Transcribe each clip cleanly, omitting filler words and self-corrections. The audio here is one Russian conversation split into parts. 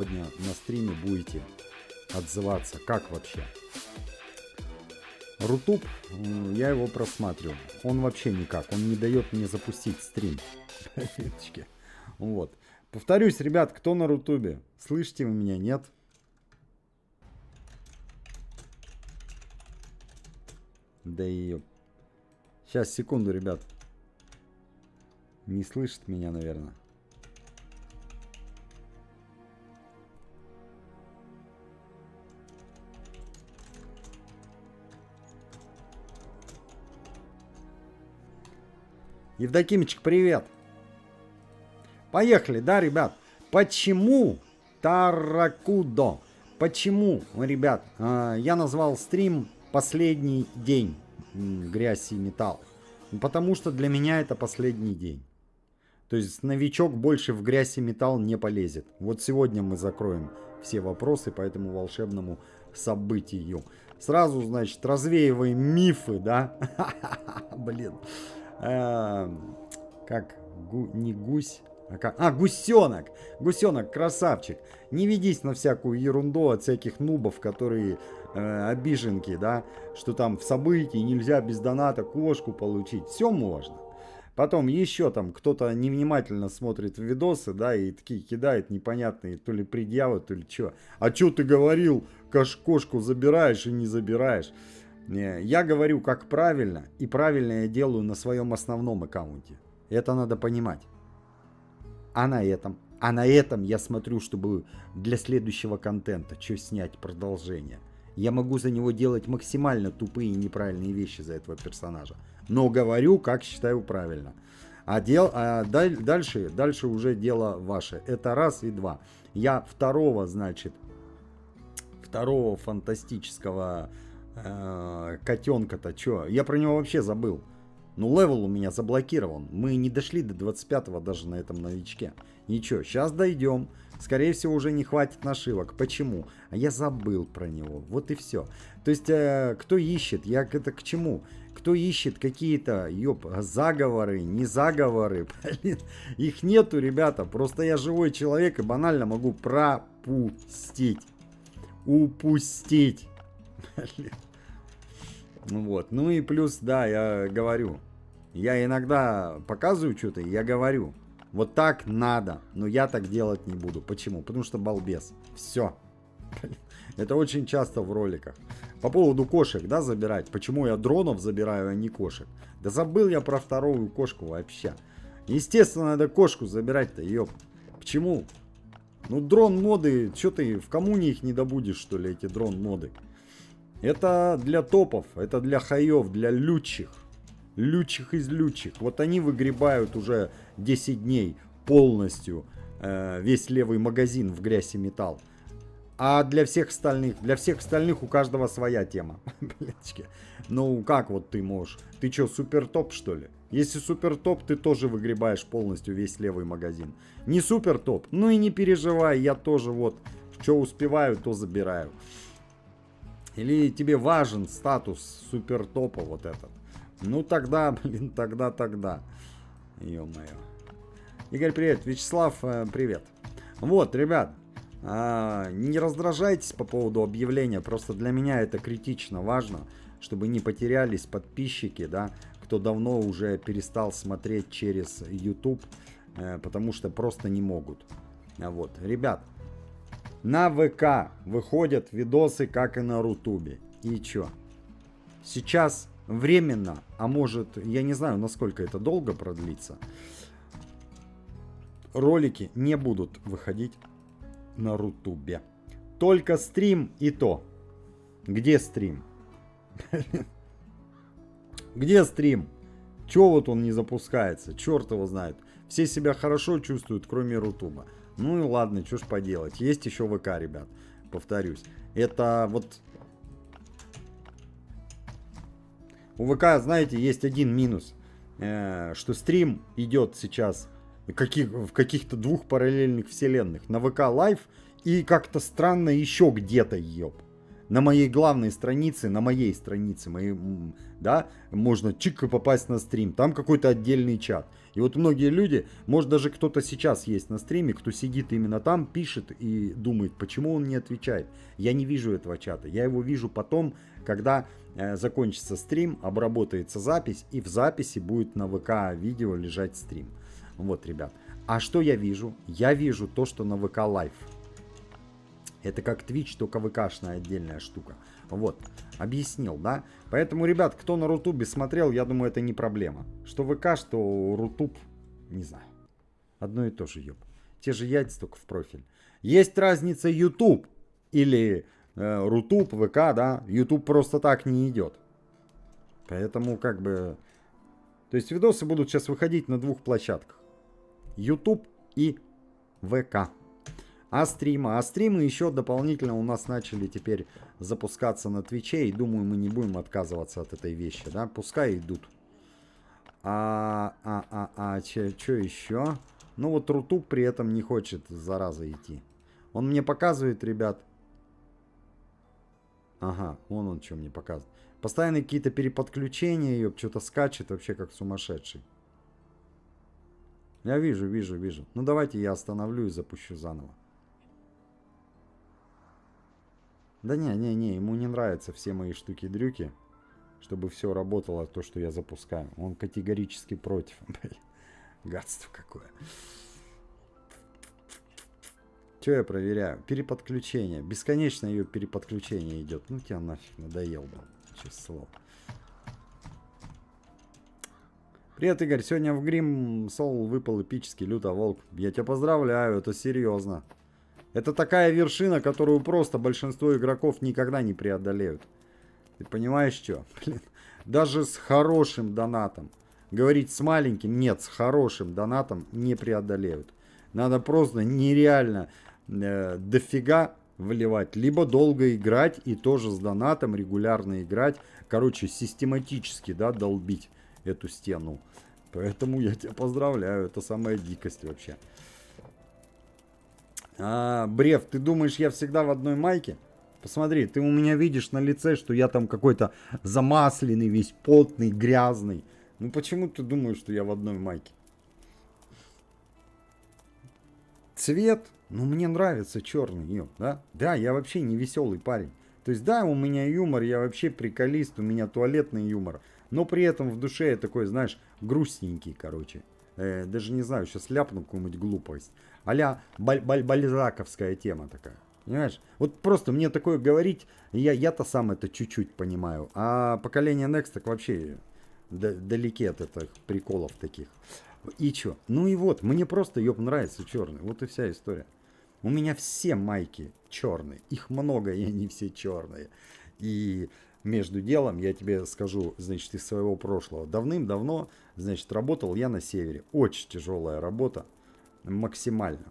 сегодня на стриме будете отзываться? Как вообще? Рутуб, я его просматриваю. Он вообще никак. Он не дает мне запустить стрим. Вот. Повторюсь, ребят, кто на Рутубе? Слышите вы меня, нет? Да и... Сейчас, секунду, ребят. Не слышит меня, наверное. Евдокимчик, привет. Поехали, да, ребят? Почему Таракудо? Почему, ребят, я назвал стрим «Последний день. Грязь и металл»? Потому что для меня это последний день. То есть новичок больше в грязь и металл не полезет. Вот сегодня мы закроем все вопросы по этому волшебному событию. Сразу, значит, развеиваем мифы, да? Блин. Как? Не гусь? Гусенок! Гусенок, красавчик. Не ведись на всякую ерунду от всяких нубов, которые обиженки, да? Что там в событии нельзя без доната кошку получить. Все можно. Потом еще там кто-то невнимательно смотрит в видосы, да, и такие кидает непонятные то ли предъявы, то ли что. А что ты говорил, кошку забираешь и не забираешь? Я говорю, как правильно, и правильно я делаю на своем основном аккаунте. Это надо понимать. А на этом я смотрю, чтобы для следующего контента что снять продолжение. Я могу за него делать максимально тупые и неправильные вещи за этого персонажа. Но говорю, как считаю правильно. Дальше уже дело ваше. Это раз и два. Я второго фантастического котенка-то, чё? Я про него вообще забыл. Ну, левел у меня заблокирован. Мы не дошли до 25-го даже на этом новичке. Ничего, сейчас дойдем. Скорее всего, уже не хватит нашивок. Почему? А я забыл про него. Вот и все. То есть, кто ищет? Это к чему? Кто ищет какие-то, заговоры, не заговоры? Блин, их нету, ребята. Просто я живой человек и банально могу пропустить. Упустить. Блин. Вот. Ну и плюс, да, я говорю. Я иногда показываю что-то, я говорю. Вот так надо. Но я так делать не буду. Почему? Потому что балбес. Все. Это очень часто в роликах. По поводу кошек, да, забирать. Почему я дронов забираю, а не кошек? Да забыл я про вторую кошку вообще. Естественно, надо кошку забирать-то, ёп. Почему? Ну, дрон-моды, что ты в коммуне их не добудешь, что ли, эти дрон-моды? Это для топов, это для хаев, для лютчих. Лютчих из лютчих. Вот они выгребают уже 10 дней полностью весь левый магазин в грязь и металл. А для всех остальных у каждого своя тема. Ну как вот ты можешь? Ты что, супер топ, что ли? Если супер топ, ты тоже выгребаешь полностью весь левый магазин. Не супер топ? Ну и не переживай, я тоже вот что успеваю, то забираю. Или тебе важен статус супер топа вот этот? Ну тогда, блин, тогда. Ё-моё. Игорь, привет. Вячеслав, привет. Вот, ребят, не раздражайтесь по поводу объявления. Просто для меня это критично важно, чтобы не потерялись подписчики, да, кто давно уже перестал смотреть через YouTube, потому что просто не могут. Вот, ребят. На ВК выходят видосы, как и на Рутубе. И чё? Сейчас временно, а может, я не знаю, насколько это долго продлится, ролики не будут выходить на Рутубе. Только стрим и то. Где стрим? Где стрим? Чё вот он не запускается? Черт его знает. Все себя хорошо чувствуют, кроме Рутуба. Ну и ладно, что ж поделать. Есть еще ВК, ребят. Повторюсь. Это вот... У ВК, знаете, есть один минус. Что стрим идет сейчас в каких-то двух параллельных вселенных. На ВК Лайв и как-то странно еще где-то, ёб. На моей главной странице, да, можно чик и попасть на стрим. Там какой-то отдельный чат. И вот многие люди, может даже кто-то сейчас есть на стриме, кто сидит именно там, пишет и думает, почему он не отвечает. Я не вижу этого чата. Я его вижу потом, когда закончится стрим, обработается запись, и в записи будет на ВК видео лежать стрим. Вот, ребят. А что я вижу? Я вижу то, что на ВК Live. Это как Twitch, только ВКшная отдельная штука. Вот, объяснил, да? Поэтому, ребят, кто на Рутубе смотрел, я думаю, это не проблема. Что ВК, что Рутуб, не знаю. Одно и то же, ёб. Те же яйца, только в профиль. Есть разница YouTube или Рутуб, ВК, да? YouTube просто так не идет. Поэтому, как бы... То есть, видосы будут сейчас выходить на двух площадках. YouTube и ВК. А стримы еще дополнительно у нас начали теперь запускаться на Твиче. И думаю, мы не будем отказываться от этой вещи, да? Пускай идут. Что еще? Ну вот Рутуб при этом не хочет, зараза, идти. Он мне показывает, ребят. Ага, вон он что мне показывает. Постоянно какие-то переподключения, ее что-то скачет вообще как сумасшедший. Я вижу. Ну давайте я остановлю и запущу заново. Да не, ему не нравятся все мои штуки-дрюки, чтобы все работало, то, что я запускаю. Он категорически против. Гадство какое. Что я проверяю? Переподключение. Бесконечно ее переподключение идет. Ну тебя нафиг надоел, был. Честное слово. Привет, Игорь. Сегодня в Грим Сол выпал эпический лютоволк. Я тебя поздравляю, это серьезно. Это такая вершина, которую просто большинство игроков никогда не преодолеют. Ты понимаешь, что? Блин, даже с хорошим донатом. Говорить с маленьким, нет, с хорошим донатом не преодолеют. Надо просто нереально дофига вливать. Либо долго играть и тоже с донатом регулярно играть. Короче, систематически, да, долбить эту стену. Поэтому я тебя поздравляю. Это самая дикость вообще. Брев, ты думаешь, я всегда в одной майке? Посмотри, ты у меня видишь на лице, что я там какой-то замасленный, весь потный, грязный. Ну почему ты думаешь, что я в одной майке? Цвет? Ну мне нравится черный, да? Да, я вообще не веселый парень. То есть да, у меня юмор, я вообще приколист, у меня туалетный юмор. Но при этом в душе я такой, знаешь, грустненький, короче. Даже не знаю, сейчас ляпну какую-нибудь глупость. А-ля бальзаковская тема такая. Понимаешь? Вот просто мне такое говорить, я-то сам это чуть-чуть понимаю. А поколение Next так вообще далеки от этих приколов таких. И чё? Ну и вот, мне просто, нравится черный. Вот и вся история. У меня все майки черные. Их много, и они все черные. И между делом я тебе скажу, значит, из своего прошлого. Давным-давно, значит, работал я на севере. Очень тяжелая работа. Максимально.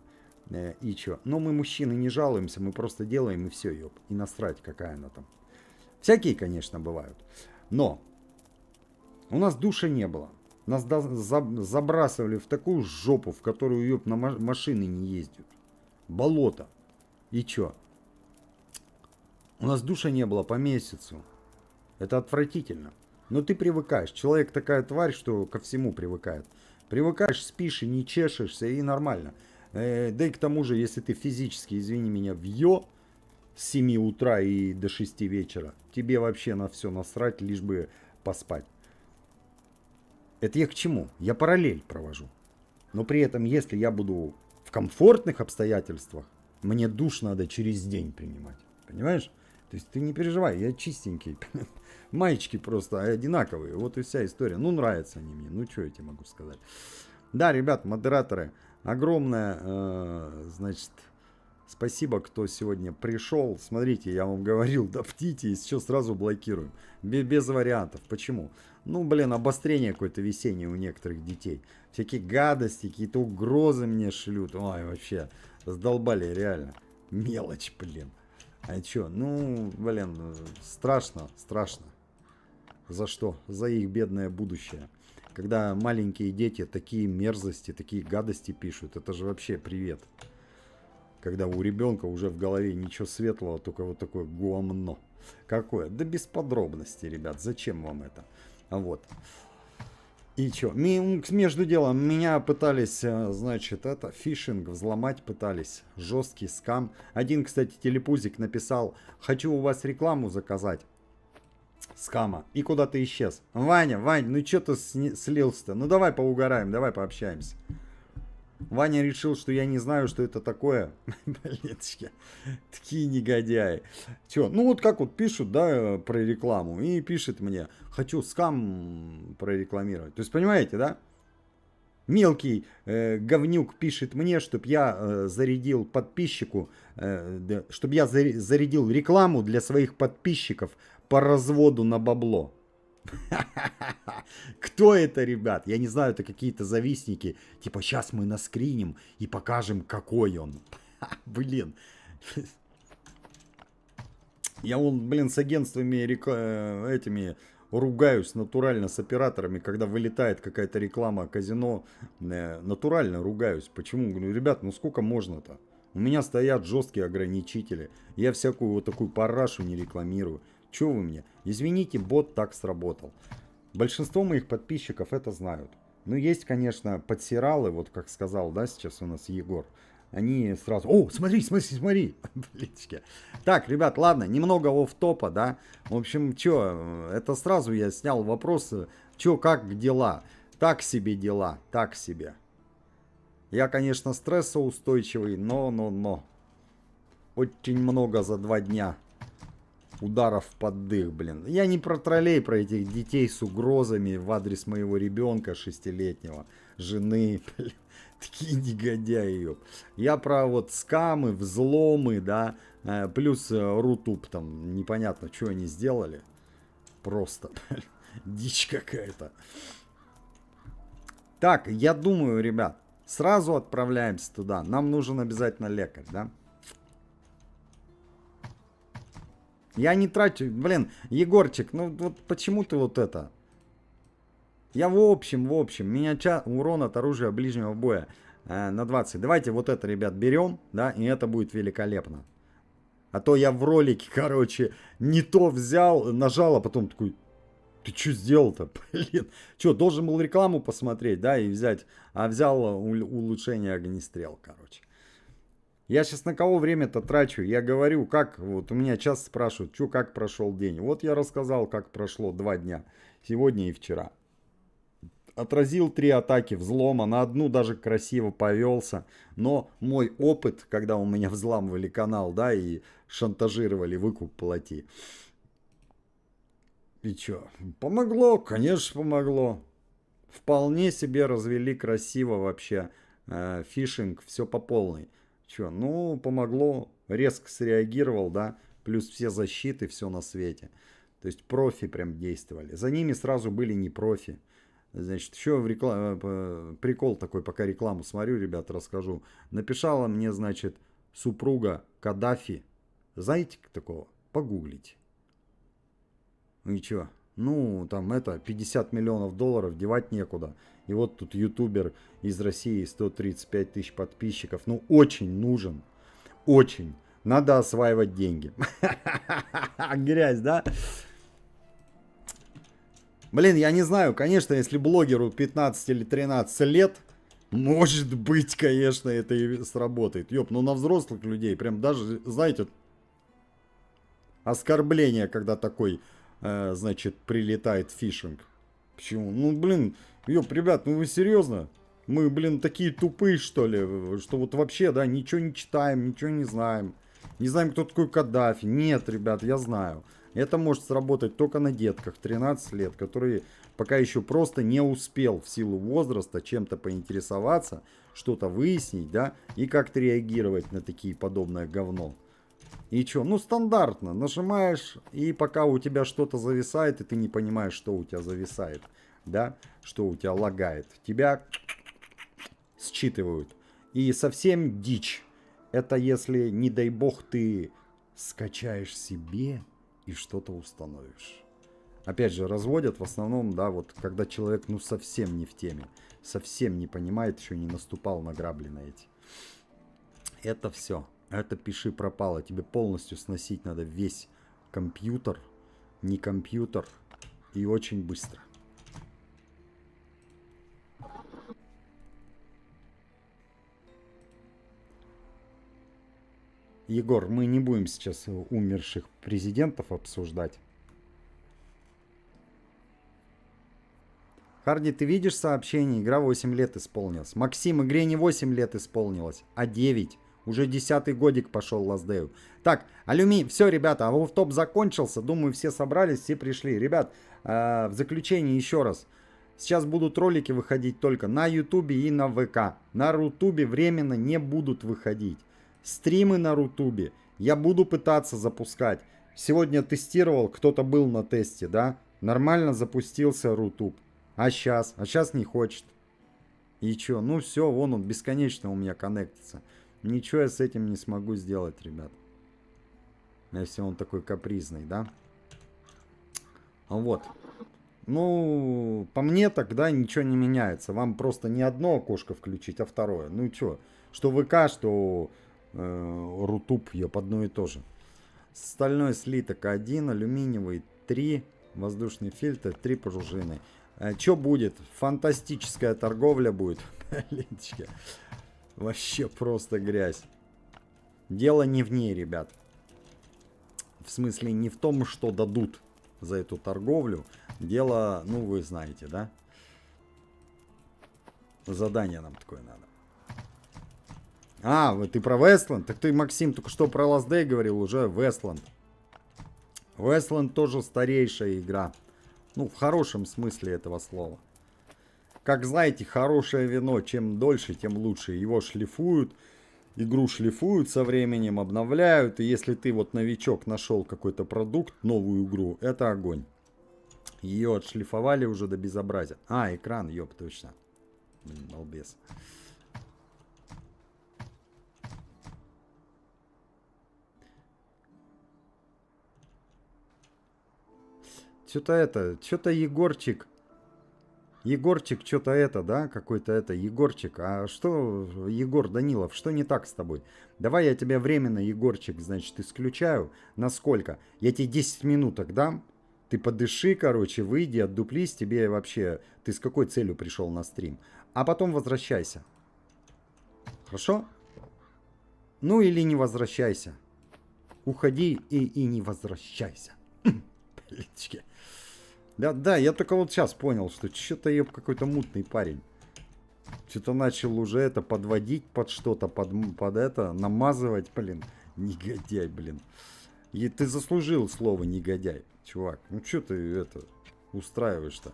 И чё? Но мы, мужчины, не жалуемся, мы просто делаем и все, ёб. И насрать, какая она там. Всякие, конечно, бывают. Но у нас душа не было. Нас забрасывали в такую жопу, в которую, ёб, на машины не ездят. Болото. И чё? У нас душа не было по месяцу. Это отвратительно. Но ты привыкаешь. Человек такая тварь, что ко всему привыкает. Привыкаешь, спишь и не чешешься, и нормально. Да и к тому же, если ты физически, извини меня, с 7 утра и до 6 вечера, тебе вообще на все насрать, лишь бы поспать. Это я к чему? Я параллель провожу. Но при этом, если я буду в комфортных обстоятельствах, мне душ надо через день принимать. Понимаешь? То есть ты не переживай, я чистенький. Маечки просто одинаковые. Вот и вся история. Ну, нравятся они мне. Ну, что я тебе могу сказать. Да, ребят, модераторы, огромное, значит, спасибо, кто сегодня пришел. Смотрите, я вам говорил, доптите, и сейчас сразу блокируем. Без вариантов. Почему? Ну, блин, обострение какое-то весеннее у некоторых детей. Всякие гадости, какие-то угрозы мне шлют. Ой, вообще, задолбали реально. Мелочь, блин. А чё? Ну, блин, страшно. За что? За их бедное будущее. Когда маленькие дети такие мерзости, такие гадости пишут, это же вообще привет. Когда у ребенка уже в голове ничего светлого, только вот такое гомно. Какое? Да без подробностей, ребят. Зачем вам это? Вот. И чё? Между делом, меня пытались, значит, это, фишинг взломать пытались. Жесткий скам. Один, кстати, телепузик написал: хочу у вас рекламу заказать. Скама. И куда-то исчез. Ваня, Вань, ну чё ты слился-то? Ну давай поугараем, давай пообщаемся. Ваня решил, что я не знаю, что это такое. Блинчики. Такие негодяи. Чё? Ну вот как вот пишут, да, про рекламу. И пишет мне: хочу скам прорекламировать. То есть, понимаете, да? Мелкий говнюк пишет мне, чтобы я зарядил подписчику, чтобы я зарядил рекламу для своих подписчиков по разводу на бабло. Кто это, ребят? Я не знаю, это какие-то завистники. Типа, сейчас мы наскриним и покажем, какой он. Блин. Я вон, блин, с агентствами этими ругаюсь натурально, с операторами, когда вылетает какая-то реклама казино. Натурально ругаюсь. Почему? Говорю, ребят, ну сколько можно-то? У меня стоят жесткие ограничители. Я всякую вот такую парашу не рекламирую. Чё вы мне? Извините, бот так сработал. Большинство моих подписчиков это знают. Ну, есть, конечно, подсиралы, вот как сказал, да, сейчас у нас Егор. Они сразу: о, смотри, смотри, смотри. Так, ребят, ладно, немного офф-топа, да. В общем, чё, это сразу я снял вопрос, чё, как дела? Так себе дела, так себе. Я, конечно, стрессоустойчивый, но. Очень много за 2 дня. Ударов под дых, блин. Я не про троллей, про этих детей с угрозами в адрес моего ребенка 6-летнего, жены, блин. Такие негодяи, ёп. Я про вот скамы, взломы, да, плюс Рутуб там, непонятно, что они сделали. Просто, блин, дичь какая-то. Так, я думаю, ребят, сразу отправляемся туда. Нам нужен обязательно лекарь, да? Я не трачу, блин, Егорчик, ну вот почему ты вот это? Я в общем, меня урон от оружия ближнего боя на 20. Давайте вот это, ребят, берем, да, и это будет великолепно. А то я в ролике, короче, не то взял, нажал, а потом такой: ты что сделал-то, блин? Что, должен был рекламу посмотреть, да, и взять, а взял улучшение огнестрел, короче. Я сейчас на кого время-то трачу? Я говорю, как, вот у меня часто спрашивают, что, как прошел день. Вот я рассказал, как прошло 2 дня, сегодня и вчера. Отразил 3 атаки взлома, на одну даже красиво повелся. Но мой опыт, когда у меня взламывали канал, да, и шантажировали, выкуп плати. И что, помогло? Конечно, помогло. Вполне себе развели красиво вообще фишинг, все по полной. Че, ну, помогло, резко среагировал, да, плюс все защиты, все на свете. То есть профи прям действовали. За ними сразу были не профи. Значит, еще прикол такой, пока рекламу смотрю, ребят, расскажу. Написала мне, значит, супруга Каддафи. Знаете такого? Погуглите. И че? Ну, там это, 50 миллионов долларов, девать некуда. И вот тут ютубер из России, 135 тысяч подписчиков. Ну, очень нужен. Очень. Надо осваивать деньги. Грязь, да? Блин, я не знаю, конечно, если блогеру 15 или 13 лет, может быть, конечно, это и сработает. Ёп, ну на взрослых людей прям даже, знаете, оскорбление, когда такой, значит, прилетает фишинг. Почему? Ну, блин, ёп, ребят, ну вы серьезно? Мы, блин, такие тупые, что ли? Что вот вообще, да, ничего не читаем, ничего не знаем. Не знаем, кто такой Каддафи. Нет, ребят, я знаю. Это может сработать только на детках 13 лет, которые пока еще просто не успел в силу возраста чем-то поинтересоваться, что-то выяснить, да, и как-то реагировать на такие подобное говно. И что? Ну, стандартно. Нажимаешь, и пока у тебя что-то зависает, и ты не понимаешь, что у тебя зависает, да, что у тебя лагает, тебя считывают. И совсем дичь. Это если, не дай бог, ты скачаешь себе и что-то установишь. Опять же, разводят в основном, да, вот когда человек, ну, совсем не в теме, совсем не понимает, еще не наступал на грабли на эти. Это все. Это пиши пропало. Тебе полностью сносить надо весь компьютер, не компьютер, и очень быстро. Егор, мы не будем сейчас умерших президентов обсуждать. Харди, ты видишь сообщение? Игра 8 лет исполнилась. Максим, игре не 8 лет исполнилось, а 9. Уже 10-й годик пошел Лаздею. Так, алюминий. Все, ребята, а топ закончился. Думаю, все собрались, все пришли. Ребят, в заключение еще раз. Сейчас будут ролики выходить только на Ютубе и на ВК. На Рутубе временно не будут выходить. Стримы на Рутубе я буду пытаться запускать. Сегодня тестировал, кто-то был на тесте, да? Нормально запустился Рутуб. А сейчас? А сейчас не хочет. И чё? Ну все, вон он бесконечно у меня коннектится. Ничего я с этим не смогу сделать, ребят. Если он такой капризный, да? Вот. Ну, по мне тогда ничего не меняется. Вам просто не одно окошко включить, а второе. Ну чё? Что ВК, что Рутуб, ёп, одно и то же. Стальной слиток 1, алюминиевый 3, воздушный фильтр 3 пружины. Что будет? Фантастическая торговля будет. Вообще просто грязь. Дело не в ней, ребят. В смысле, не в том, что дадут за эту торговлю. Дело, ну вы знаете, да? Задание нам такое надо. А, ты про Вестланд? Так ты, Максим, только что про Last Day говорил, уже Вестланд. Вестланд тоже старейшая игра. Ну, в хорошем смысле этого слова. Как знаете, хорошее вино, чем дольше, тем лучше. Его шлифуют, игру шлифуют со временем, обновляют. И если ты вот новичок нашел какой-то продукт, новую игру, это огонь. Ее отшлифовали уже до безобразия. А, экран, ёп, точно. Блин, балбес. Что-то Егорчик. Егорчик, что-то это, да, какой-то это, Егорчик. А что, Егор Данилов, что не так с тобой? Давай я тебя временно, Егорчик, значит, исключаю. На сколько? Я тебе 10 минуток дам. Ты подыши, короче, выйди, отдуплись, тебе вообще, ты с какой целью пришел на стрим. А потом возвращайся. Хорошо? Ну или не возвращайся. Уходи и не возвращайся. Блядочки. Да, я только вот сейчас понял, что что-то я какой-то мутный парень. Что-то начал уже это подводить под что-то, под это, намазывать, блин. Негодяй, блин. И ты заслужил слово негодяй, чувак. Ну что ты это устраиваешь-то?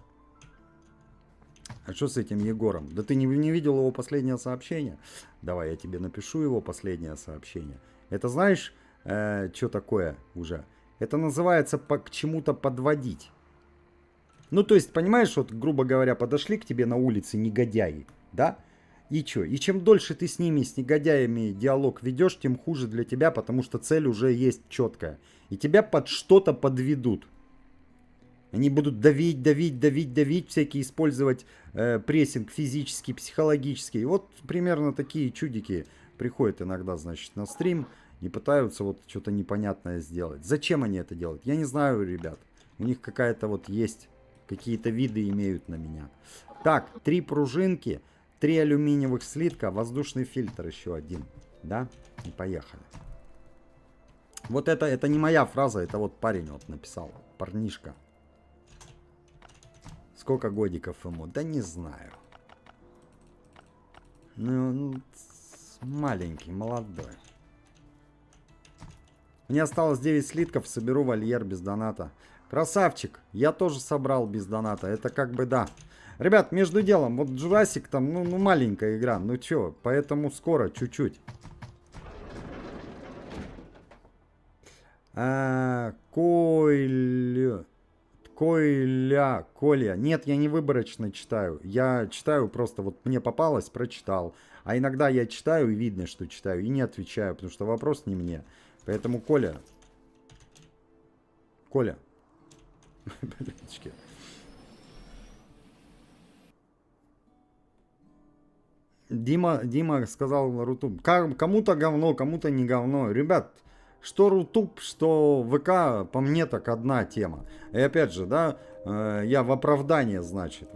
А что с этим Егором? Да ты не видел его последнее сообщение? Давай я тебе напишу его последнее сообщение. Это знаешь, что такое уже? Это называется к чему-то подводить. Ну, то есть, понимаешь, вот, грубо говоря, подошли к тебе на улице негодяи, да? И что? И чем дольше ты с ними, с негодяями диалог ведешь, тем хуже для тебя, потому что цель уже есть четкая. И тебя под что-то подведут. Они будут давить, всякие использовать прессинг физический, психологический. И вот примерно такие чудики приходят иногда, значит, на стрим и пытаются вот что-то непонятное сделать. Зачем они это делают? Я не знаю, ребят. У них какая-то вот есть... Какие-то виды имеют на меня. Так, 3 пружинки, 3 алюминиевых слитка, воздушный фильтр еще один. Да? И поехали. Вот это не моя фраза, это вот парень вот написал. Парнишка. Сколько годиков ему? Да не знаю. Ну маленький, молодой. Мне осталось 9 слитков, соберу вольер без доната. Красавчик, я тоже собрал без доната, это как бы да. Ребят, между делом, вот Jurassic там, ну маленькая игра, ну чё, поэтому скоро, чуть-чуть. Коля. Нет, я не выборочно читаю. Я читаю просто, вот мне попалось, прочитал. А иногда я читаю и видно, что читаю, и не отвечаю, потому что вопрос не мне. Поэтому, Коля. Дима сказал Рутуб. Кому-то говно, кому-то не говно. Ребят, что Рутуб, что ВК, по мне так одна тема. И опять же, да, я в оправдание, значит.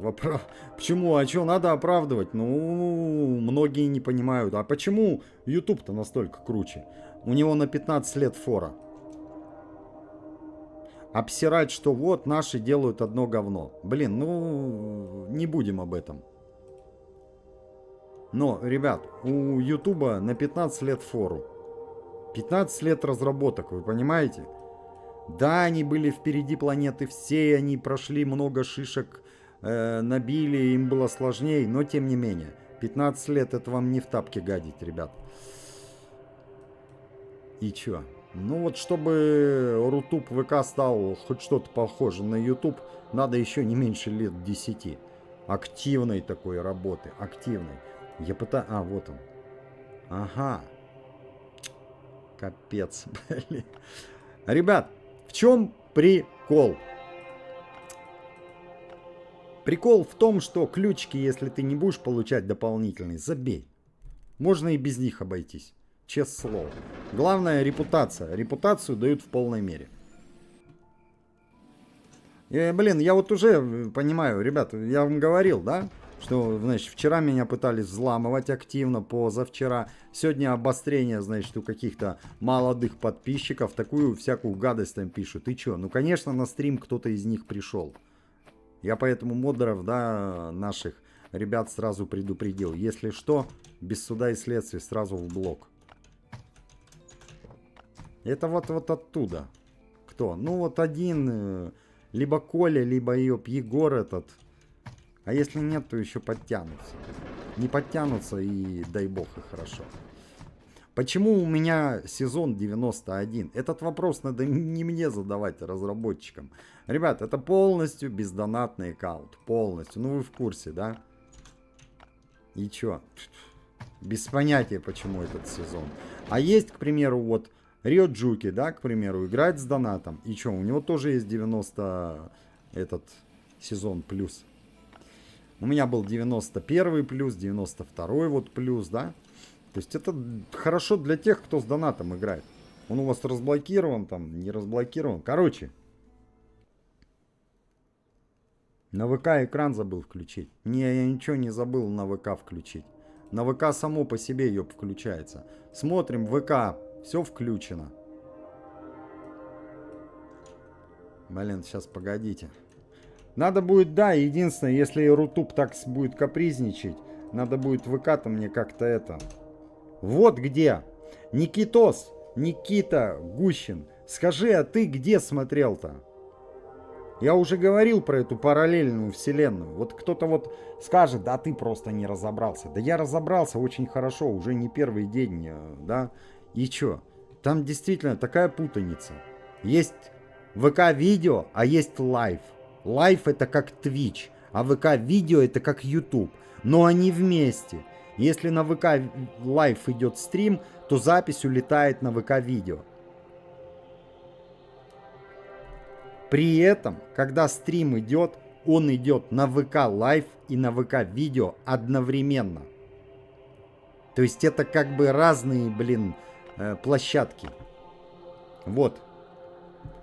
Почему? А что надо оправдывать? Ну, многие не понимают. А почему YouTube-то настолько круче? У него на 15 лет фора. Обсирать, что вот наши делают одно говно. Блин, ну, не будем об этом. Но, ребят, у Ютуба на 15 лет фору. 15 лет разработок, вы понимаете? Да, они были впереди планеты всей, они прошли много шишек, набили, им было сложнее, но тем не менее. 15 лет это вам не в тапке гадить, ребят. И чё? Ну вот, чтобы Рутуб ВК стал хоть что-то похоже на YouTube, надо еще не меньше лет 10. Активной такой работы, активной. Я пытаюсь... А, вот он. Ага. Капец, блин. Ребят, в чем прикол? Прикол в том, что ключики, если ты не будешь получать дополнительные, забей. Можно и без них обойтись. Честное слово. Главное репутация. Репутацию дают в полной мере. Блин, я вот уже понимаю, ребята, я вам говорил, да? Что, значит, вчера меня пытались взламывать активно, позавчера. Сегодня обострение, значит, у каких-то молодых подписчиков. Такую всякую гадость там пишут. И чё? Ну, конечно, на стрим кто-то из них пришел. Я поэтому модеров, да, наших ребят сразу предупредил. Если что, без суда и следствия сразу в блок. Это вот оттуда. Кто? Ну, вот один, либо Коля, либо Егор этот. А если нет, то еще подтянутся. Не подтянутся, и дай бог, и хорошо. Почему у меня сезон 91? Этот вопрос надо не мне задавать, а разработчикам. Ребят, это полностью бездонатный аккаунт. Полностью. Ну вы в курсе, да? И чё? Без понятия, почему этот сезон. А есть, к примеру, вот Рио Джуки, да, к примеру, играет с донатом. И чё? У него тоже есть 90 этот сезон плюс. У меня был 91 плюс, 92 вот плюс, да? То есть это хорошо для тех, кто с донатом играет. Он у вас разблокирован, там, не разблокирован. Короче. На ВК экран забыл включить. Не, я ничего не забыл на ВК включить. На ВК само по себе, ёб, включается. Смотрим, ВК, все включено. Блин, сейчас погодите. Надо будет, да, единственное, если Рутуб так будет капризничать, надо будет ВК-то мне как-то это... Вот где. Никитос, Никита Гущин, скажи, а ты где смотрел-то? Я уже говорил про эту параллельную вселенную. Вот кто-то вот скажет, да ты просто не разобрался. Да я разобрался очень хорошо, уже не первый день, да. И чё? Там действительно такая путаница. Есть ВК-видео, а есть лайв. Лайв это как Twitch, а ВК-видео это как YouTube. Но они вместе. Если на ВК лайв идет стрим, то запись улетает на ВК-видео. При этом, когда стрим идет, он идет на ВК лайв и на ВК видео одновременно. То есть это как бы разные, блин, площадки. Вот.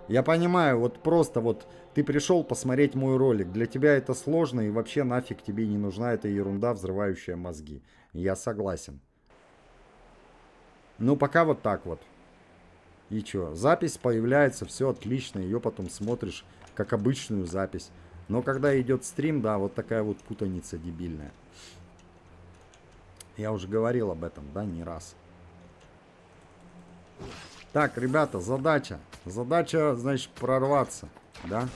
Я понимаю, вот просто вот ты пришел посмотреть мой ролик. Для тебя это сложно и вообще нафиг тебе не нужна эта ерунда, взрывающая мозги. Я согласен. Ну пока вот так вот. И чё, запись появляется, все отлично, ее потом смотришь как обычную запись. Но когда идет стрим, да, вот такая вот путаница дебильная. Я уже говорил об этом, да, не раз. Так, ребята, задача. Задача, значит, прорваться, да?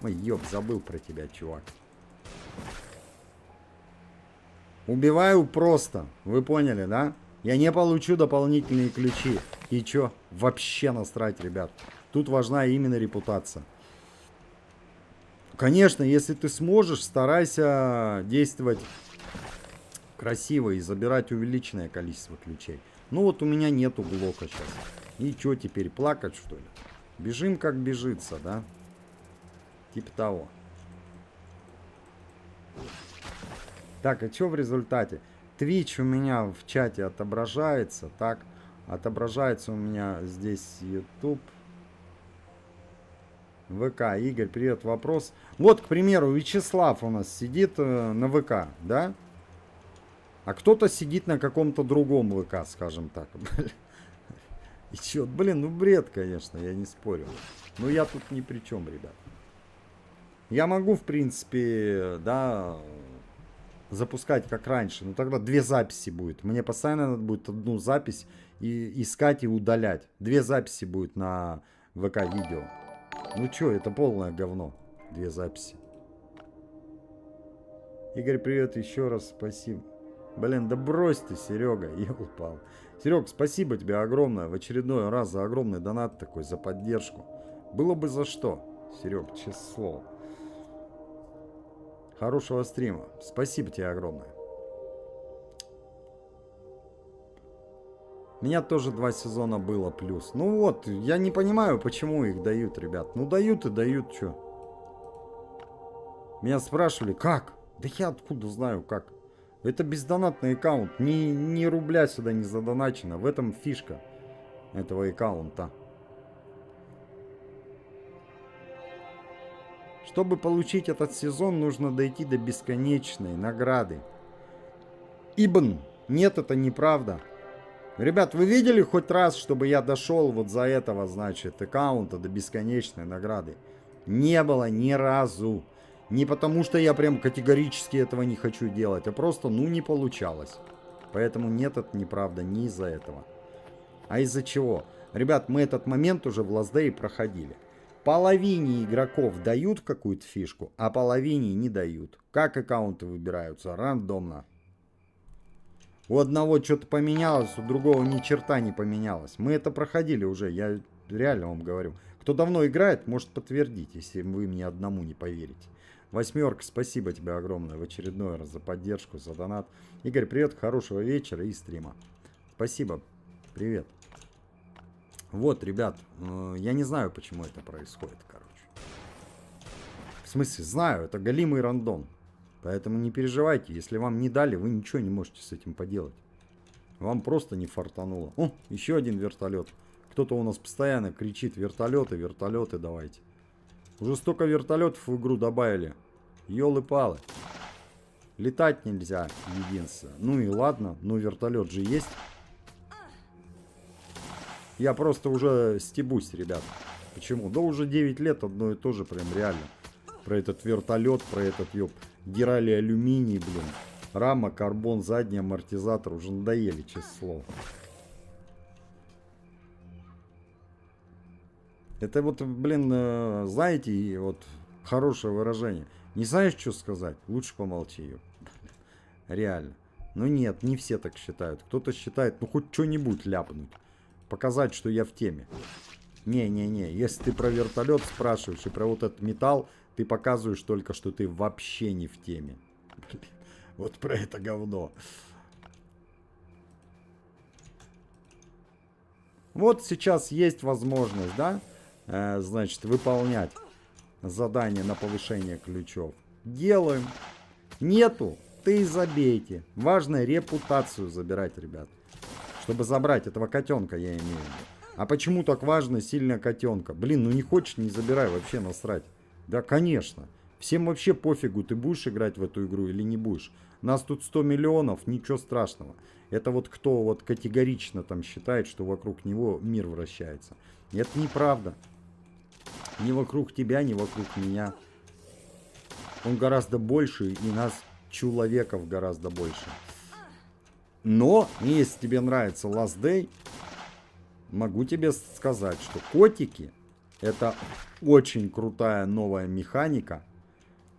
Ой, ёб, забыл про тебя, чувак. Убиваю просто, вы поняли, да? Я не получу дополнительные ключи. И чё? Вообще насрать, ребят. Тут важна именно репутация. Конечно, если ты сможешь, старайся действовать красиво и забирать увеличенное количество ключей. Ну вот у меня нету блока сейчас. И чё теперь, плакать что ли? Бежим как бежится, да? Типа того. Так, а чё в результате? Twitch у меня в чате отображается, так? Отображается у меня здесь YouTube. ВК. Игорь, привет, вопрос. Вот, к примеру, Вячеслав у нас сидит на ВК, да? А кто-то сидит на каком-то другом ВК, скажем так. И чё, блин, ну бред, конечно, я не спорю. Но я тут ни при чем, ребят. Я могу, в принципе, да, запускать как раньше. Но тогда две записи будет. Мне постоянно надо будет одну запись и искать и удалять. Две записи будет на ВК видео. Ну чё, это полное говно. Две записи. Игорь, привет еще раз, спасибо. Блин, да брось ты, Серега, упал. Серег, спасибо тебе огромное в очередной раз за огромный донат такой, за поддержку. Было бы за что, Серег, честное слово. Хорошего стрима. Спасибо тебе огромное. Меня тоже 2 сезона было плюс. Ну вот, я не понимаю, почему их дают, ребят. Ну дают и дают, чё. Меня спрашивали, как? Да я откуда знаю, как. Это бездонатный аккаунт. Ни рубля сюда не задоначено. В этом фишка этого аккаунта. Чтобы получить этот сезон, нужно дойти до бесконечной награды. Ибн, нет, это неправда. Ребят, вы видели хоть раз, чтобы я дошел вот за этого, значит, аккаунта до бесконечной награды? Не было ни разу. Не потому, что я прям категорически этого не хочу делать, а просто, ну, не получалось. Поэтому нет, это неправда, не из-за этого. А из-за чего? Ребят, мы этот момент уже в Last Day проходили. Половине игроков дают какую-то фишку, а половине не дают. Как аккаунты выбираются? Рандомно. У одного что-то поменялось, у другого ни черта не поменялось. Мы это проходили уже, я реально вам говорю. Кто давно играет, может подтвердить, если вы мне одному не поверите. Восьмерка, спасибо тебе огромное в очередной раз за поддержку, за донат. Игорь, привет, хорошего вечера и стрима. Спасибо, привет. Вот, ребят, я не знаю, почему это происходит, короче. В смысле, знаю, это голимый рандом. Поэтому не переживайте, если вам не дали, вы ничего не можете с этим поделать. Вам просто не фартануло. О, еще один вертолет. Кто-то у нас постоянно кричит, вертолеты, вертолеты давайте. Уже столько вертолетов в игру добавили. Ёлы-палы. Летать нельзя, единственное. Ну и ладно, ну вертолет же есть. Я просто уже стебусь, ребят. Почему? Да уже 9 лет одно и то же, прям реально. Про этот вертолет, про этот, ёп, герали алюминий, блин. Рама, карбон, задний амортизатор. Уже надоели, честное слово. Это вот, блин, знаете, вот хорошее выражение. Не знаешь, что сказать? Лучше помолчи, ёп. Реально. Ну нет, не все так считают. Кто-то считает, ну хоть что-нибудь ляпнуть. Показать, что я в теме. Не-не-не, если ты про вертолет спрашиваешь и про вот этот металл, ты показываешь только, что ты вообще не в теме. Вот про это говно. Вот сейчас есть возможность, да, значит, выполнять задание на повышение ключов. Делаем. Нету, ты забейте. Важно репутацию забирать, ребят. Чтобы забрать этого котенка, я имею в виду. А почему так важно сильно котенка? Блин, ну не хочешь, не забирай, вообще насрать. Да, конечно. Всем вообще пофигу, ты будешь играть в эту игру или не будешь. Нас тут 100 миллионов, ничего страшного. Это вот кто вот категорично там считает, что вокруг него мир вращается. Это неправда. Ни вокруг тебя, ни вокруг меня. Он гораздо больше, и нас, человеков, гораздо больше. Но, если тебе нравится Last Day, могу тебе сказать, что котики это очень крутая новая механика.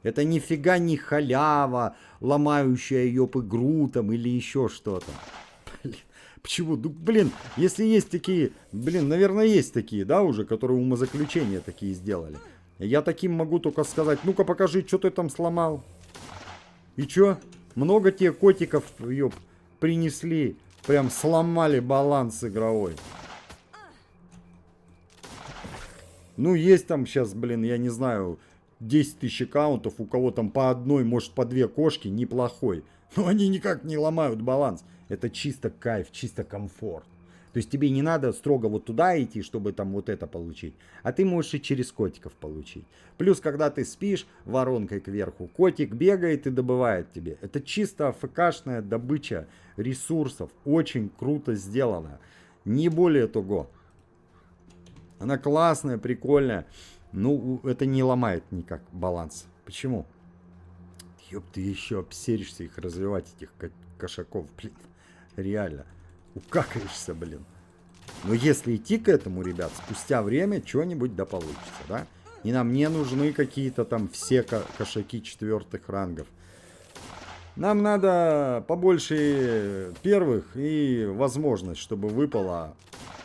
Это нифига не халява, ломающая ёб игру там или еще что-то. Почему? Ну, блин, если есть такие, блин, наверное, есть такие, да, уже, которые умозаключения такие сделали. Я таким могу только сказать, ну-ка покажи, что ты там сломал. И чё? Много тебе котиков, ёб, принесли, прям сломали баланс игровой. Ну, есть там сейчас, блин, я не знаю, 10 тысяч аккаунтов, у кого там по одной, может, по две кошки, неплохой. Но они никак не ломают баланс. Это чисто кайф, чисто комфорт. То есть тебе не надо строго вот туда идти, чтобы там вот это получить. А ты можешь и через котиков получить. Плюс, когда ты спишь воронкой кверху, котик бегает и добывает тебе. Это чисто АФКшная добыча ресурсов. Очень круто сделано. Не более того. Она классная, прикольная. Ну, это не ломает никак баланс. Почему? Ёб, ты еще обсеришься их развивать, этих кошаков, блин. Реально. Укакаешься, блин. Но если идти к этому, ребят, спустя время что-нибудь да получится, да? И нам не нужны какие-то там все кошаки 4-х рангов. Нам надо побольше первых и возможность, чтобы выпала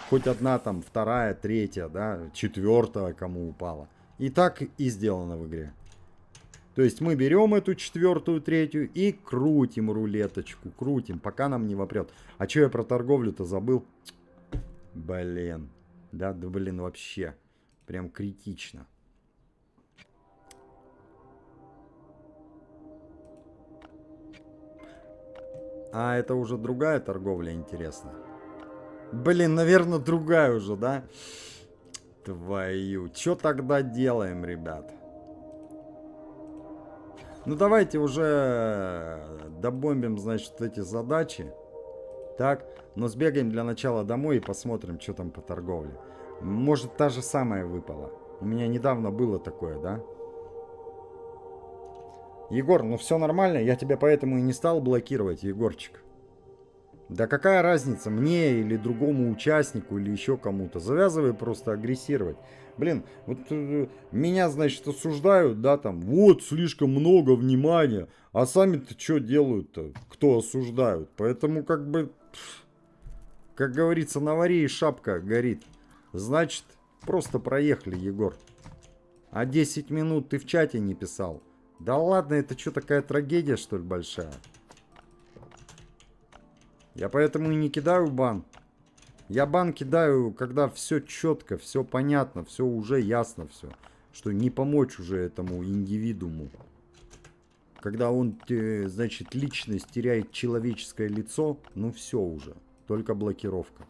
хоть одна там, 2-я, 3-я, да, 4-я кому упала. И так и сделано в игре. То есть мы берем эту 4-ю, 3-ю и крутим рулеточку, крутим, пока нам не вопрет. А что я про торговлю-то забыл? Блин. Да, блин, вообще. Прям критично. А это уже другая торговля, интересно. Блин, наверное, другая уже, да? Твою. Что тогда делаем, ребят? Ну, давайте уже добомбим, значит, эти задачи. Так, но сбегаем для начала домой и посмотрим, что там по торговле. Может, та же самая выпала. У меня недавно было такое, да? Егор, ну все нормально, я тебя поэтому и не стал блокировать, Егорчик. Да какая разница, мне или другому участнику, или еще кому-то. Завязывай просто агрессировать. Блин, вот меня, значит, осуждают, да, там, вот, слишком много внимания. А сами-то что делают-то, кто осуждают? Поэтому, как бы, как говорится, на варе и шапка горит. Значит, просто проехали, Егор. А 10 минут ты в чате не писал. Да ладно, это что, такая трагедия, что ли, большая? Я поэтому и не кидаю бан. Я бан кидаю, когда все четко, все понятно, все уже ясно, все. Что не помочь уже этому индивидууму. Когда он, значит, личность теряет человеческое лицо, ну все уже. Только блокировка.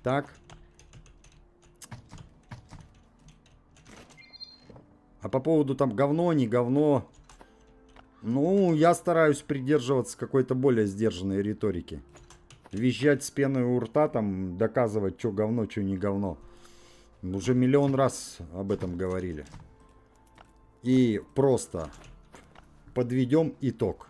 Так. А по поводу там говно, не говно. Ну, я стараюсь придерживаться какой-то более сдержанной риторики. Визжать с пеной у рта, там, доказывать, что говно, что не говно. Уже миллион раз об этом говорили. И просто подведем итог.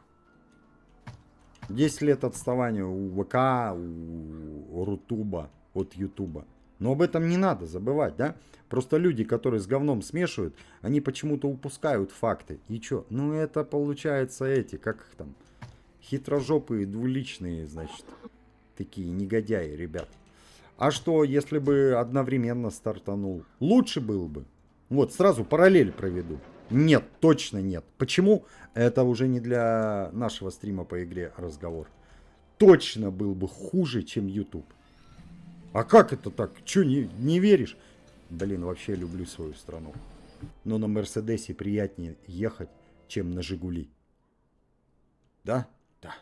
10 лет отставания у ВК, у Рутуба, от Ютуба. Но об этом не надо забывать, да? Просто люди, которые с говном смешивают, они почему-то упускают факты. И чё? Ну это получается эти, как их там, хитрожопые, двуличные, значит, такие негодяи, ребят. А что, если бы одновременно стартанул? Лучше было бы. Вот, сразу параллель проведу. Нет, точно нет. Почему? Это уже не для нашего стрима по игре разговор. Точно был бы хуже, чем YouTube. А как это так? Че, не веришь? Блин, вообще люблю свою страну. Но на Мерседесе приятнее ехать, чем на Жигули. Да? Да.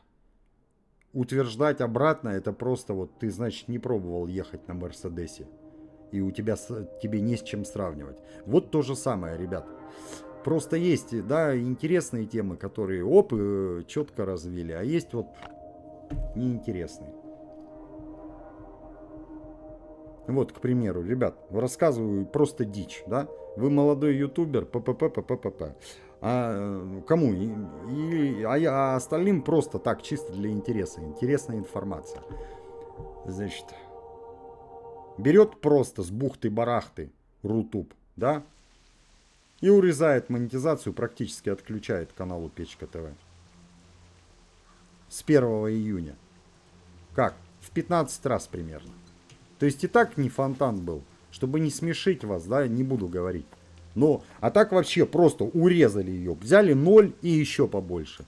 Утверждать обратно, это просто вот ты, значит, не пробовал ехать на Мерседесе. И у тебя, тебе не с чем сравнивать. Вот то же самое, ребят. Просто есть, да, интересные темы, которые оп, четко развили. А есть вот неинтересные. Вот, к примеру, ребят, рассказываю просто дичь, да? Вы молодой ютубер, ППП. А кому? А остальным просто так, чисто для интереса. Интересная информация. Значит, берет просто с бухты-барахты Рутуб, да? И урезает монетизацию, практически отключает каналу Печка ТВ. С 1 июня. Как? В 15 раз примерно. То есть и так не фонтан был. Чтобы не смешить вас, да, не буду говорить. Но, а так вообще просто урезали ее. Взяли 0 и еще побольше.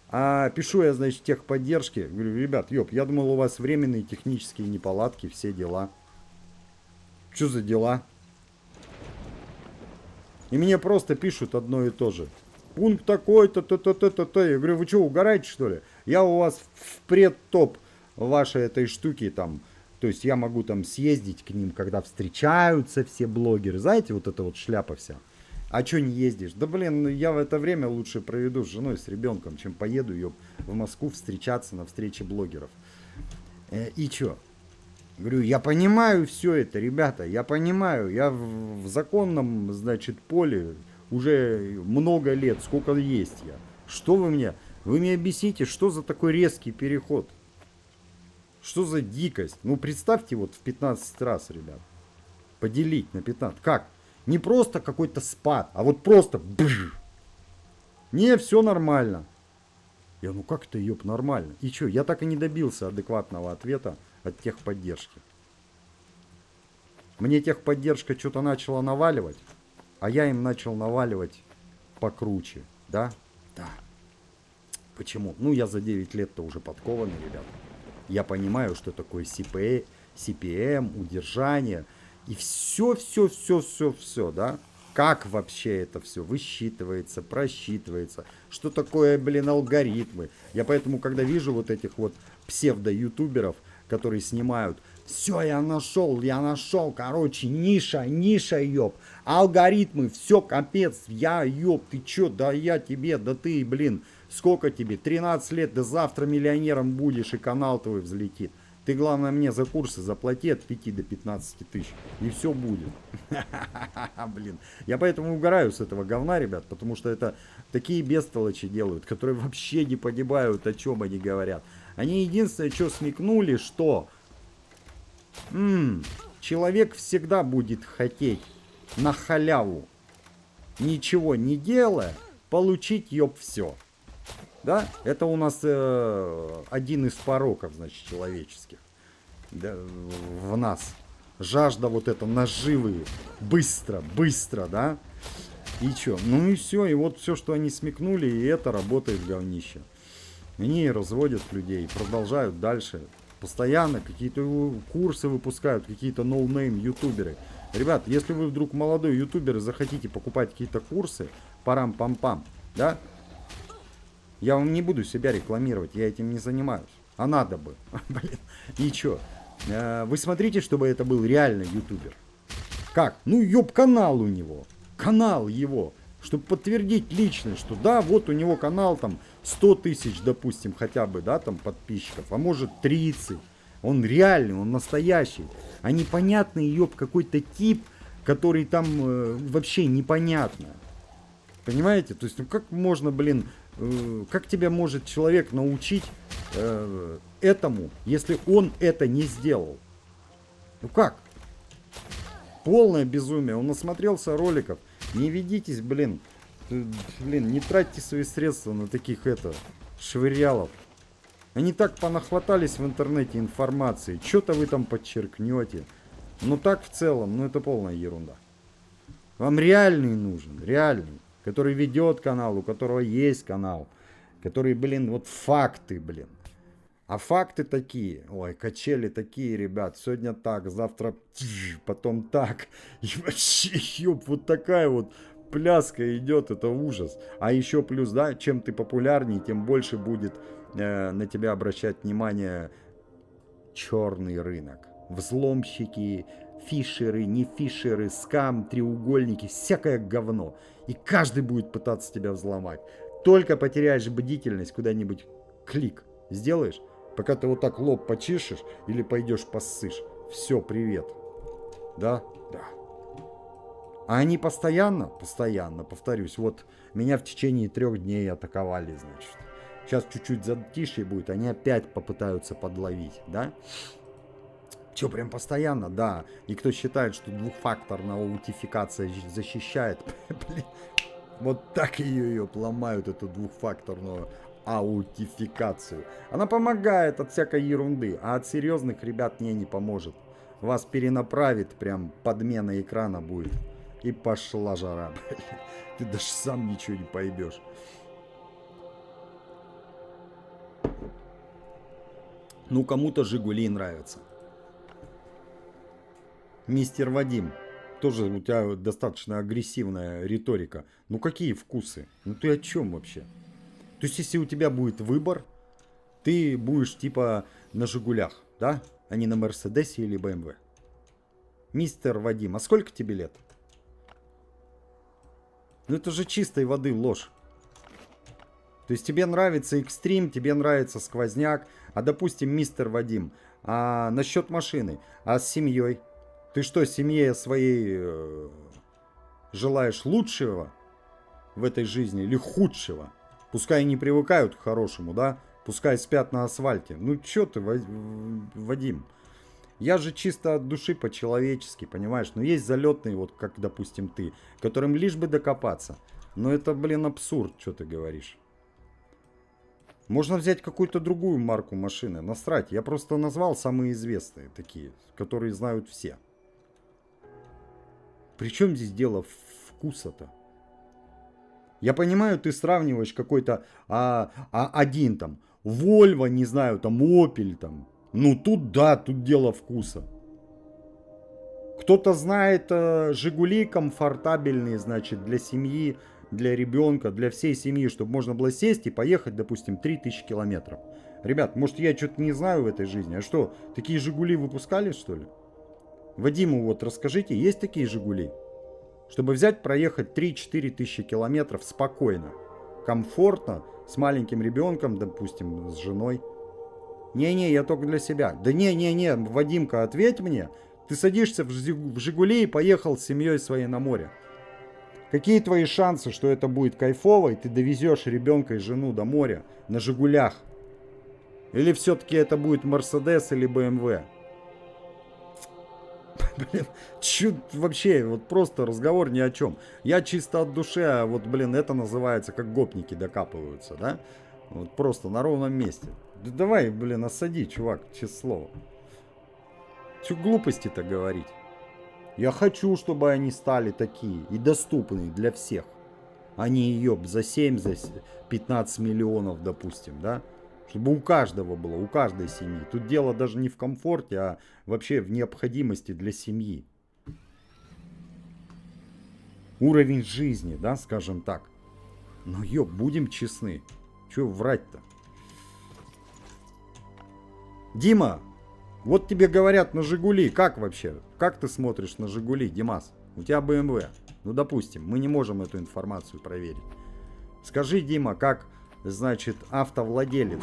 А пишу я, значит, техподдержки. Говорю, ребят, я думал, у вас временные технические неполадки, все дела. Что за дела? И мне просто пишут одно и то же. Пункт такой-то, то-то. Я говорю, вы что, угораете, что ли? Я у вас в предтоп вашей этой штуки там. То есть я могу там съездить к ним, когда встречаются все блогеры. Знаете, вот эта вот шляпа вся. А что не ездишь? Да блин, ну я в это время лучше проведу с женой, с ребенком, чем поеду ее в Москву встречаться на встрече блогеров. И чё? Говорю, я понимаю все это, ребята, я понимаю. Я в законном, значит, поле уже много лет, сколько есть я. Что вы мне? Вы мне объясните, что за такой резкий переход? Что за дикость? Ну, представьте вот в 15 раз, ребят. Поделить на 15. Как? Не просто какой-то спад, а вот просто бж. Не, все нормально. Я, ну как это, ёб, нормально? И что, я так и не добился адекватного ответа от техподдержки. Мне техподдержка что-то начала наваливать, а я им начал наваливать покруче, да? Да. Почему? Ну, я за 9 лет-то уже подкованный, ребят. Я понимаю, что такое CPM, удержание. И все, да? Как вообще это все высчитывается, просчитывается. Что такое, блин, алгоритмы. Я поэтому, когда вижу вот этих вот псевдо-ютуберов, которые снимают, все, я нашел, короче, ниша, ёб. Алгоритмы, все, капец, ёб, ты чё, да я тебе, да ты, блин, сколько тебе, 13 лет, да завтра миллионером будешь, и канал твой взлетит. Ты, главное, мне за курсы заплати от 5 до 15 тысяч, и все будет. Блин, я поэтому угораю с этого говна, ребят, потому что это такие бестолочи делают, которые вообще не понимают, о чем они говорят. Они единственное, что смекнули, что человек всегда будет хотеть на халяву, ничего не делая, получить ёб все. Да? Это у нас один из пороков, значит, человеческих. Да, в нас. Жажда вот эта наживы. Быстро, да? И чё? Ну и все. И вот все, что они смекнули, и это работает говнище. Они разводят людей, продолжают дальше. Постоянно какие-то курсы выпускают, какие-то ноунейм ютуберы. Ребят, если вы вдруг молодой ютубер и захотите покупать какие-то курсы, парам-пам-пам, да? Я вам не буду себя рекламировать, я этим не занимаюсь. А надо бы. Блин. И чё? Вы смотрите, чтобы это был реально ютубер. Как? Ну, ёб, канал у него. Канал его. Чтобы подтвердить личность, что да, вот у него канал там 100 тысяч, допустим, хотя бы, да, там подписчиков. А может 30. Он реальный, он настоящий. А непонятный, ёб, какой-то тип, который там вообще непонятно. Понимаете? То есть, ну как можно, блин, как тебя может человек научить этому, если он это не сделал? Ну как? Полное безумие. Он насмотрелся роликов. Не ведитесь, блин. Не тратьте свои средства на таких швырялов. Они так понахватались в интернете информации. Что-то вы там подчеркнете. Но так в целом, ну это полная ерунда. Вам реальный нужен, реальный. Который ведет канал, у которого есть канал. Который, блин, вот факты, блин. А факты такие. Ой, качели такие, ребят. Сегодня так, завтра потом так. И вообще, ёб, вот такая вот пляска идет. Это ужас. А еще плюс, да, чем ты популярнее, тем больше будет на тебя обращать внимание черный рынок. Взломщики, фишеры, не фишеры, скам, треугольники, всякое говно. И каждый будет пытаться тебя взломать. Только потеряешь бдительность, куда-нибудь клик сделаешь, пока ты вот так лоб почешешь или пойдешь поссышь. Все, привет. Да? Да. А они постоянно, повторюсь, вот меня в течение 3 дней атаковали, значит. Сейчас чуть-чуть затишье будет, они опять попытаются подловить, да? Че, прям постоянно, да. И кто считает, что двухфакторная аутентификация защищает, блин, вот так ее ломают, эту двухфакторную аутентификацию. Она помогает от всякой ерунды, а от серьезных ребят не поможет. Вас перенаправит, прям подмена экрана будет. И пошла жара, блин. Ты даже сам ничего не поймешь. Ну, кому-то Жигули нравятся. Мистер Вадим, тоже у тебя достаточно агрессивная риторика. Ну какие вкусы? Ну ты о чем вообще? То есть если у тебя будет выбор, ты будешь типа на Жигулях, да? А не на Мерседесе или БМВ. Мистер Вадим, а сколько тебе лет? Ну это же чистой воды ложь. То есть тебе нравится экстрим, тебе нравится сквозняк, а допустим, мистер Вадим, а насчет машины, а с семьей? Ты что, семье своей желаешь лучшего в этой жизни или худшего? Пускай не привыкают к хорошему, да? Пускай спят на асфальте. Ну чё ты, Вадим? Я же чисто от души по-человечески, понимаешь? Но есть залетные, вот как, допустим, ты, которым лишь бы докопаться. Но это, блин, абсурд, что ты говоришь. Можно взять какую-то другую марку машины, насрать. Я просто назвал самые известные такие, которые знают все. Причем здесь дело вкуса-то? Я понимаю, ты сравниваешь какой-то один там, Volvo, не знаю, там, Opel там. Ну тут да, тут дело вкуса. Кто-то знает Жигули комфортабельные, значит, для семьи, для ребенка, для всей семьи, чтобы можно было сесть и поехать, допустим, 3000 километров. Ребят, может я что-то не знаю в этой жизни, а что, такие Жигули выпускали, что ли? Вадиму вот расскажите, есть такие Жигули? Чтобы взять, проехать 3-4 тысячи километров спокойно, комфортно, с маленьким ребенком, допустим, с женой. Не-не, я только для себя. Да не-не-не, Вадимка, ответь мне. Ты садишься в Жигули и поехал с семьей своей на море. Какие твои шансы, что это будет кайфово, и ты довезешь ребенка и жену до моря на Жигулях? Или все-таки это будет Мерседес или БМВ? Блин, чё вообще, вот просто разговор ни о чем. Я чисто от души, а вот, блин, это называется, как гопники докапываются, да? Вот просто на ровном месте. Да давай, блин, осади, чувак, честное слово. Чё глупости-то говорить? Я хочу, чтобы они стали такие и доступные для всех. Они ёб за 7, за 15 миллионов, допустим, да? Чтобы у каждого было, у каждой семьи. Тут дело даже не в комфорте, а вообще в необходимости для семьи. Уровень жизни, да, скажем так. Но ёб, будем честны. Чё врать-то? Дима, вот тебе говорят на Жигули, как вообще? Как ты смотришь на Жигули, Димас? У тебя БМВ. Ну, допустим, мы не можем эту информацию проверить. Скажи, Дима, как, значит, автовладелец,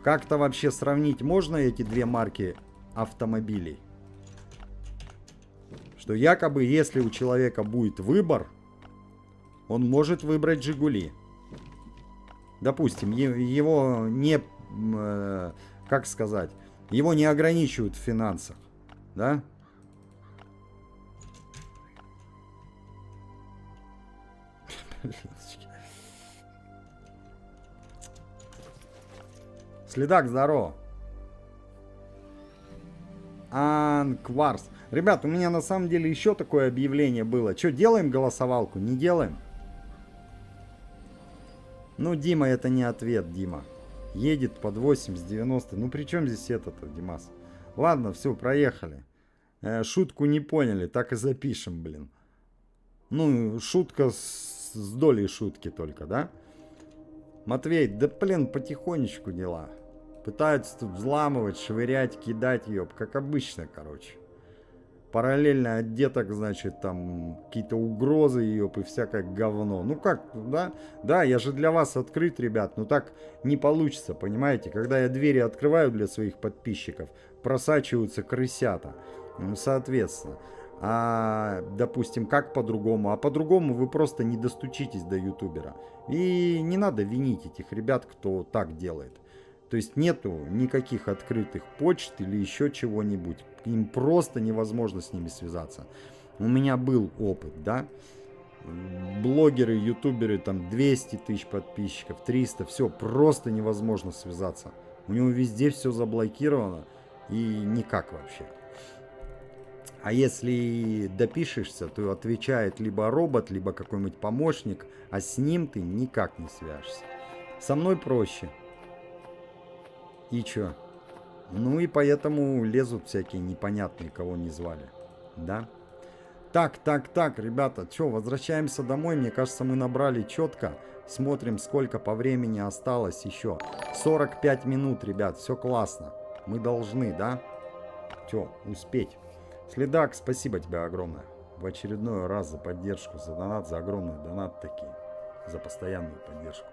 как-то вообще сравнить можно эти две марки автомобилей? Что якобы, если у человека будет выбор, он может выбрать Жигули. Допустим, его не, как сказать, его не ограничивают в финансах, да? Следак, здорово. Анкварс. Ребят, у меня на самом деле еще такое объявление было. Что, делаем голосовалку? Не делаем? Ну, Дима, это не ответ, Дима. Едет под 80-90. Ну, при чем здесь это-то, Димас? Ладно, все, проехали. Шутку не поняли, так и запишем, блин. Ну, шутка с долей шутки только, да? Матвей, да, блин, потихонечку дела. Пытаются тут взламывать, швырять, кидать ее, как обычно, короче. Параллельно от деток, значит, там какие-то угрозы ее и всякое говно. Ну как, да? Да, я же для вас открыт, ребят, но так не получится, понимаете? Когда я двери открываю для своих подписчиков, просачиваются крысята. Ну, соответственно. А, допустим, как по-другому? А по-другому вы просто не достучитесь до ютубера. И не надо винить этих ребят, кто так делает. То есть нету никаких открытых почт или еще чего-нибудь. Им просто невозможно с ними связаться. У меня был опыт, да. Блогеры, ютуберы, там 200 тысяч подписчиков, 300, все, просто невозможно связаться. У него везде все заблокировано и никак вообще. А если допишешься, то отвечает либо робот, либо какой-нибудь помощник, а с ним ты никак не свяжешься. Со мной проще. И чё? Ну и поэтому лезут всякие непонятные, кого не звали. Да? Так, ребята, что, возвращаемся домой. Мне кажется, мы набрали четко. Смотрим, сколько по времени осталось еще. 45 минут, ребят, все классно. Мы должны, да? Че, успеть. Следак, спасибо тебе огромное. В очередной раз за поддержку, за донат, за огромный донат такие. За постоянную поддержку.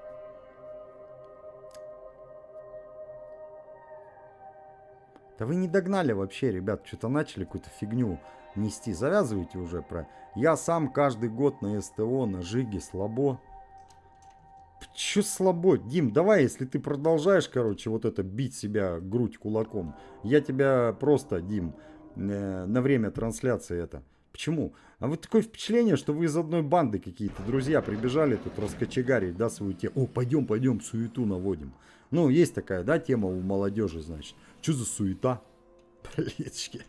Да вы не догнали вообще, ребят. Что-то начали какую-то фигню нести. Завязывайте уже про... Я сам каждый год на СТО, на Жиге, слабо. Че слабо? Дим, давай, если ты продолжаешь, короче, вот это бить себя грудь кулаком, я тебя просто, Дим, на время трансляции это... Почему? А вот такое впечатление, что вы из одной банды какие-то друзья прибежали тут раскочегарить, да, свою тему. О, пойдем, суету наводим. Ну, есть такая, да, тема у молодежи, значит. Что за суета? Блечки.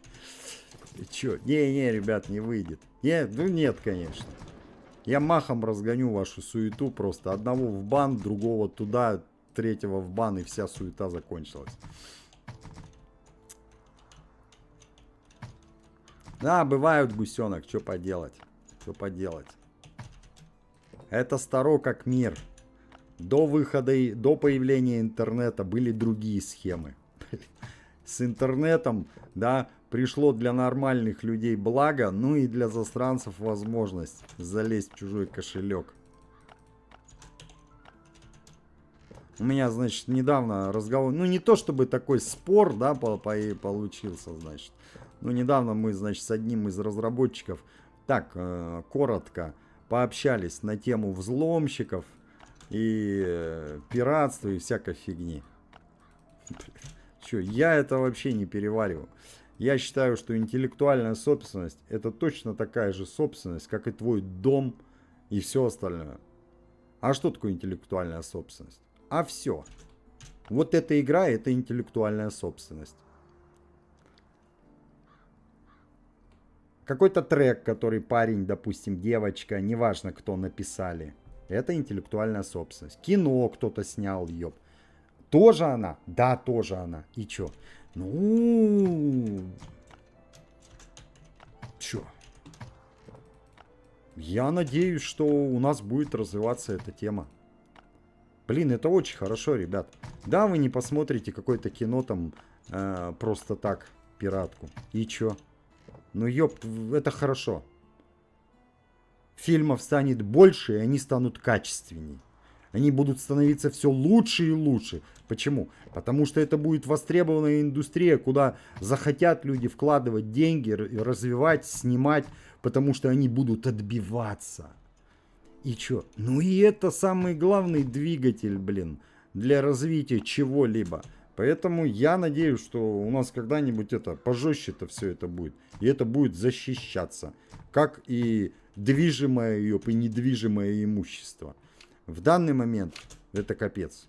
И чё? Не, ребят, не выйдет. Ну нет, конечно. Я махом разгоню вашу суету просто. Одного в бан, другого туда, третьего в бан, и вся суета закончилась. Да, бывают, гусенок, что поделать. Это старо как мир. До выхода, до появления интернета были другие схемы. С интернетом, да, пришло для нормальных людей благо, ну и для засранцев возможность залезть в чужой кошелек. У меня, значит, недавно разговор, ну не то чтобы такой спор, да, получился, значит. Ну недавно мы, значит, с одним из разработчиков так коротко пообщались на тему взломщиков и пиратства и всякой фигни. Че, я это вообще не перевариваю. Я считаю, что интеллектуальная собственность это точно такая же собственность, как и твой дом и все остальное. А что такое интеллектуальная собственность? А все. Вот эта игра это интеллектуальная собственность. Какой-то трек, который парень, допустим, девочка, неважно кто написали. Это интеллектуальная собственность. Кино кто-то снял, ёб. Тоже она? Да, тоже она. И чё? Ну... Чё? Я надеюсь, что у нас будет развиваться эта тема. Блин, это очень хорошо, ребят. Да, вы не посмотрите какое-то кино там просто так, пиратку. И чё? Ну ёб, это хорошо. Фильмов станет больше, и они станут качественней. Они будут становиться все лучше и лучше. Почему? Потому что это будет востребованная индустрия, куда захотят люди вкладывать деньги, развивать, снимать, потому что они будут отбиваться. И чё? Ну и это самый главный двигатель, блин, для развития чего-либо. Поэтому я надеюсь, что у нас когда-нибудь это пожестче-то все это будет. И это будет защищаться. Как и движимое ее и недвижимое имущество. В данный момент это капец.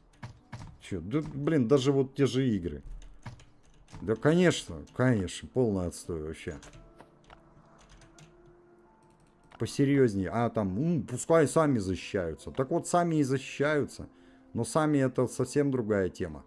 Че, да, блин, даже вот те же игры. Да, конечно, полный отстой вообще. Посерьезнее. А там, пускай сами защищаются. Так вот, сами и защищаются. Но сами это совсем другая тема.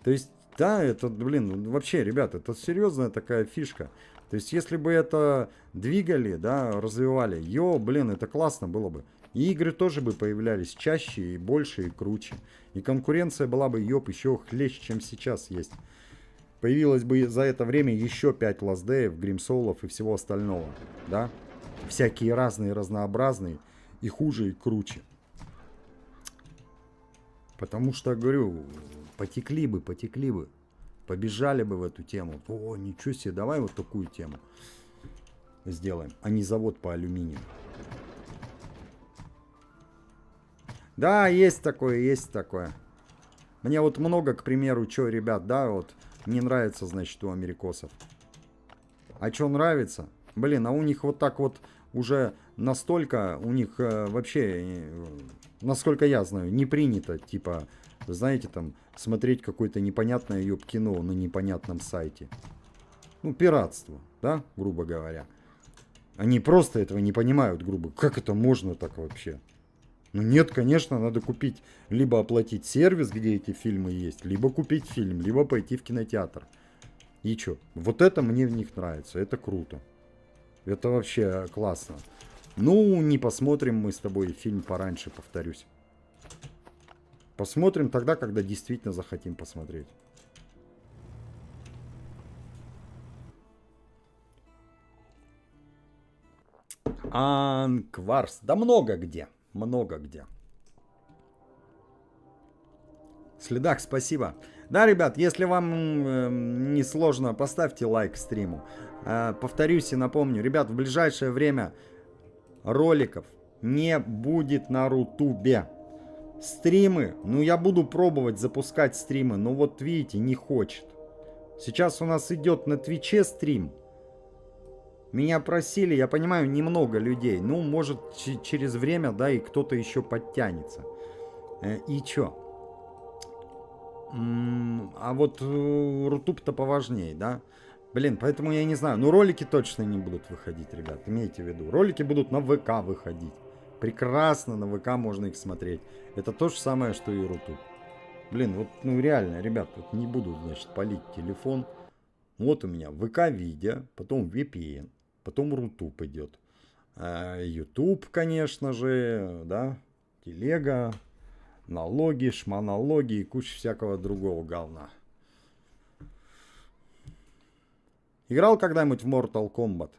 То есть, да, это, блин, вообще, ребят, это серьезная такая фишка. То есть, если бы это двигали, да, развивали, блин, это классно было бы. И игры тоже бы появлялись чаще и больше и круче. И конкуренция была бы, еще хлеще, чем сейчас есть. Появилось бы за это время еще 5 лаздеев, гримсоулов и всего остального, да. Всякие разные, разнообразные, и хуже, и круче. Потому что, говорю, потекли бы. Побежали бы в эту тему. О, ничего себе, давай вот такую тему сделаем. А не завод по алюминию. Да, есть такое. Мне вот много, к примеру, что, ребят, да, вот не нравится, значит, у америкосов. А что нравится? Блин, а у них вот так вот уже настолько, у них вообще, насколько я знаю, не принято, типа, знаете, там, смотреть какое-то непонятное ёб-кино на непонятном сайте. Ну, пиратство, да, грубо говоря. Они просто этого не понимают, грубо. Как это можно так вообще? Ну нет, конечно, надо купить, либо оплатить сервис, где эти фильмы есть, либо купить фильм, либо пойти в кинотеатр. И чё? Вот это мне в них нравится, это круто. Это вообще классно. Ну, не посмотрим мы с тобой фильм пораньше, повторюсь. Посмотрим тогда, когда действительно захотим посмотреть. Анкварс. Да много где. Много где. Следак, спасибо. Да, ребят, если вам не сложно, поставьте лайк стриму. Повторюсь и напомню, ребят, в ближайшее время роликов не будет на Рутубе. Стримы, ну я буду пробовать запускать стримы, но вот видите, не хочет. Сейчас у нас идет на Твиче стрим. Меня просили, я понимаю, немного людей. Ну, может, через время, да, и кто-то еще подтянется. И чё? А вот Рутуб-то поважнее, да? Блин, поэтому я не знаю. Ну, ролики точно не будут выходить, ребят. Имейте в виду. Ролики будут на ВК выходить. Прекрасно на ВК можно их смотреть. Это то же самое, что и Рутуб. Блин, вот, ну реально, ребят, вот не буду, значит, палить телефон. Вот у меня ВК-видео, потом VPN, потом Рутуб идет. YouTube, конечно же, да, телега, налоги, шманалоги и куча всякого другого говна. Играл когда-нибудь в Mortal Kombat?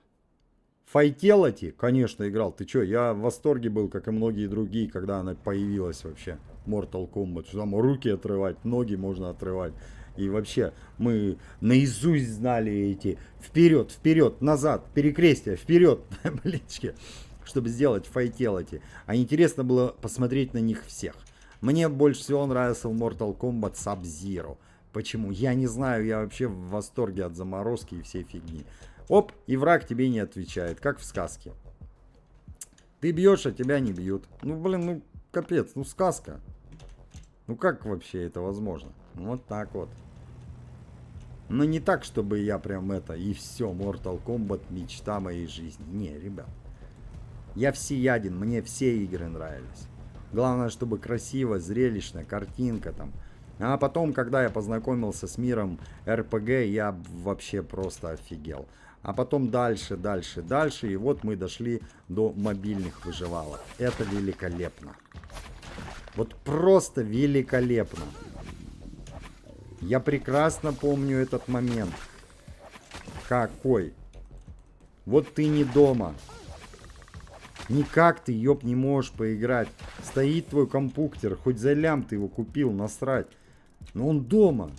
Fatality? Конечно, играл. Ты чё, я в восторге был, как и многие другие, когда она появилась вообще. Mortal Kombat. Что там руки отрывать, ноги можно отрывать. И вообще, мы наизусть знали эти вперед, вперед, назад, перекрестие, вперед, блички, чтобы сделать Fatality. А интересно было посмотреть на них всех. Мне больше всего нравился в Mortal Kombat Sub-Zero. Почему? Я не знаю, я вообще в восторге от заморозки и всей фигни. Оп, и враг тебе не отвечает, как в сказке. Ты бьешь, а тебя не бьют. Ну, блин, ну, капец, ну, сказка. Ну, как вообще это возможно? Вот так вот. Но не так, чтобы я прям это, и все, Mortal Kombat, мечта моей жизни. Не, ребят. Я всеяден, мне все игры нравились. Главное, чтобы красиво, зрелищно, картинка там. А потом, когда я познакомился с миром РПГ, я вообще просто офигел. А потом дальше, дальше, дальше. И вот мы дошли до мобильных выживалок. Это великолепно. Вот просто великолепно. Я прекрасно помню этот момент. Какой? Вот ты не дома. Никак ты, ёб, не можешь поиграть. Стоит твой компьютер, хоть за лям ты его купил, насрать. Но он дома.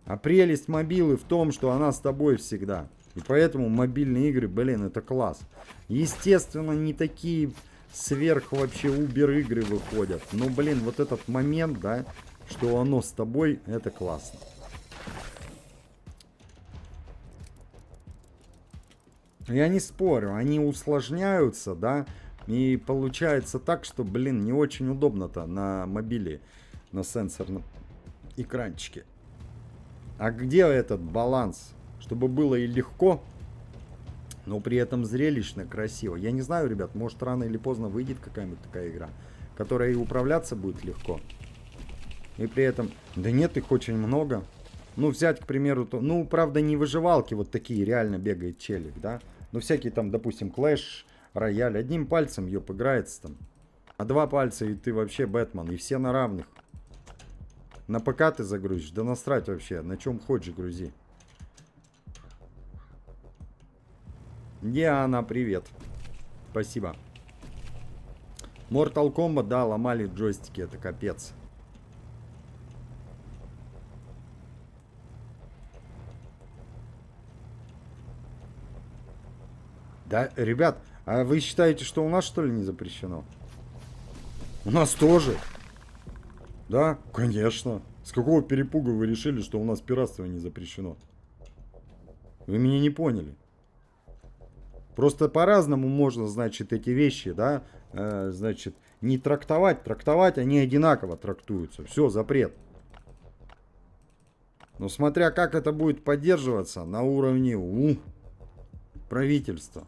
А прелесть мобилы в том, что она с тобой всегда. И поэтому мобильные игры, блин, это класс. Естественно, не такие сверх вообще убер игры выходят. Но, блин, вот этот момент, да, что оно с тобой, это классно. Я не спорю, они усложняются, да, и получается так, что, блин, не очень удобно-то на мобиле, на сенсорном экранчике. А где этот баланс? Чтобы было и легко, но при этом зрелищно, красиво. Я не знаю, ребят, может рано или поздно выйдет какая-нибудь такая игра, которая и управляться будет легко. И при этом, да нет, их очень много. Ну, взять, к примеру, то, ну, правда, не выживалки вот такие, реально бегает челик, да. Но всякие там, допустим, Clash Royale, одним пальцем, ёп, играется там. А два пальца, и ты вообще Бэтмен, и все на равных. На ПК ты загрузишь, да насрать вообще, на чем хочешь грузи. Диана, привет. Спасибо. Mortal Kombat, да, ломали джойстики, это капец. Да, ребят, а вы считаете, что у нас, что ли, не запрещено? У нас тоже. Да, конечно. С какого перепуга вы решили, что у нас пиратство не запрещено? Вы меня не поняли. Просто по-разному можно, значит, эти вещи, да, значит, не трактовать. Трактовать они одинаково трактуются. Все, запрет. Но смотря как это будет поддерживаться на уровне правительства.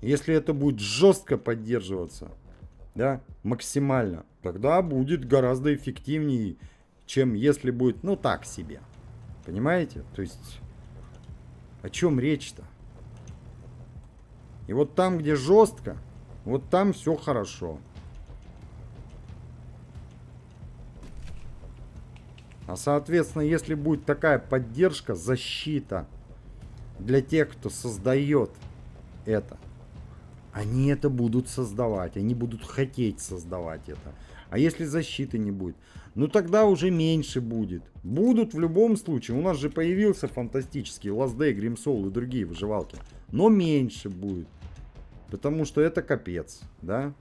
Если это будет жестко поддерживаться, да, максимально, тогда будет гораздо эффективнее, чем если будет, ну, так себе. Понимаете? То есть, о чем речь-то? И вот там, где жестко, вот там все хорошо. А соответственно, если будет такая поддержка, защита для тех, кто создает это, они это будут создавать, они будут хотеть создавать это. А если защиты не будет, ну тогда уже меньше будет. Будут в любом случае. У нас же появился фантастический Last Day, Grim Soul и другие выживалки. Но меньше будет. Потому что это капец, да?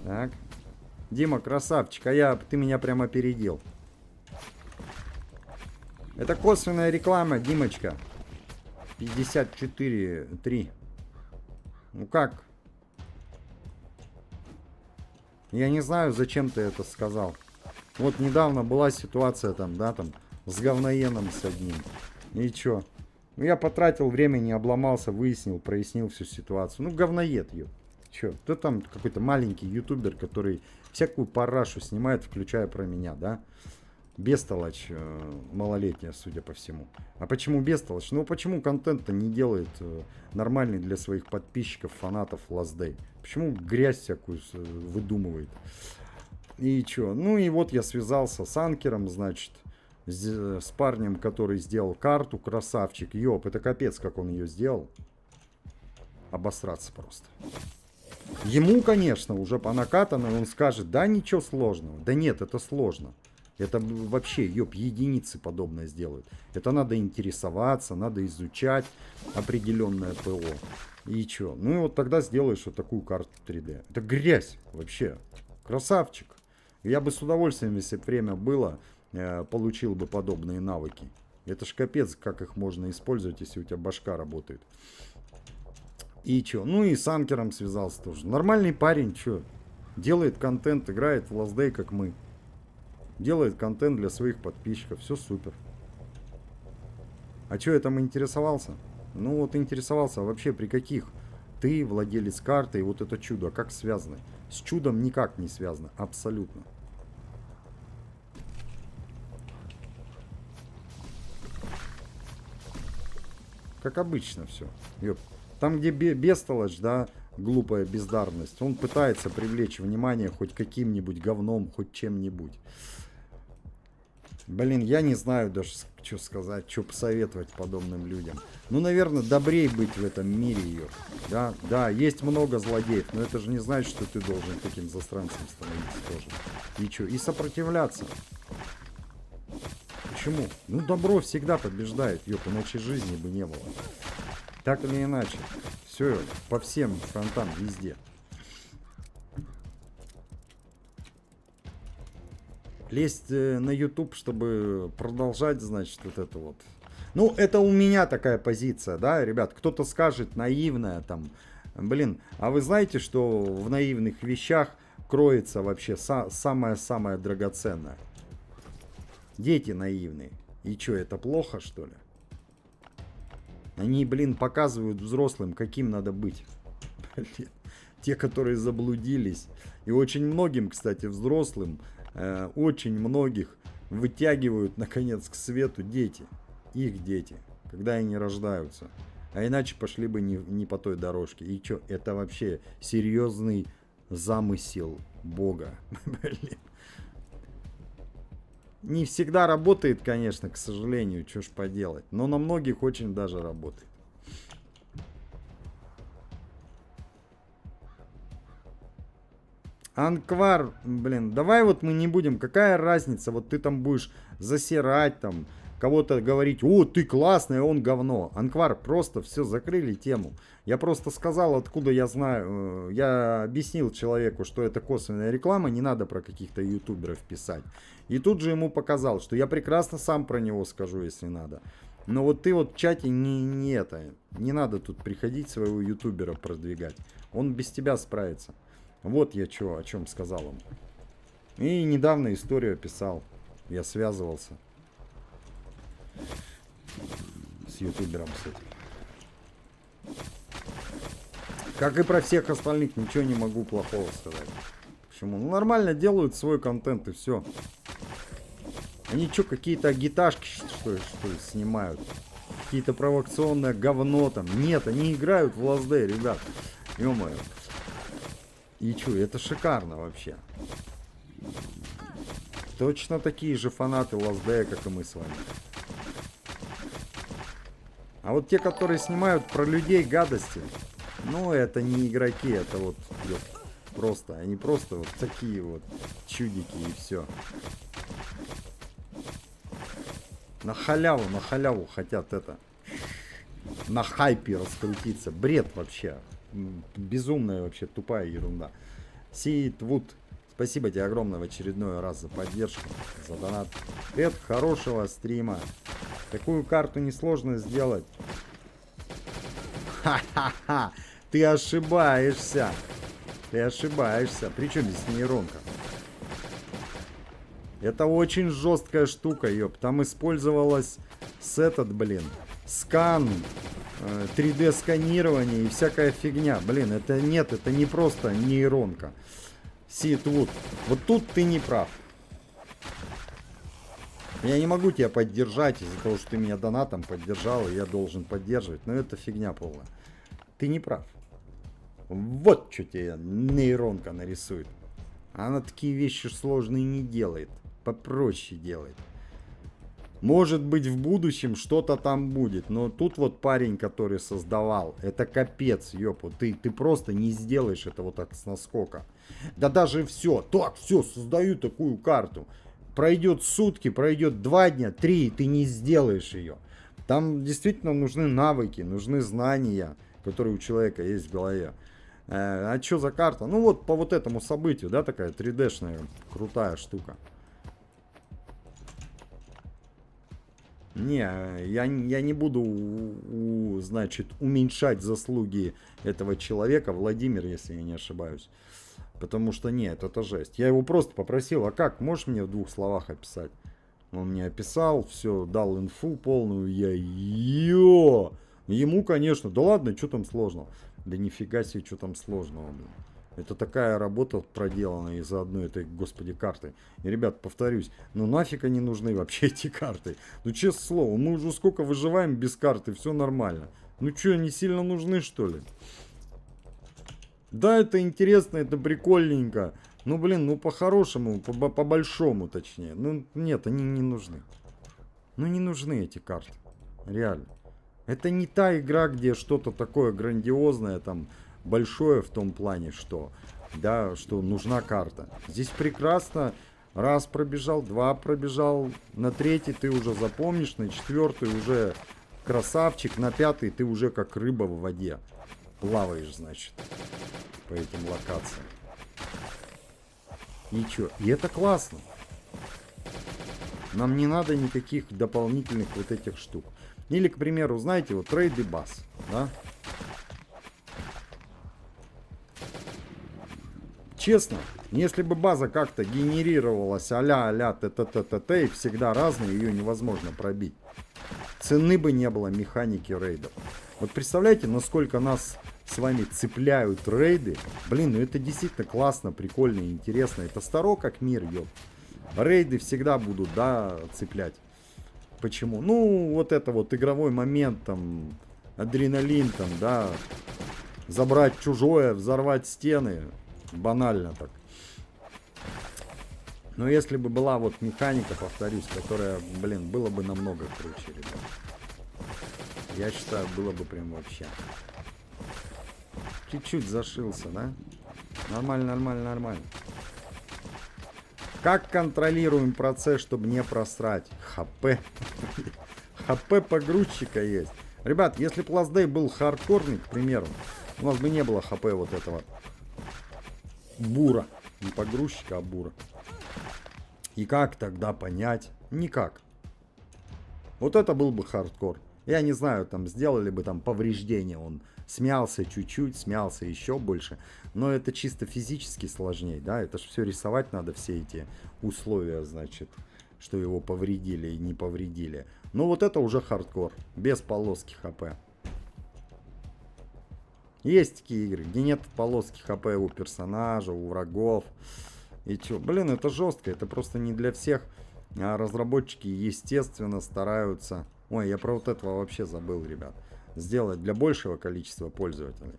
Так. Дима, красавчик, ты меня прямо опередил. Это косвенная реклама, Димочка. 54-3. Ну как? Я не знаю, зачем ты это сказал. Вот недавно была ситуация там, да, там, с говноеном с одним. И чё? Ну я потратил время, не обломался, выяснил, прояснил всю ситуацию. Ну говноед, ё. Чё? Ты там какой-то маленький ютубер, который всякую парашу снимает, включая про меня, да? Бестолочь малолетняя, судя по всему. А почему бестолочь? Ну почему контент-то не делает нормальный для своих подписчиков, фанатов Last Day? Почему грязь всякую выдумывает? И чё? Ну и вот я связался с Анкером, значит, с парнем, который сделал карту, красавчик. Ёп, это капец, как он ее сделал. Обосраться просто. Ему, конечно, уже по накатанной он скажет, да ничего сложного. Да нет, это сложно. Это вообще, ёп, единицы подобное сделают. Это надо интересоваться, надо изучать определенное ПО. И чё? Ну и вот тогда сделаешь вот такую карту 3D. Это грязь вообще. Красавчик. Я бы с удовольствием, если бы время было, получил бы подобные навыки. Это ж капец, как их можно использовать, если у тебя башка работает. И чё? Ну и с Анкером связался тоже. Нормальный парень, чё? Делает контент, играет в Last Day, как мы. Делает контент для своих подписчиков. Все супер. А чё я там интересовался? Ну вот интересовался вообще при каких? Ты владелец карты и вот это чудо. Как связаны? С чудом никак не связано. Абсолютно. Как обычно все. Там, где бестолочь, да, глупая бездарность, он пытается привлечь внимание хоть каким-нибудь говном, хоть чем-нибудь. Блин, я не знаю даже, что сказать, что посоветовать подобным людям. Ну, наверное, добрей быть в этом мире ее. Да, да, есть много злодеев, но это же не значит, что ты должен таким засранцем становиться тоже. И что? И сопротивляться. Почему? Ну, добро всегда побеждает, ёп, иначе жизни бы не было. Так или иначе. Все, по всем фронтам, везде. Лезть на YouTube, чтобы продолжать, значит, вот это вот. Ну, это у меня такая позиция, да, ребят. Кто-то скажет наивная там. Блин, а вы знаете, что в наивных вещах кроется вообще самое-самое драгоценное? Дети наивные. И что, это плохо, что ли? Они, блин, показывают взрослым, каким надо быть. Блин. Те, которые заблудились. И очень многим, кстати, взрослым, очень многих вытягивают, наконец, к свету дети. Их дети, когда они рождаются. А иначе пошли бы не по той дорожке. И что, это вообще серьезный замысел Бога. Блин. Не всегда работает, конечно, к сожалению, что ж поделать. Но на многих очень даже работает. Анквар, блин, давай вот мы не будем, какая разница, вот ты там будешь засирать там, кого-то говорить, о, ты классный, а он говно. Анквар, просто все, закрыли тему. Я просто сказал, откуда я знаю, я объяснил человеку, что это косвенная реклама, не надо про каких-то ютуберов писать. И тут же ему показал, что я прекрасно сам про него скажу, если надо. Но вот ты вот в чате не надо тут приходить своего ютубера продвигать. Он без тебя справится. Вот я о чем сказал ему. И недавно историю описал. Я связывался с ютубером, с этим. Как и про всех остальных, ничего не могу плохого сказать. Почему? Ну, нормально делают свой контент и все. Они что, какие-то агиташки, что ли, снимают? Какие-то провокационное говно там. Нет, они играют в Last Day, ребят. Ё-моё. И чё, это шикарно вообще. Точно такие же фанаты Last Day, как и мы с вами. А вот те, которые снимают про людей гадости, ну, это не игроки, это вот просто, они просто вот такие вот чудики и все. На халяву хотят это, на хайпе раскрутиться. Бред вообще. Безумная вообще тупая ерунда. Сид Вуд, спасибо тебе огромное в очередной раз за поддержку, за донат. Привет, хорошего стрима. Такую карту несложно сделать. Ха-ха-ха. Ты ошибаешься. Ты ошибаешься. Причем здесь нейронка? Это очень жесткая штука, ёп. Там использовалась скан, 3D сканирование и всякая фигня. Блин, это нет, это не просто нейронка. Ситвуд. Вот тут ты не прав. Я не могу тебя поддержать из-за того, что ты меня донатом поддержал, и я должен поддерживать. Но это фигня полная. Ты не прав. Вот что тебе нейронка нарисует. Она такие вещи сложные не делает. Попроще делает. Может быть, в будущем что-то там будет. Но тут вот парень, который создавал, это капец, ёпу. Ты просто не сделаешь это вот так с наскока. Да даже все. Так, все, создаю такую карту. Пройдет сутки, пройдет 2 дня, 3, и ты не сделаешь ее. Там действительно нужны навыки, нужны знания, которые у человека есть в голове. А что за карта? Ну вот по вот этому событию, да, такая 3D-шная крутая штука. Не, я не буду, значит, уменьшать заслуги этого человека, Владимир, если я не ошибаюсь. Потому что нет, это жесть. Я его просто попросил, а как, можешь мне в 2 словах описать? Он мне описал, все, дал инфу полную, ему, конечно, да ладно, что там сложного? Да нифига себе, что там сложного, блин. Это такая работа проделана из-за одной этой, господи, карты. И, ребят, повторюсь, ну нафиг они нужны вообще эти карты? Ну, честное слово, мы уже сколько выживаем без карты, все нормально. Ну что, они сильно нужны, что ли? Да, это интересно, это прикольненько. Ну, блин, ну по-хорошему, по-большому точнее. Ну, нет, они не нужны. Ну, не нужны эти карты. Реально. Это не та игра, где что-то такое грандиозное, там, большое в том плане, что, да, что нужна карта. Здесь прекрасно. Раз пробежал, 2 пробежал, на 3 ты уже запомнишь, на 4 уже красавчик, на 5 ты уже как рыба в воде. Плаваешь, значит, по этим локациям. И чё? И это классно. Нам не надо никаких дополнительных вот этих штук. Или, к примеру, знаете, вот трейд и бас, да? Честно, если бы база как-то генерировалась а-ля т-т-т-т-т, и всегда разные, ее невозможно пробить. Цены бы не было механики рейдов. Вот представляете, насколько нас с вами цепляют рейды. Блин, ну это действительно классно, прикольно и интересно. Это старо как мир, ёп. Рейды всегда будут, да, цеплять. Почему? Ну, вот это вот игровой момент, там, адреналин, там, да. Забрать чужое, взорвать стены. Банально так. Но если бы была вот механика, повторюсь, которая, блин, было бы намного круче, ребят. Я считаю, было бы прям вообще. Чуть-чуть зашился, да? Нормально, нормально, нормально. Как контролируем процесс, чтобы не просрать? ХП. ХП погрузчика есть. Ребят, если Last Day был хардкорный, к примеру, у нас бы не было ХП вот этого бура. Не погрузчика, а бура. И как тогда понять? Никак. Вот это был бы хардкор. Я не знаю, там сделали бы там повреждения. Он смялся чуть-чуть, смялся еще больше. Но это чисто физически сложнее, да? Это же все рисовать надо, все эти условия, значит, что его повредили и не повредили. Но вот это уже хардкор, без полоски ХП. Есть такие игры, где нет полоски ХП у персонажа, у врагов. И чё, блин, это жестко, это просто не для всех. А разработчики, естественно, стараются... Ой, я про вот этого вообще забыл, ребят. Сделать для большего количества пользователей.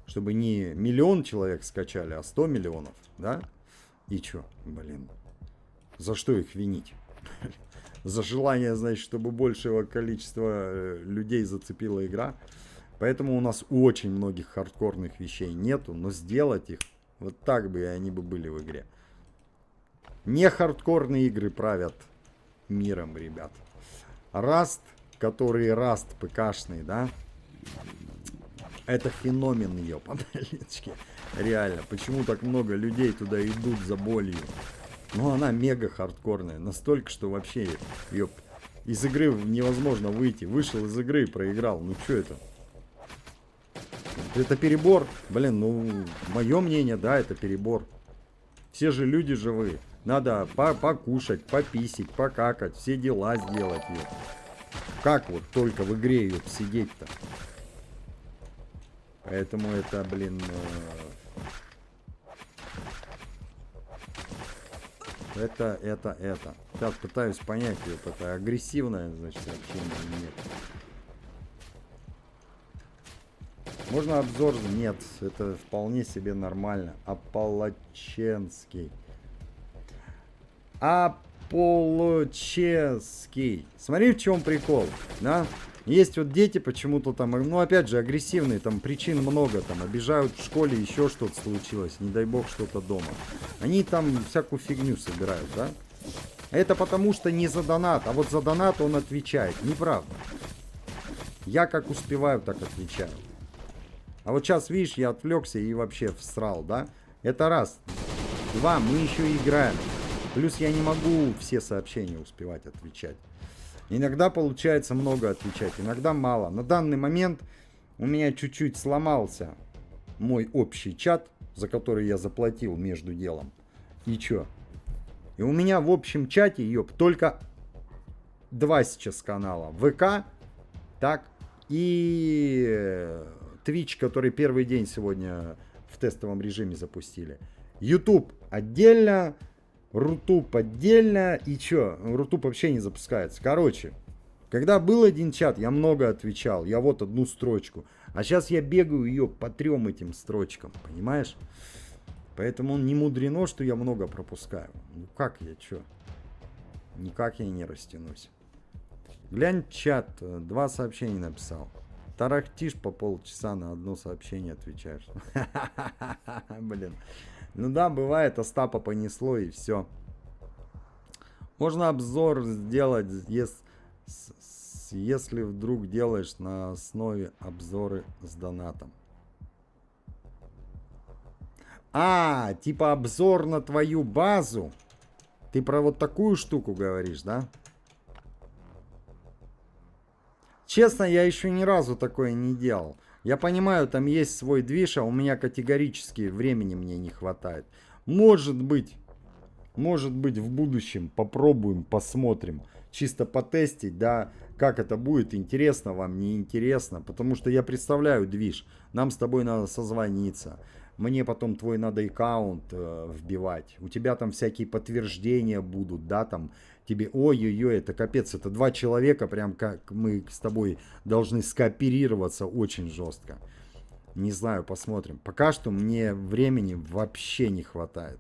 Чтобы не миллион человек скачали, а 100 миллионов, да? И чё, блин, за что их винить? За желание, значит, чтобы большего количества людей зацепила игра. Поэтому у нас очень многих хардкорных вещей нету, но сделать их вот так бы, и они бы были в игре. Не хардкорные игры правят миром, ребят. Rust, который Rust ПКшный, да? Это феномен, ёпаналечки. Реально, почему так много людей туда идут за болью? Ну, она мега хардкорная. Настолько, что вообще, ёп, из игры невозможно выйти. Вышел из игры и проиграл. Ну, что это? Это перебор. Блин, ну, мое мнение, да, это перебор. Все же люди живые. Надо покушать, пописить, покакать, все дела сделать, ёп. Как вот только в игре, ёп, сидеть-то? Поэтому это, блин... Это. Сейчас пытаюсь понять, ёп, это агрессивное, значит, сообщение или нет. Можно обзор? Нет, это вполне себе нормально. Аполлоченский. Аполлоченский. Смотри, в чем прикол, да? Есть вот дети почему-то там, ну опять же, агрессивные, там причин много, там обижают в школе, еще что-то случилось, не дай бог что-то дома. Они там всякую фигню собирают, да? Это потому что не за донат, а вот за донат он отвечает. Неправда. Я как успеваю, так отвечаю. А вот сейчас, видишь, я отвлекся и вообще всрал, да? Это раз. Два, мы еще играем. Плюс я не могу все сообщения успевать отвечать. Иногда получается много отвечать, иногда мало. На данный момент у меня чуть-чуть сломался мой общий чат, за который я заплатил между делом. И чё? И у меня в общем чате, ёп, только 2 сейчас канала. ВК, так, и Twitch, который первый день сегодня в тестовом режиме запустили. YouTube отдельно. Рутуб отдельно. И чё? Рутуб вообще не запускается. Короче, когда был один чат, я много отвечал. Я вот одну строчку. А сейчас я бегаю ее по 3 этим строчкам. Понимаешь? Поэтому не мудрено, что я много пропускаю. Ну как я, чё? Никак я не растянусь. Глянь чат. 2 сообщения написал. Тарахтишь по полчаса, на одно сообщение отвечаешь. Блин. Ну да, бывает, Остапа понесло и все. Можно обзор сделать, если вдруг делаешь на основе обзоры с донатом. А, типа обзор на твою базу. Ты про вот такую штуку говоришь, да? Честно, я еще ни разу такое не делал. Я понимаю, там есть свой движ, а у меня категорически времени мне не хватает. Может быть в будущем попробуем, посмотрим. Чисто потестить, да, как это будет, интересно вам, не интересно. Потому что я представляю движ. Нам с тобой надо созвониться. Мне потом твой надо аккаунт вбивать. У тебя там всякие подтверждения будут, да, там тебе, ой-ой-ой, это капец, это 2 человека, прям как мы с тобой должны скооперироваться очень жестко. Не знаю, посмотрим. Пока что мне времени вообще не хватает.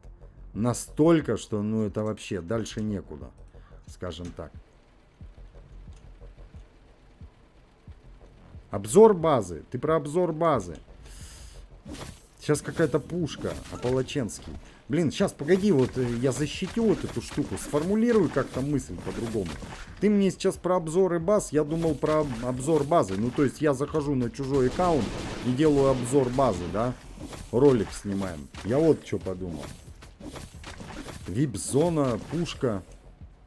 Настолько, что, ну, это вообще дальше некуда, скажем так. Обзор базы. Ты про обзор базы. Сейчас какая-то пушка, Аполлоченский. Блин, сейчас, погоди, вот я защитю вот эту штуку, сформулирую как-то мысль по-другому. Ты мне сейчас про обзоры баз, я думал про обзор базы. Ну, то есть я захожу на чужой аккаунт и делаю обзор базы, да? Ролик снимаем. Я вот что подумал. Вип-зона, пушка.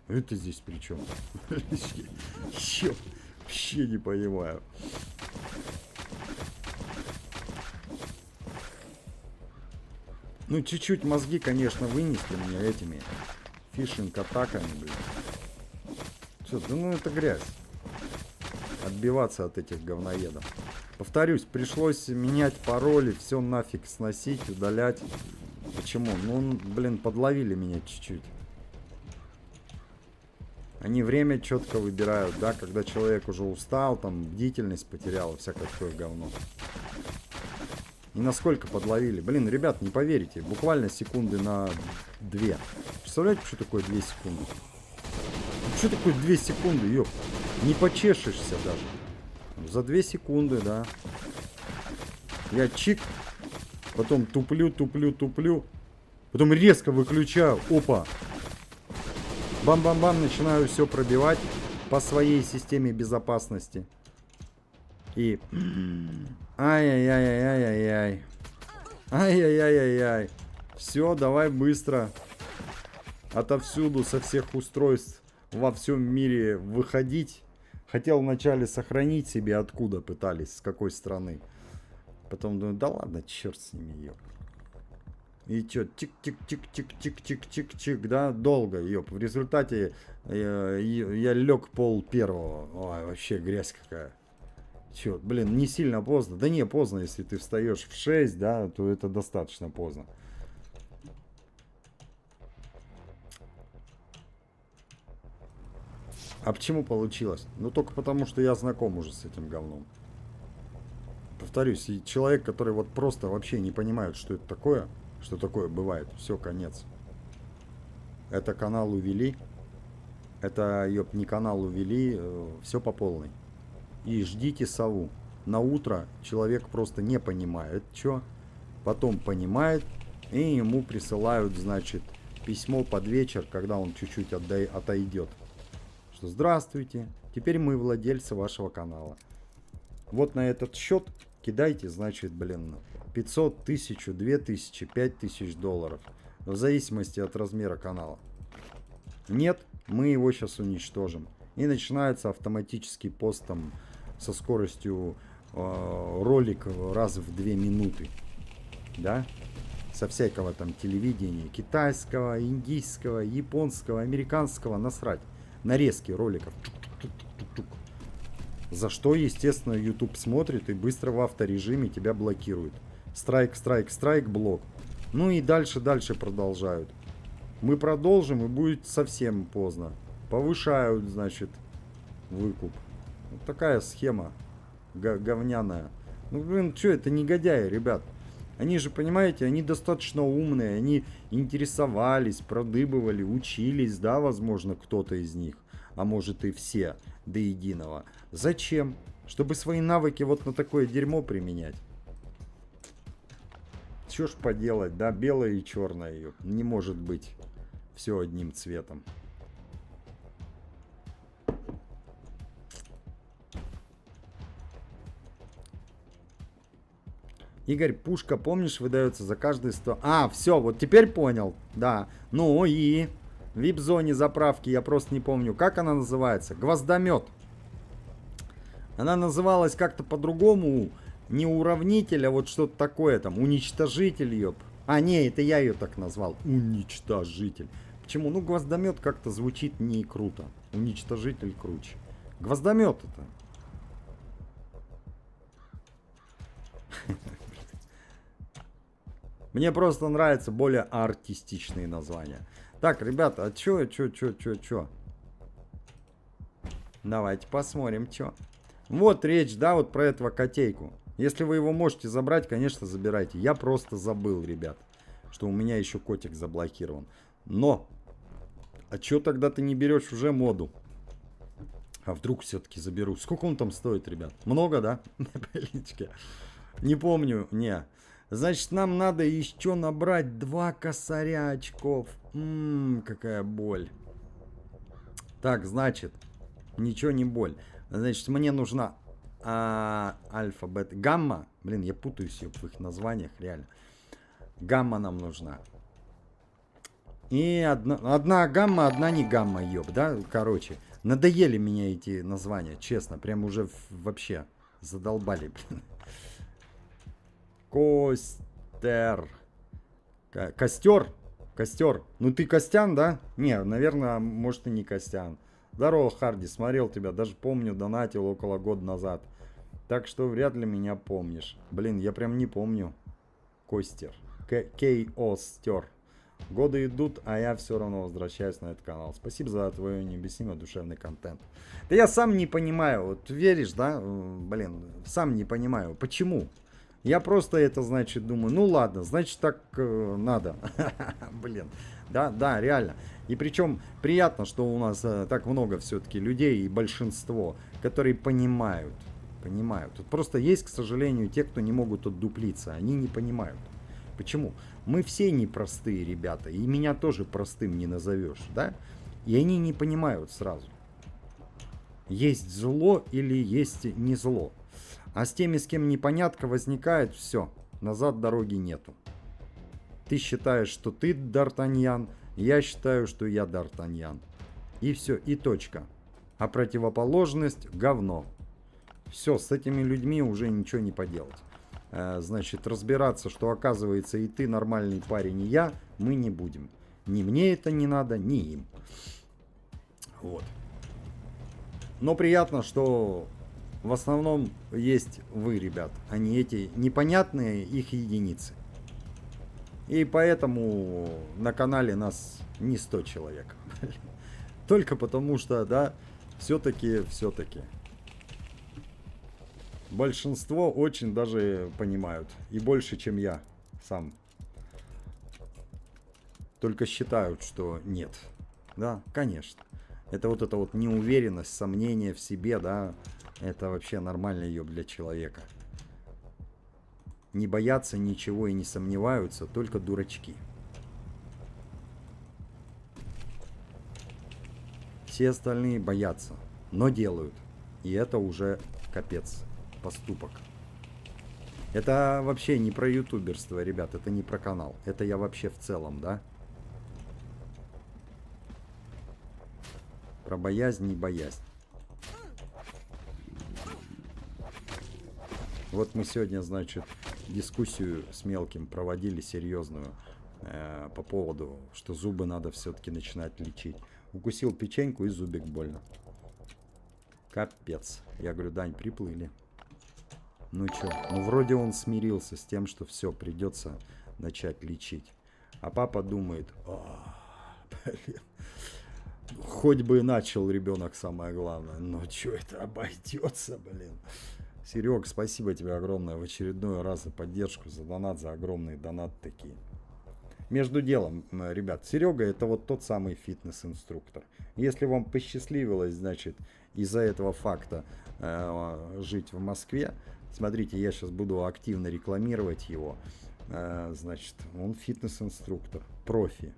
Это здесь при чем? Вообще не понимаю. Ну, чуть-чуть мозги, конечно, вынесли мне этими фишинг-атаками, блин. Все, да ну это грязь. Отбиваться от этих говноедов. Повторюсь, пришлось менять пароли, все нафиг сносить, удалять. Почему? Ну, блин, подловили меня чуть-чуть. Они время четко выбирают, да, когда человек уже устал, там, бдительность потерял, всякое такое говно. И насколько подловили. Блин, ребят, не поверите, буквально секунды на 2. Представляете, что такое 2 секунды? Что такое 2 секунды, ёп? Не почешешься даже. За 2 секунды, да. Я чик, потом туплю. Потом резко выключаю. Опа. Бам-бам-бам, начинаю все пробивать по своей системе безопасности. И... Ай-яй-яй-яй-яй-яй. Ай-яй-яй-яй-яй. Все, давай быстро. Отовсюду, со всех устройств во всем мире выходить. Хотел вначале сохранить себе, откуда пытались, с какой страны. Потом думаю, да ладно, черт с ними, ёп. И чё, тик-тик-тик-тик-тик-тик-тик, да, долго, ёп. В результате я лег пол первого. Ой, вообще грязь какая. Чё, блин, не сильно поздно. Да не, поздно, если ты встаешь в 6, да, то это достаточно поздно. А почему получилось? Ну, только потому, что я знаком уже с этим говном. Повторюсь, и человек, который вот просто вообще не понимает, что это такое, что такое бывает, все, конец. Это канал увели. Это, ёп, не канал увели, все по полной. И ждите сову. На утро человек просто не понимает, что. Потом понимает, и ему присылают, значит, письмо под вечер, когда он чуть-чуть отойдет. Что здравствуйте, теперь мы владельцы вашего канала. Вот на этот счет кидайте, значит, блин, 500, 1000, 2000, 5000 долларов. В зависимости от размера канала. Нет, мы его сейчас уничтожим. И начинается автоматический пост там со скоростью ролик раз в 2 минуты. Да? Со всякого там телевидения. Китайского, индийского, японского, американского. Насрать. Нарезки роликов. За что, естественно, YouTube смотрит и быстро в авторежиме тебя блокирует. Страйк, страйк, страйк, блок. Ну и дальше продолжают. Мы продолжим, и будет совсем поздно. Повышают, значит, выкуп. Вот такая схема говняная. Ну, блин, что это негодяи, ребят. Они же, понимаете, они достаточно умные. Они интересовались, продыбывали, учились, да, возможно, кто-то из них. А может и все до единого. Зачем? Чтобы свои навыки вот на такое дерьмо применять. Что ж поделать, да, белое и черное. Не может быть все одним цветом. Игорь, пушка, помнишь, выдается за каждый 100... А, все, вот теперь понял. Да. Ну и... В вип-зоне заправки, я просто не помню. Как она называется? Гвоздомет. Она называлась как-то по-другому. Не уравнитель, а вот что-то такое там. Уничтожитель, ёп. А, не, это я ее так назвал. Уничтожитель. Почему? Ну, гвоздомет как-то звучит не круто. Уничтожитель круче. Гвоздомет это. Мне просто нравятся более артистичные названия. Так, ребята, а чё? Давайте посмотрим, чё. Вот речь, да, вот про этого котейку. Если вы его можете забрать, конечно, забирайте. Я просто забыл, ребят, что у меня еще котик заблокирован. Но, а чё тогда ты не берешь уже моду? А вдруг все-таки заберу? Сколько он там стоит, ребят? Много, да? Не помню, не. Значит, нам надо еще набрать 2 косаря очков. Какая боль. Так, значит, ничего не боль. Значит, мне нужна альфа, бета, гамма. Блин, я путаюсь в их названиях, реально. Гамма нам нужна. И одна гамма, одна не гамма, ёб, да? Короче, надоели меня эти названия, честно. Прям уже вообще задолбали, блин. Костер. Костер. Костер. Ну ты Костян, да? Не, наверное, может и не Костян. Здорово, Харди, смотрел тебя, даже помню, донатил около года назад. Так что вряд ли меня помнишь. Блин, я прям не помню. Костер. Кейостер. Годы идут, а я все равно возвращаюсь на этот канал. Спасибо за твой необъяснимо душевный контент. Да я сам не понимаю, вот веришь, да? Блин, сам не понимаю, почему? Я просто это, значит, думаю, ну ладно, значит так надо. Блин, да, реально. И причем приятно, что у нас так много все-таки людей и большинство, которые понимают. Тут просто есть, к сожалению, те, кто не могут отдуплиться, они не понимают. Почему? Мы все непростые ребята, и меня тоже простым не назовешь, да? И они не понимают сразу. Есть зло или есть не зло. А с теми, с кем непонятка возникает, все, назад дороги нету. Ты считаешь, что ты Д'Артаньян, я считаю, что я Д'Артаньян. И все, и точка. А противоположность — говно. Все, с этими людьми уже ничего не поделать. Значит, разбираться, что оказывается и ты нормальный парень, и я, мы не будем. Ни мне это не надо, ни им. Вот. Но приятно, что в основном есть вы, ребят, а не эти непонятные их единицы. И поэтому на канале нас не 100 человек. Только потому что, да, все-таки. Большинство очень даже понимают. И больше, чем я сам. Только считают, что нет. Да, конечно. Это вот неуверенность, сомнение в себе, да. Это вообще нормальный ёб для человека. Не боятся ничего и не сомневаются только дурачки. Все остальные боятся, но делают. И это уже капец. Поступок. Это вообще не про ютуберство, ребят, это не про канал. Это я вообще в целом, да? Про боязнь, не боязнь. Вот мы сегодня, значит, дискуссию с мелким проводили серьезную по поводу, что зубы надо все-таки начинать лечить. Укусил печеньку и зубик больно. Капец. Я говорю, Дань, приплыли. Ну чё, ну вроде он смирился с тем, что все, придется начать лечить. А папа думает, блин, хоть бы начал ребенок, самое главное. Но чё это обойдется, блин. Серег, спасибо тебе огромное в очередной раз за поддержку, за донат, за огромные донаты такие. Между делом, ребят, Серега это вот тот самый фитнес-инструктор. Если вам посчастливилось, значит, из-за этого факта жить в Москве, смотрите, я сейчас буду активно рекламировать его. Значит, он фитнес-инструктор, профи,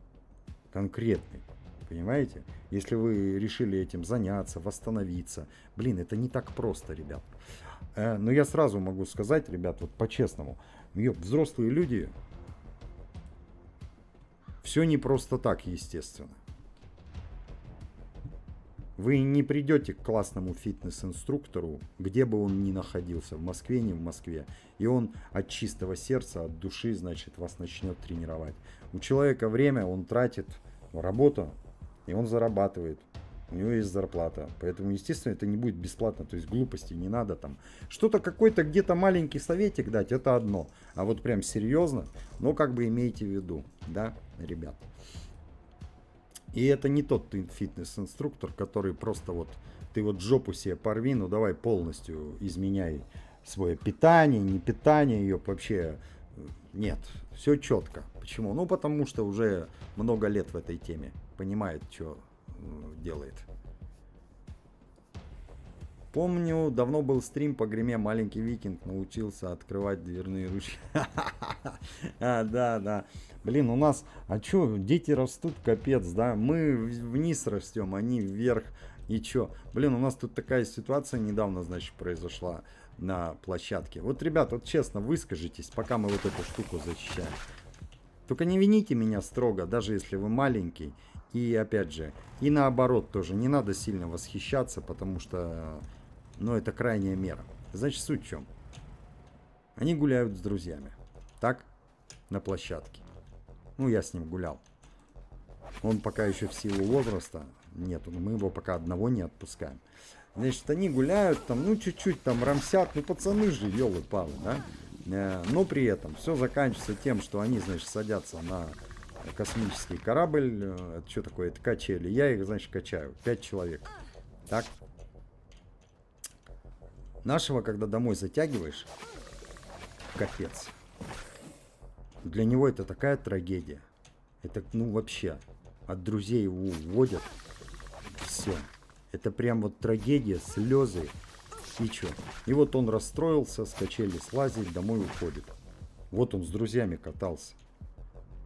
конкретный. Понимаете? Если вы решили этим заняться, восстановиться, блин, это не так просто, ребят. Но я сразу могу сказать, ребят, вот по-честному, взрослые люди, все не просто так, естественно. Вы не придете к классному фитнес-инструктору, где бы он ни находился, в Москве, не в Москве, и он от чистого сердца, от души, значит, вас начнет тренировать. У человека время, он тратит в работу, и он зарабатывает. У него есть зарплата. Поэтому, естественно, это не будет бесплатно. То есть глупости не надо там. Что-то какой-то где-то маленький советик дать, это одно. А вот прям серьезно, но как бы имейте в виду, да, ребят. И это не тот фитнес-инструктор, который просто вот, ты вот жопу себе порви, ну давай полностью изменяй свое питание, не питание ее вообще. Нет, все четко. Почему? Ну потому что уже много лет в этой теме. Понимает, что делает. Помню, давно был стрим по гриме, маленький викинг научился открывать дверные ручки. Да. Блин, у нас, а чё, дети растут, капец, да? Мы вниз растем, они вверх. И чё? Блин, у нас тут такая ситуация недавно, значит, произошла на площадке. Вот, ребят, вот честно, выскажитесь, пока мы вот эту штуку защищаем. Только не вините меня строго, даже если вы маленький. И опять же, и наоборот тоже, не надо сильно восхищаться, потому что, ну, это крайняя мера. Значит, суть в чем? Они гуляют с друзьями, так? На площадке. Ну, я с ним гулял. Он пока еще в силу возраста, нету. Мы его пока одного не отпускаем. Значит, они гуляют там, ну, чуть-чуть там рамсят. Ну, пацаны же, елы-палы, да? Но при этом все заканчивается тем, что они, значит, садятся на космический корабль. Это что такое? Это качели. Я их, значит, качаю. 5 человек. Так. Нашего, когда домой затягиваешь, капец. Для него это такая трагедия. Это, ну, вообще. От друзей его уводят. Все. Это прям вот трагедия, слезы. И чё? И вот он расстроился, с качели слазит, домой уходит. Вот он с друзьями катался.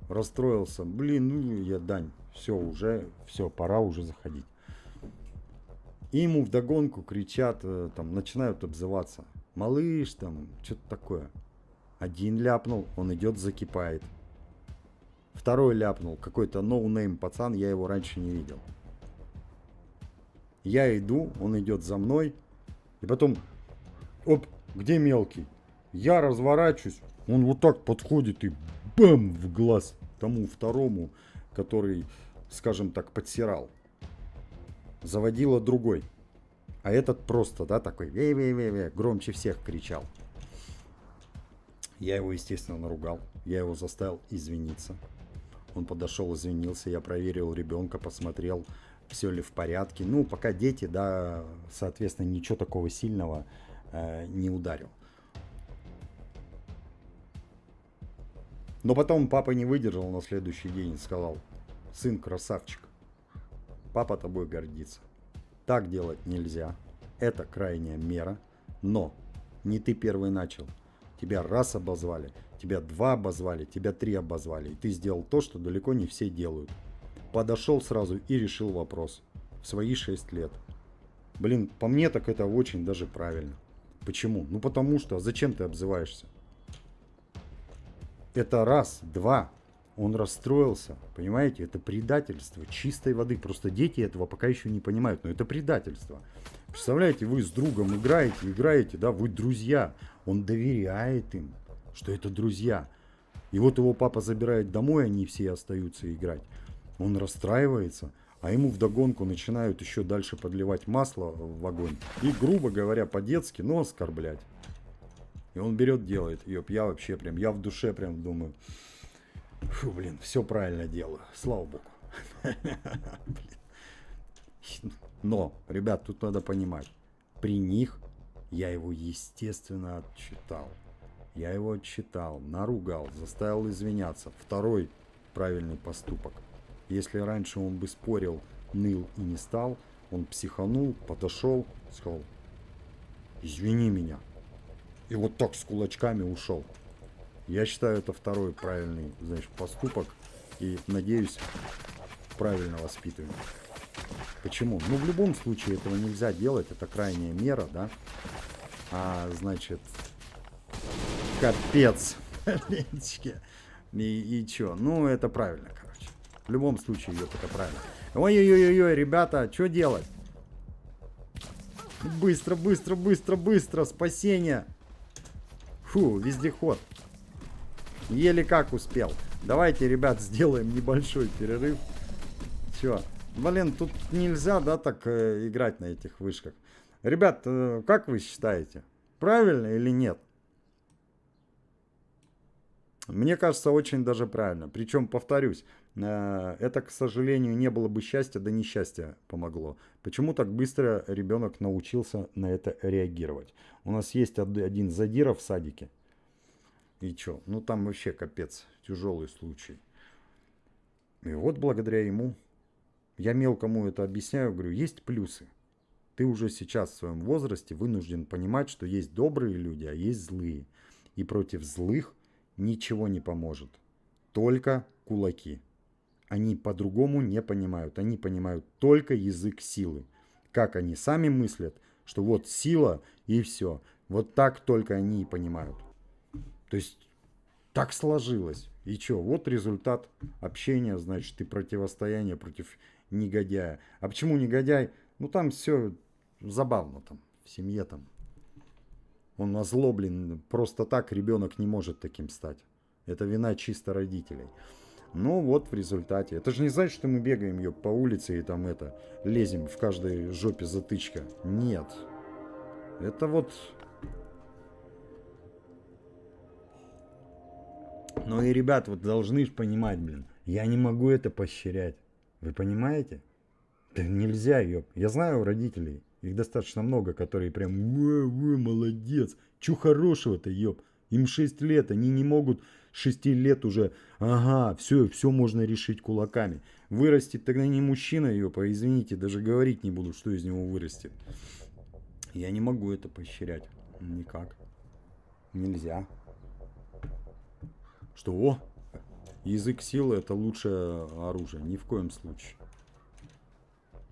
Расстроился. Блин, ну я Дань. Все, уже, все, пора уже заходить. И ему вдогонку кричат, там, начинают обзываться. Малыш, там, что-то такое. Один ляпнул, он идет, закипает. Второй ляпнул, какой-то ноунейм пацан, я его раньше не видел. Я иду, он идет за мной. И потом, оп, где мелкий? Я разворачиваюсь, он вот так подходит и бам в глаз тому второму, который, скажем так, подсирал. Заводила другой. А этот просто, да, такой ве-ве-ве-ве, громче всех кричал. Я его, естественно, наругал. Я его заставил извиниться. Он подошел, извинился. Я проверил ребенка, посмотрел, все ли в порядке. Ну, пока дети, да, соответственно, ничего такого сильного не ударил. Но потом папа не выдержал на следующий день и сказал: сын красавчик, папа тобой гордится. Так делать нельзя. Это крайняя мера. Но не ты первый начал. Тебя раз обозвали, тебя 2 обозвали, тебя 3 обозвали. И ты сделал то, что далеко не все делают. Подошел сразу и решил вопрос. В свои 6 лет. Блин, по мне так это очень даже правильно. Почему? Ну потому что, зачем ты обзываешься? Это раз, 2. Он расстроился, понимаете? Это предательство чистой воды. Просто дети этого пока еще не понимают, но это предательство. Представляете, вы с другом играете, да, вы друзья. Он доверяет им, что это друзья. И вот его папа забирает домой, они все остаются играть. Он расстраивается, а ему вдогонку начинают еще дальше подливать масло в огонь. И, грубо говоря, по-детски, но оскорблять. И он берет, делает. Ёп, я вообще прям, я в душе прям думаю... Фу, блин, все правильно делаю. Слава богу. Но, ребят, тут надо понимать. При них я его, естественно, отчитал. Я его отчитал, наругал, заставил извиняться. Второй правильный поступок. Если раньше он бы спорил, ныл и не стал, он психанул, подошел, сказал: извини меня. И вот так с кулачками ушел. Я считаю, это второй правильный, знаешь, поступок. И, надеюсь, правильно воспитываем. Почему? Ну, в любом случае этого нельзя делать. Это крайняя мера, да? А, значит, капец. И чё? Ну, это правильно, короче. В любом случае, это правильно. Ой-ой-ой-ой, ребята, что делать? Быстро, быстро, быстро, быстро. Спасение. Фу, вездеход. Еле как успел. Давайте, ребят, сделаем небольшой перерыв. Чё? Блин, тут нельзя, да, так играть на этих вышках. Ребят, как вы считаете? Правильно или нет? Мне кажется, очень даже правильно. Причем, повторюсь, это, к сожалению, не было бы счастья, да несчастья помогло. Почему так быстро ребенок научился на это реагировать? У нас есть один задира в садике. И чё? Ну там вообще капец, тяжелый случай. И вот благодаря ему, я мелкому это объясняю, говорю, есть плюсы. Ты уже сейчас в своем возрасте вынужден понимать, что есть добрые люди, а есть злые. И против злых ничего не поможет. Только кулаки. Они по-другому не понимают. Они понимают только язык силы. Как они сами мыслят, что вот сила и все. Вот так только они и понимают. То есть так сложилось. И что? Вот результат общения, значит, и противостояния против негодяя. А почему негодяй? Ну там все забавно там, в семье там. Он озлоблен. Просто так ребенок не может таким стать. Это вина чисто родителей. Ну вот в результате. Это же не значит, что мы бегаем ее по улице и там это, лезем в каждой жопе затычка. Нет. Это вот... Ну и, ребят, вот должны же понимать, блин, я не могу это поощрять. Вы понимаете? Да нельзя, ёп. Я знаю у родителей, их достаточно много, которые прям, молодец. Чё хорошего-то, ёп. Им 6 лет, они не могут 6 лет уже, ага, все можно решить кулаками. Вырастет тогда не мужчина, ёпа, извините, даже говорить не буду, что из него вырастет. Я не могу это поощрять. Никак. Нельзя. Что, о, язык силы это лучшее оружие. Ни в коем случае.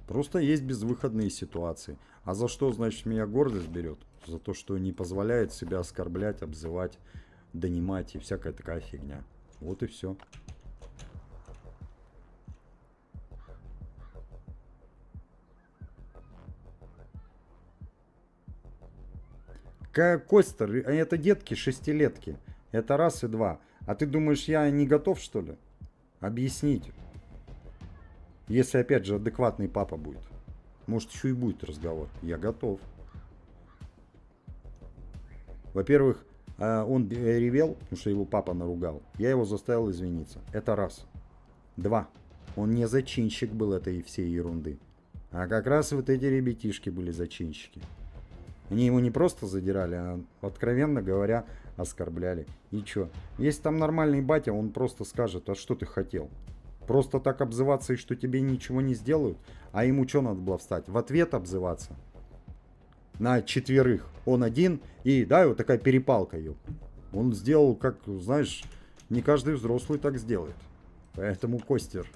Просто есть безвыходные ситуации. А за что, значит, меня гордость берет? За то, что не позволяет себя оскорблять, обзывать, донимать и всякая такая фигня. Вот и все. Костер, это детки, шестилетки. Это раз и два. А ты думаешь, я не готов, что ли? Объяснить. Если, опять же, адекватный папа будет. Может, еще и будет разговор. Я готов. Во-первых, он ревел, потому что его папа наругал. Я его заставил извиниться. Это раз. Два. Он не зачинщик был этой всей ерунды. А как раз вот эти ребятишки были зачинщики. Они его не просто задирали, а, откровенно говоря, оскорбляли. И чё? Если там нормальный батя, он просто скажет, а что ты хотел? Просто так обзываться и что тебе ничего не сделают? А ему что надо было встать? В ответ обзываться? На четверых. Он один, и да, вот такая перепалка, ёп. Он сделал, как, знаешь, не каждый взрослый так сделает. Поэтому, Костер,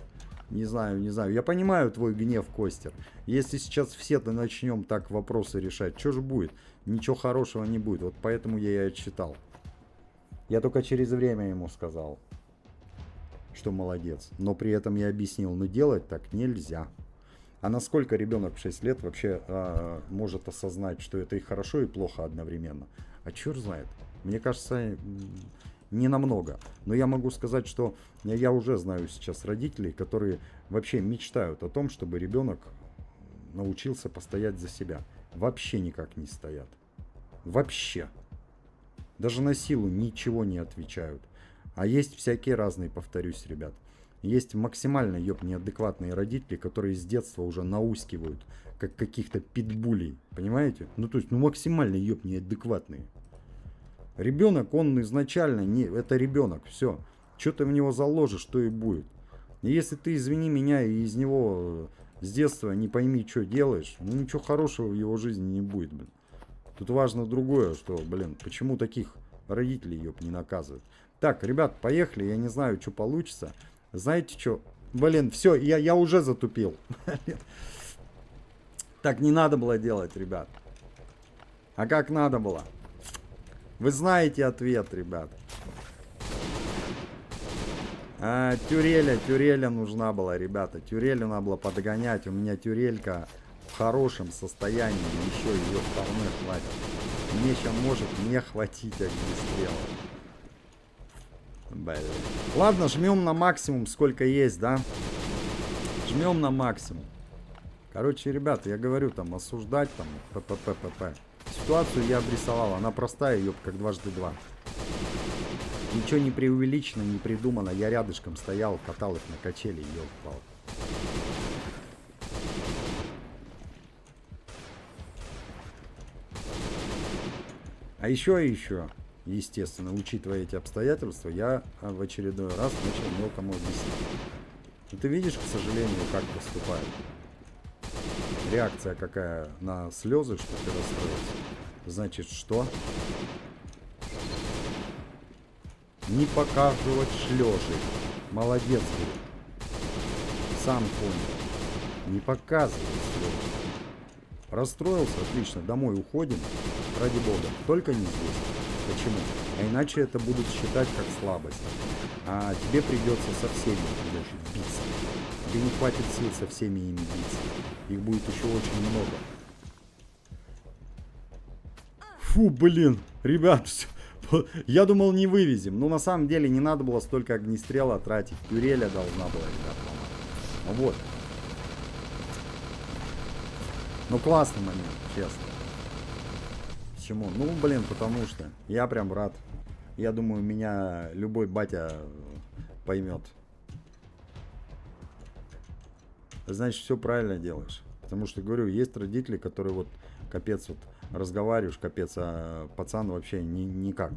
не знаю. Я понимаю твой гнев, Костер. Если сейчас все-то начнем так вопросы решать, что же будет? Ничего хорошего не будет. Вот поэтому я и отчитал. Я только через время ему сказал, что молодец. Но при этом я объяснил, но делать так нельзя. А насколько ребенок в 6 лет вообще может осознать, что это и хорошо, и плохо одновременно? А черт знает. Мне кажется, не намного. Но я могу сказать, что я уже знаю сейчас родителей, которые вообще мечтают о том, чтобы ребенок научился постоять за себя. Вообще никак не стоят. Вообще. Даже на силу ничего не отвечают. А есть всякие разные, повторюсь, ребят. Есть максимально, ёб, неадекватные родители, которые с детства уже наускивают, как каких-то питбулей. Понимаете? Ну, то есть, ну, максимально, ёб, неадекватные. Ребенок, он изначально не... Это ребенок, все. Что ты в него заложишь, то и будет. И если ты, извини меня, и из него с детства не пойми, что делаешь, ну, ничего хорошего в его жизни не будет, блин. Тут важно другое, что, блин, почему таких родителей, ёб, не наказывают. Так, ребят, поехали, я не знаю, что получится. Знаете что? Блин, все, я уже затупил. Так не надо было делать, ребят. А как надо было? Вы знаете ответ, ребят. Тюреля нужна была, ребята. Тюрелю надо было подгонять. У меня тюрелька в хорошем состоянии. Еще ее вполне хватит. Мне сейчас может не хватить огнестрела. Блин. Ладно, жмем на максимум, сколько есть, да? Жмем на максимум. Короче, ребята, я говорю, там, осуждать, там, п. Ситуацию я обрисовал, она простая, ёб, как дважды два. Ничего не преувеличено, не придумано. Я рядышком стоял, катал их на качели, ёб-пал. А еще, естественно, учитывая эти обстоятельства, я в очередной раз начал мелкому объяснить. И ты видишь, к сожалению, как поступают. Реакция какая на слезы, что ты расстроился. Значит, что? Не показывать слезы. Молодец был. Сам понял. Не показывать слезы. Расстроился? Отлично. Домой уходим. Ради бога. Только не здесь. Почему? А иначе это будут считать как слабость. А тебе придется со всеми, значит, биться. Тебе не хватит сил со всеми ими биться. Их будет еще очень много. Фу, блин. Ребят, Я думал, не вывезем. Но на самом деле не надо было столько огнестрела тратить. Тюреля должна была, ребят, ломать. Вот. Ну, классный момент, честно. Почему? Ну, блин, потому что я прям рад. Я думаю, меня любой батя поймет. Значит, все правильно делаешь. Потому что, говорю, есть родители, которые вот, капец, вот, разговариваешь, капец, а пацан вообще никак.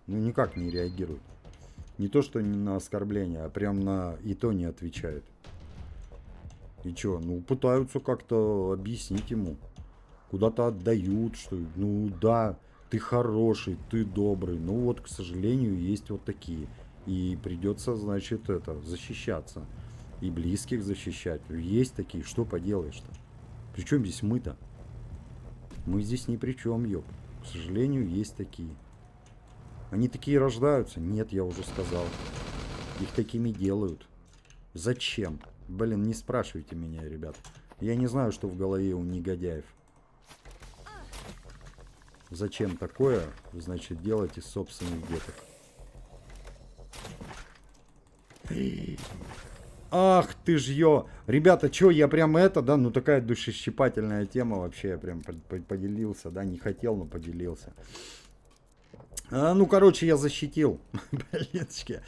Ну, никак не реагирует. Не то, что на оскорбление, а прям на и то не отвечают. И чё, ну, пытаются как-то объяснить ему. Куда-то отдают, что, ну, да, ты хороший, ты добрый. Ну, вот, к сожалению, есть вот такие. И придется, значит, это, защищаться. И близких защищать. Есть такие, что поделаешь-то? Причем здесь мы-то? Мы здесь ни при чем, ёп. К сожалению, есть такие. Они такие рождаются? Нет, я уже сказал. Их такими делают. Зачем? Блин, не спрашивайте меня, ребят. Я не знаю, что в голове у негодяев. Зачем такое, значит, делать из собственных деток? Ах ты ж ё! Ребята, чё, я прям это, да, ну такая душещипательная тема вообще, я прям поделился, да, не хотел, но поделился. Ну, короче, я защитил. Блинчики.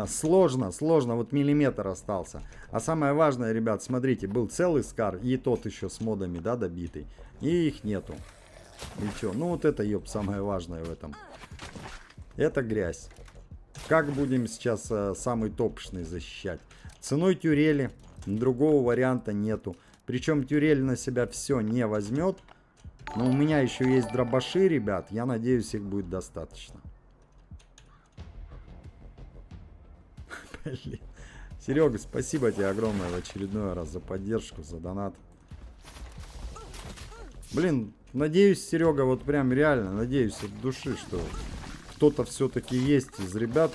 Сложно, вот миллиметр остался. А самое важное, ребят, смотрите, был целый Скар, и тот еще с модами, да, добитый. И их нету. И чё? Ну, вот это, ёб, самое важное в этом. Это грязь. Как будем сейчас самый топшный защищать? Ценой тюрели. Другого варианта нету. Причем тюрель на себя все не возьмет. Но у меня еще есть дробаши, ребят. Я надеюсь, их будет достаточно. Блин. Серега, спасибо тебе огромное в очередной раз за поддержку, за донат. Блин, надеюсь, Серега, вот прям реально, надеюсь от души, что кто-то все-таки есть из ребят,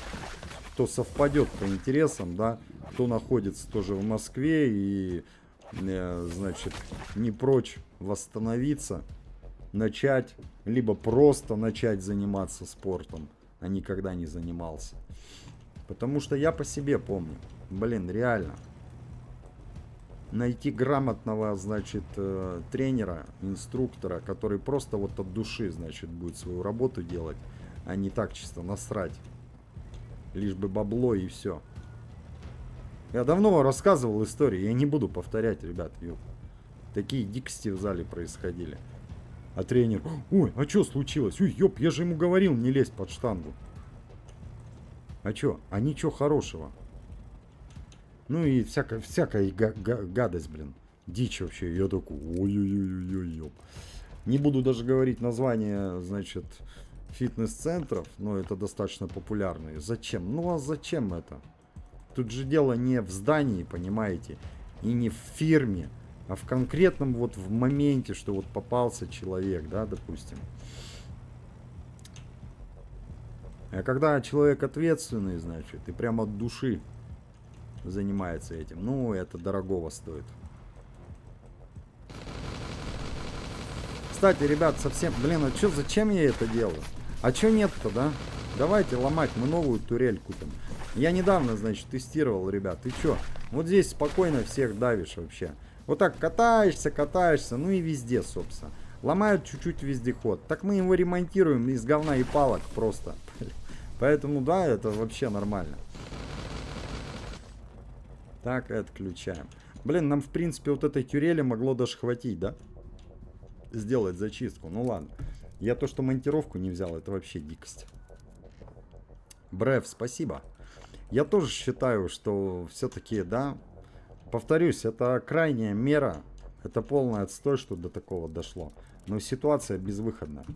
кто совпадет по интересам, да, кто находится тоже в Москве и, значит, не прочь восстановиться, начать, либо просто начать заниматься спортом, а никогда не занимался. Потому что я по себе помню, блин, реально. Найти грамотного, значит, тренера, инструктора, который просто вот от души, значит, будет свою работу делать, а не так чисто насрать. Лишь бы бабло и все. Я давно рассказывал истории, я не буду повторять, ребят. Ёп. Такие дикости в зале происходили. А тренер: ой, а что случилось? Ой, ёп, я же ему говорил не лезть под штангу. А чё? А ничего хорошего. Ну и всякая гадость, блин. Дичь вообще. Я такой, ой-ой-ой-ой-ой. Не буду даже говорить название, значит, фитнес-центров, но это достаточно популярные. Зачем? Ну а зачем это? Тут же дело не в здании, понимаете, и не в фирме, а в конкретном вот в моменте, что вот попался человек, да, допустим. А когда человек ответственный, значит, и прямо от души занимается этим, ну, это дорогого стоит. Кстати, ребят, совсем, блин, а чё, зачем я это делаю? А чё нет-то, да? Давайте ломать, мы новую турель купим. Я недавно, значит, тестировал, ребят, ты чё? Вот здесь спокойно всех давишь вообще. Вот так катаешься, ну и везде, собственно. Ломают чуть-чуть вездеход. Так мы его ремонтируем из говна и палок просто. Поэтому, да, это вообще нормально. Так, отключаем. Блин, нам, в принципе, вот этой тюрели могло даже хватить, да? Сделать зачистку. Ну ладно. Я то, что монтировку не взял, это вообще дикость. Брев, спасибо. Я тоже считаю, что все-таки, да, повторюсь, это крайняя мера. Это полный отстой, что до такого дошло. Но ситуация безвыходная.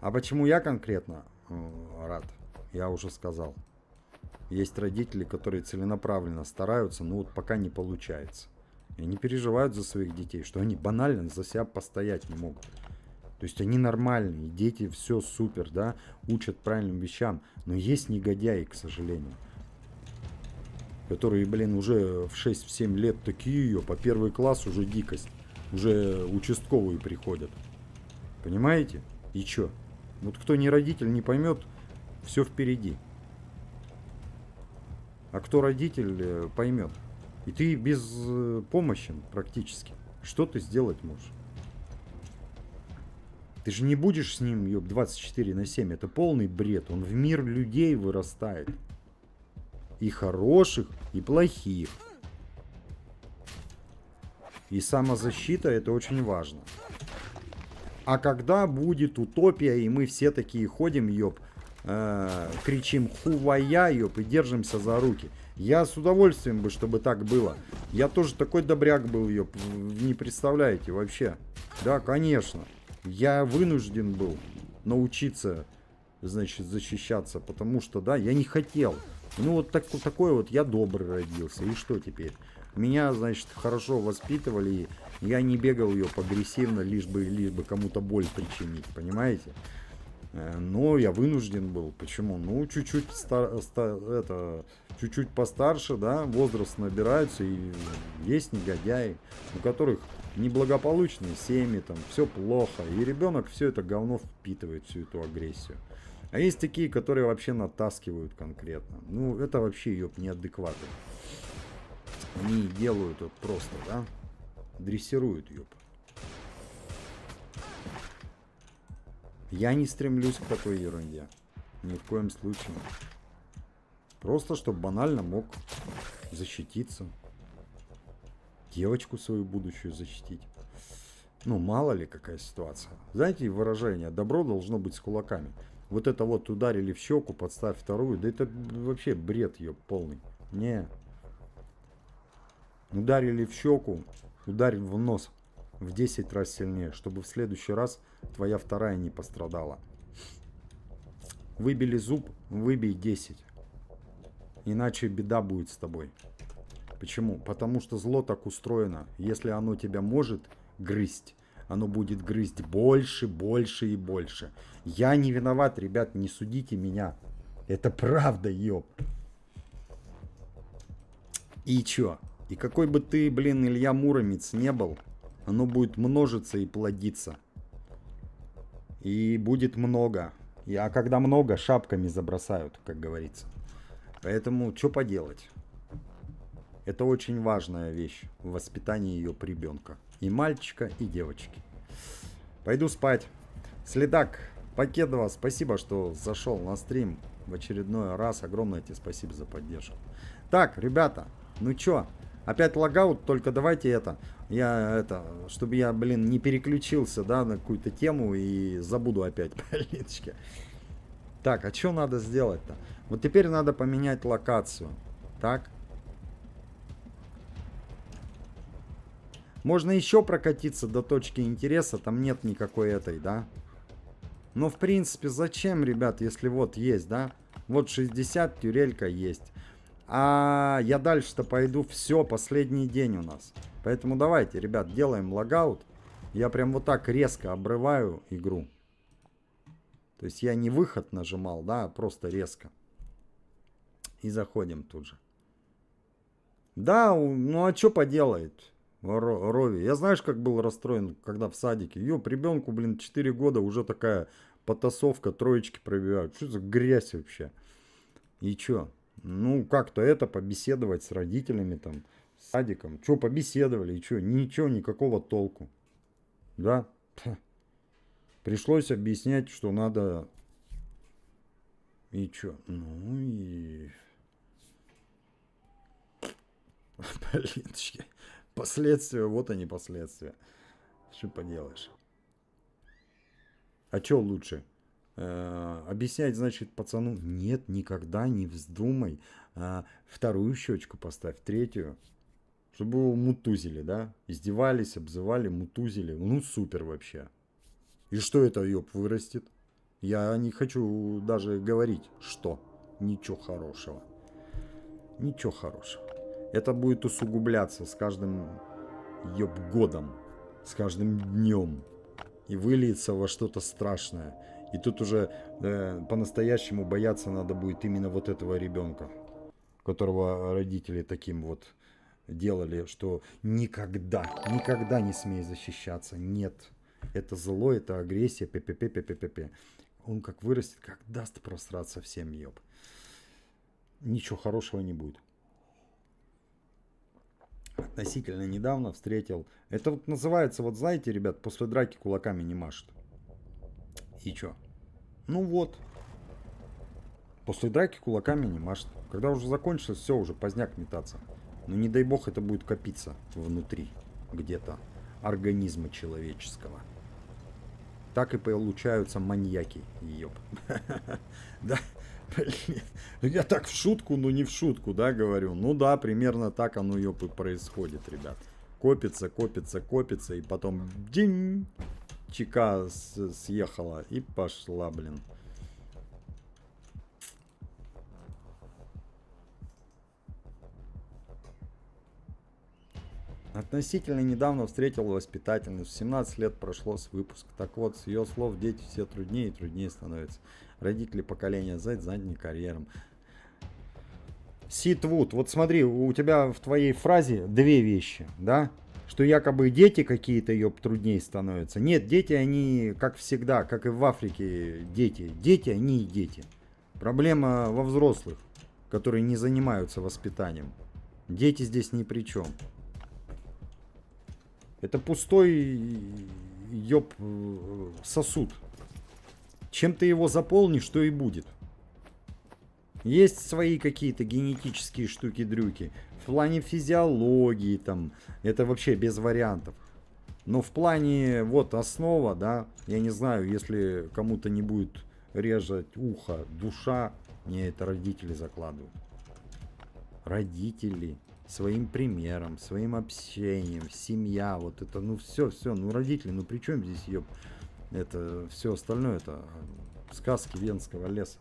А почему я конкретно рад? Я уже сказал. Есть родители, которые целенаправленно стараются, но вот пока не получается. И они переживают за своих детей, что они банально за себя постоять не могут. То есть они нормальные, дети все супер, да, учат правильным вещам. Но есть негодяи, к сожалению. Которые, блин, уже в 6-7 лет такие ее, по первый класс уже дикость. Уже участковые приходят. Понимаете? И чё? Вот кто не родитель, не поймет, все впереди. А кто родитель, поймет. И ты беспомощен практически. Что ты сделать можешь? Ты же не будешь с ним, ёб, 24/7. Это полный бред. Он в мир людей вырастает. И хороших, и плохих. И самозащита — это очень важно. А когда будет утопия, и мы все такие ходим, ёб, кричим хувая, ёб, и держимся за руки. Я с удовольствием бы, чтобы так было. Я тоже такой добряк был, ёб, не представляете вообще. Да, конечно. Я вынужден был научиться, значит, защищаться, потому что, да, я не хотел. Ну, вот такой вот я добрый родился. И что теперь? Меня, значит, хорошо воспитывали, и я не бегал ее агрессивно, лишь бы кому-то боль причинить, понимаете? Но я вынужден был. Почему? Ну, чуть-чуть чуть-чуть постарше, да, возраст набирается, и есть негодяи, у которых неблагополучные семьи, там, все плохо, и ребенок все это говно впитывает, всю эту агрессию. А есть такие, которые вообще натаскивают конкретно. Ну, это вообще, ёб, неадекваты. Они делают вот просто, да, дрессируют, ёб. Я не стремлюсь к такой ерунде. Ни в коем случае. Просто, чтобы банально мог защититься. Девочку свою будущую защитить. Ну, мало ли какая ситуация. Знаете, выражение «добро должно быть с кулаками». Вот это вот ударили в щеку, подставь вторую. Да это вообще бред, ёб, полный. Не. Ударили в щеку, ударь в нос в 10 раз сильнее, чтобы в следующий раз твоя вторая не пострадала. Выбили зуб, выбей 10. Иначе беда будет с тобой. Почему? Потому что зло так устроено. Если оно тебя может грызть, оно будет грызть больше, больше и больше. Я не виноват, ребят, не судите меня. Это правда, ёб. И чё? И какой бы ты, блин, Илья Муромец не был, оно будет множиться и плодиться. И будет много. А когда много, шапками забросают, как говорится. Поэтому что поделать? Это очень важная вещь в воспитании ее ребенка. И мальчика, и девочки. Пойду спать. Следак, Покедова, спасибо, что зашел на стрим в очередной раз. Огромное тебе спасибо за поддержку. Так, ребята, ну чё? Опять логаут, только давайте чтобы я, блин, не переключился, да, на какую-то тему и забуду опять политочки. Так, а что надо сделать-то? Вот теперь надо поменять локацию. Так. Можно еще прокатиться до точки интереса, там нет никакой этой, да. Но в принципе, зачем, ребят, если вот есть, да? Вот 60, тюрелька есть. А я дальше-то пойду, все, последний день у нас. Поэтому давайте, ребят, делаем логаут. Я прям вот так резко обрываю игру. То есть я не выход нажимал, да, а просто резко. И заходим тут же. Да, ну а что поделает Рови? Я знаешь, как был расстроен, когда в садике. Ёп, ребенку, блин, 4 года, уже такая потасовка, троечки пробивают. Что за грязь вообще? И чё? Ну, как-то это, побеседовать с родителями, там, с садиком. Чё, побеседовали, и чё? Ничего, никакого толку. Да? Пришлось объяснять, что надо... И чё? Ну и... Блинчики. Последствия, вот они последствия. Что поделаешь? А чё лучше? Объяснять, значит, пацану: нет, никогда не вздумай. Вторую щечку поставь, третью. Чтобы его мутузили, да? Издевались, обзывали, мутузили. Ну, супер вообще. И что это, ёб, вырастет? Я не хочу даже говорить, что. Ничего хорошего. Ничего хорошего. Это будет усугубляться с каждым, ёб, годом. С каждым днем. И выльется во что-то страшное. И тут уже по-настоящему бояться надо будет именно вот этого ребенка, которого родители таким вот делали, что никогда, никогда не смей защищаться. Нет. Это зло, это агрессия, п-п-п-п-п-п. Он как вырастет, как даст просраться всем, ёб. Ничего хорошего не будет. Относительно недавно встретил. Это вот называется, вот знаете, ребят, после драки кулаками не машут. И чё? Ну вот. После драки кулаками не машут. Когда уже закончилось, все, уже поздняк метаться. Но не дай бог это будет копиться внутри где-то организма человеческого. Так и получаются маньяки, ёб. Да, блин. Я так в шутку, но не в шутку, да, говорю. Ну да, примерно так оно, ёб, и происходит, ребят. Копится, копится, копится, и потом динь, чека съехала и пошла, блин. Относительно недавно встретил воспитательницу. 17 лет прошло с выпуска. Так вот, с ее слов, дети все труднее и труднее становятся. Родители поколения Z заняты карьером. Сид Вуд, вот смотри, у тебя в твоей фразе две вещи, да? Что якобы дети какие-то, ёб, труднее становятся. Нет, дети, они, как всегда, как и в Африке, дети. Дети, они и дети. Проблема во взрослых, которые не занимаются воспитанием. Дети здесь ни при чем. Это пустой, ёб, сосуд. Чем ты его заполнишь, то и будет. Есть свои какие-то генетические штуки-дрюки. В плане физиологии там, это вообще без вариантов. Но в плане, вот, основа, да, я не знаю, если кому-то не будет резать ухо, душа, мне это родители закладывают. Родители. Своим примером, своим общением, семья, вот это, ну все, ну родители, ну при чем здесь, ёб, это все остальное, это сказки Венского леса.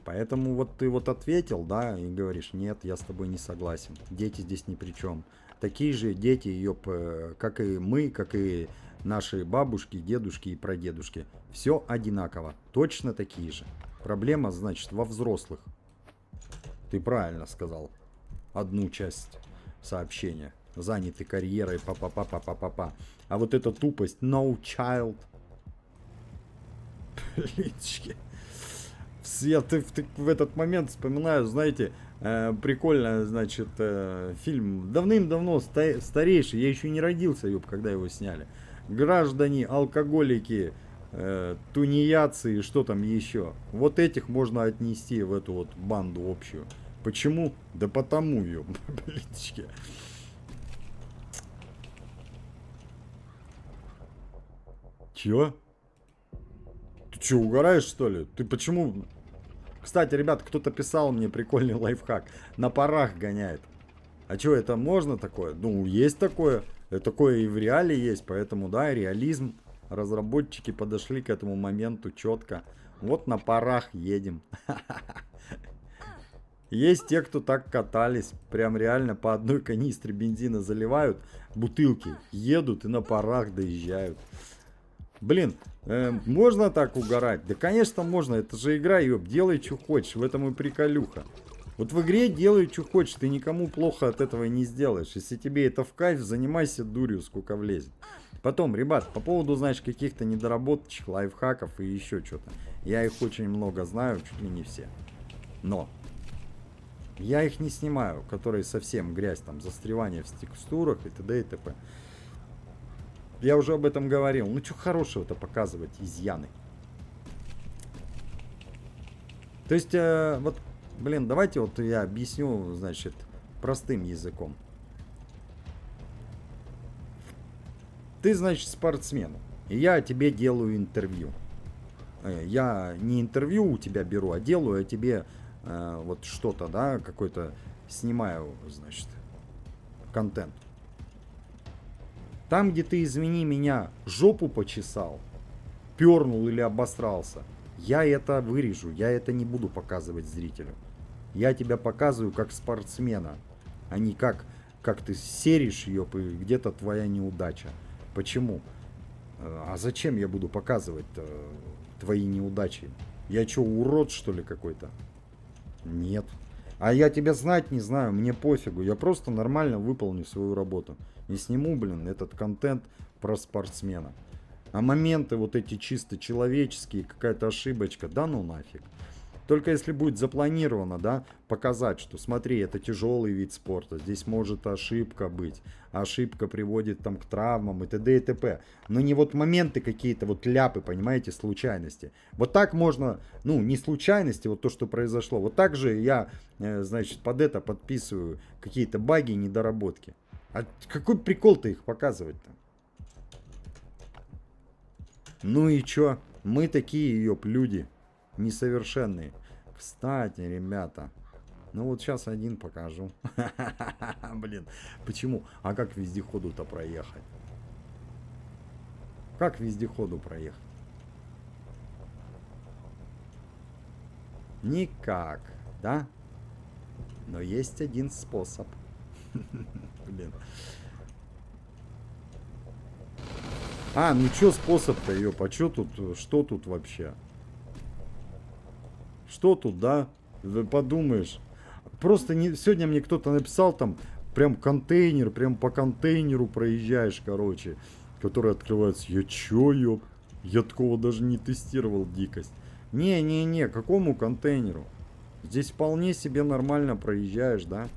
Поэтому вот ты вот ответил, да, и говоришь, нет, я с тобой не согласен, дети здесь ни при чем. Такие же дети, ёб, как и мы, как и наши бабушки, дедушки и прадедушки, все одинаково, точно такие же. Проблема, значит, во взрослых. Ты правильно сказал. Одну часть сообщения. Заняты карьерой, па-па-па-па-па-па. А вот эта тупость, no child. Блинчики. Я в этот момент вспоминаю, знаете, прикольно, значит, фильм давным-давно старейший. Я еще не родился, ёб, когда его сняли. Граждане, алкоголики, тунеядцы и что там еще. Вот этих можно отнести в эту вот банду общую. Почему? Да потому, ёб, блинчики. Чё? Ты чё, угораешь, что ли? Ты почему... Кстати, ребят, кто-то писал мне прикольный лайфхак. На парах гоняет. А чё, это можно такое? Ну, есть такое. Такое и в реале есть, поэтому, да, реализм. Разработчики подошли к этому моменту четко. Вот на парах едем. Есть те, кто так катались. Прям реально по одной канистре бензина заливают бутылки. Едут и на парах доезжают. Блин, можно так угорать? Да, конечно, можно. Это же игра, ёб. Делай, что хочешь. В этом и приколюха. Вот в игре делай, что хочешь. Ты никому плохо от этого не сделаешь. Если тебе это в кайф, занимайся дурью, сколько влезет. Потом, ребят, по поводу, знаешь, каких-то недоработочек, лайфхаков и еще что-то. Я их очень много знаю, чуть ли не все. Но я их не снимаю, которые совсем грязь, там, застревание в текстурах и т.д. и т.п. Я уже об этом говорил. Ну, что хорошего-то показывать, изъяны. То есть, вот, блин, давайте вот я объясню, значит, простым языком. Ты, значит, спортсмен, и я тебе делаю интервью. Я не интервью у тебя беру, а делаю тебе вот что-то, да, какой-то снимаю, значит, контент. Там, где ты, извини меня, жопу почесал, пернул или обосрался, я это вырежу, я это не буду показывать зрителю. Я тебя показываю как спортсмена, а не как ты серишь ее, где-то твоя неудача. Почему? А зачем я буду показывать твои неудачи? Я что, урод, что ли, какой-то? Нет. А я тебя знать не знаю, мне пофигу. Я просто нормально выполню свою работу. И сниму, блин, этот контент про спортсмена. А моменты вот эти чисто человеческие, какая-то ошибочка, да ну нафиг. Только если будет запланировано, да, показать, что смотри, это тяжелый вид спорта, здесь может ошибка быть, ошибка приводит там к травмам и т.д. и т.п. Но не вот моменты какие-то, вот ляпы, понимаете, случайности. Вот так можно, ну, не случайности, вот то, что произошло. Вот так же я, значит, под это подписываю какие-то баги и недоработки. А какой прикол-то их показывать-то? Ну и чё? Мы такие, ёп, люди. Несовершенные. Кстати, ребята. Ну вот сейчас один покажу. Блин, почему? А как вездеходу-то проехать? Как вездеходу проехать? Никак, да? Но есть один способ. Блин. А, ну чё способ-то, ёп, а чё тут, что тут вообще? Что тут, да? Подумаешь. Просто не, сегодня мне кто-то написал там, прям контейнер, прям по контейнеру проезжаешь, короче, который открывается. Я чё, ёп? Я такого даже не тестировал, дикость. Не-не-не, какому контейнеру? Здесь вполне себе нормально проезжаешь, да?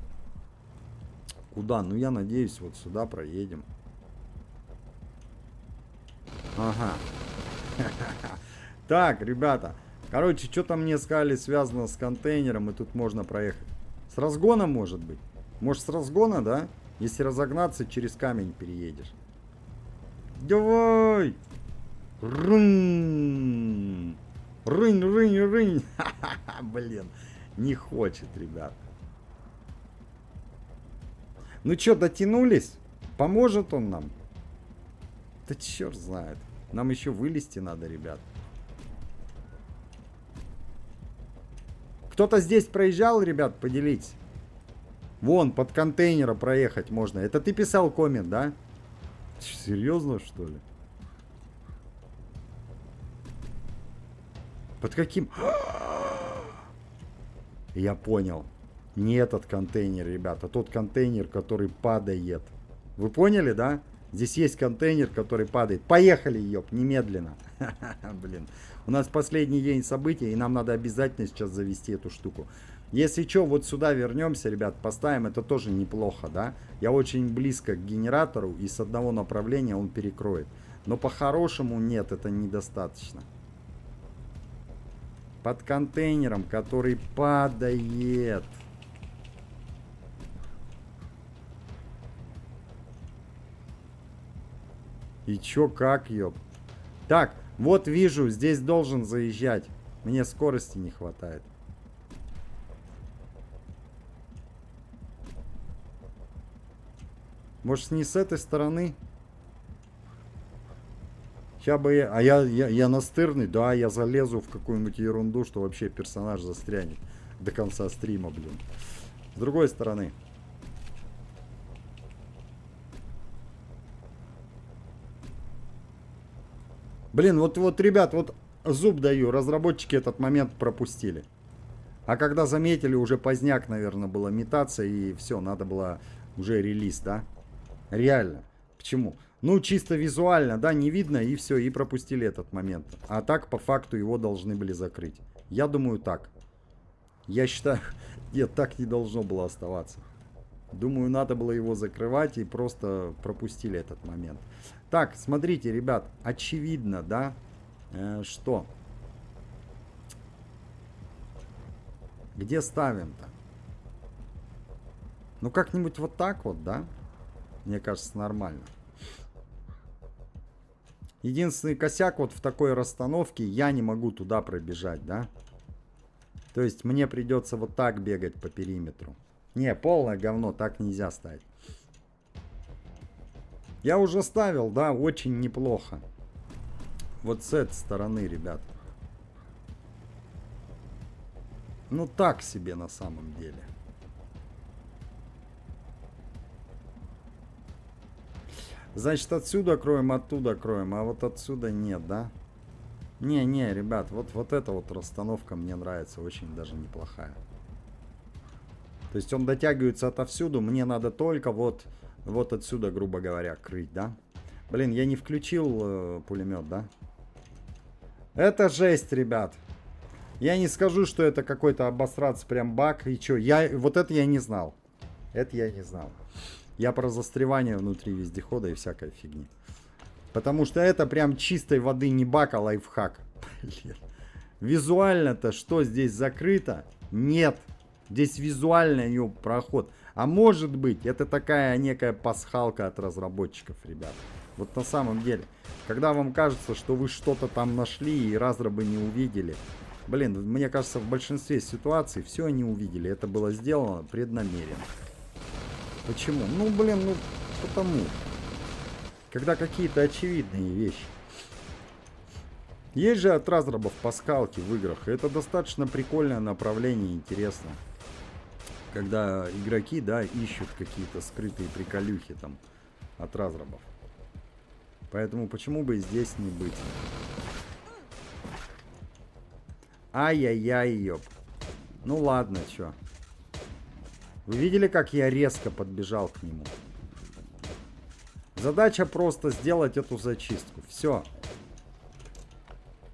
Куда? Ну я надеюсь, вот сюда проедем. Ага. Так, ребята. Короче, что-то мне сказали связано с контейнером, и тут можно проехать. С разгона, может быть? Может, с разгона, да? Если разогнаться, через камень переедешь. Давай! Рынь! Рынь, рынь, рынь! Блин, не хочет, ребят. Ну что, дотянулись? Поможет он нам? Да черт знает. Нам еще вылезти надо, ребят. Кто-то здесь проезжал, ребят, поделитесь. Вон, под контейнера проехать можно. Это ты писал коммент, да? Серьезно, что ли? Под каким? Я понял. Не этот контейнер, ребята. Тот контейнер, который падает. Вы поняли, да? Здесь есть контейнер, который падает. Поехали, ёп, немедленно. Блин. У нас последний день событий, и нам надо обязательно сейчас завести эту штуку. Если что, вот сюда вернемся, ребят, поставим. Это тоже неплохо, да? Я очень близко к генератору, и с одного направления он перекроет. Но по-хорошему нет, это недостаточно. Под контейнером, который падает. И чё, как, ёп? Так, вот вижу, здесь должен заезжать. Мне скорости не хватает. Может, не с этой стороны? Сейчас бы я... А я настырный, да, я залезу в какую-нибудь ерунду, что вообще персонаж застрянет до конца стрима, блин. С другой стороны. Блин, вот, ребят, вот зуб даю, разработчики этот момент пропустили. А когда заметили, уже поздняк, наверное, было метаться, и все, надо было уже релиз, да? Реально. Почему? Ну, чисто визуально, да, не видно, и все, и пропустили этот момент. А так, по факту, его должны были закрыть. Я думаю, так. Я считаю, нет, так не должно было оставаться. Думаю, надо было его закрывать, и просто пропустили этот момент. Так, смотрите, ребят, очевидно, да, что? Где ставим-то? Ну, как-нибудь вот так вот, да? Мне кажется, нормально. Единственный косяк вот в такой расстановке, я не могу туда пробежать, да? То есть мне придется вот так бегать по периметру. Не, полное говно, так нельзя ставить. Я уже ставил, да, очень неплохо. Вот с этой стороны, ребят. Ну так себе на самом деле. Значит, отсюда кроем, оттуда кроем, а вот отсюда нет, да? Не, ребят, вот эта вот расстановка мне нравится, очень даже неплохая. То есть он дотягивается отовсюду, мне надо только вот отсюда, грубо говоря, крыть, да? Блин, я не включил пулемет, да? Это жесть, ребят. Я не скажу, что это какой-то обосраться прям баг. И чё, вот это я не знал. Это я не знал. Я про застревание внутри вездехода и всякой фигни. Потому что это прям чистой воды не баг, а лайфхак. Блин. Визуально-то что здесь закрыто? Нет. Здесь визуально ее проход. А может быть, это такая некая пасхалка от разработчиков, ребят. Вот на самом деле. Когда вам кажется, что вы что-то там нашли и разрабы не увидели. Блин, мне кажется, в большинстве ситуаций все они увидели. Это было сделано преднамеренно. Почему? Ну, блин, ну, потому. Когда какие-то очевидные вещи. Есть же от разрабов пасхалки в играх. Это достаточно прикольное направление, интересно. Когда игроки, да, ищут какие-то скрытые приколюхи там от разрабов. Поэтому почему бы и здесь не быть? Ай-яй-яй, ёп. Ну ладно, чё. Вы видели, как я резко подбежал к нему? Задача просто сделать эту зачистку. Все.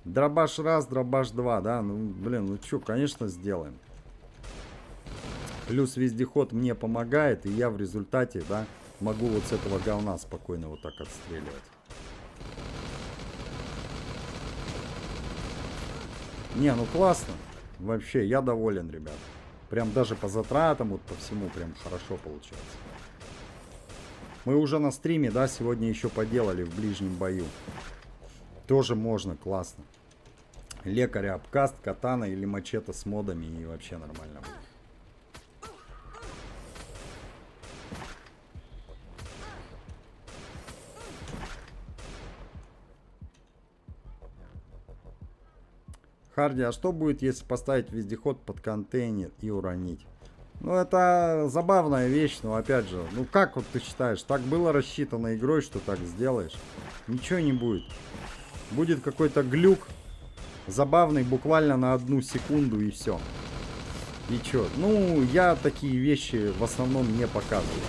Дробаш раз, дробаш два, да? Ну, блин, ну чё, конечно, сделаем. Плюс вездеход мне помогает, и я в результате, да, могу вот с этого говна спокойно вот так отстреливать. Не, ну классно. Вообще, я доволен, ребят. Прям даже по затратам, вот по всему, прям хорошо получается. Мы уже на стриме, да, сегодня еще поделали в ближнем бою. Тоже можно, классно. Лекаря обкаст, катана или мачете с модами, и вообще нормально будет. Харди, а что будет, если поставить вездеход под контейнер и уронить? Ну, это забавная вещь, но опять же, ну как вот ты считаешь, так было рассчитано игрой, что так сделаешь? Ничего не будет. Будет какой-то глюк, забавный буквально на 1 секунду и все. И чё? Ну, я такие вещи в основном не показываю.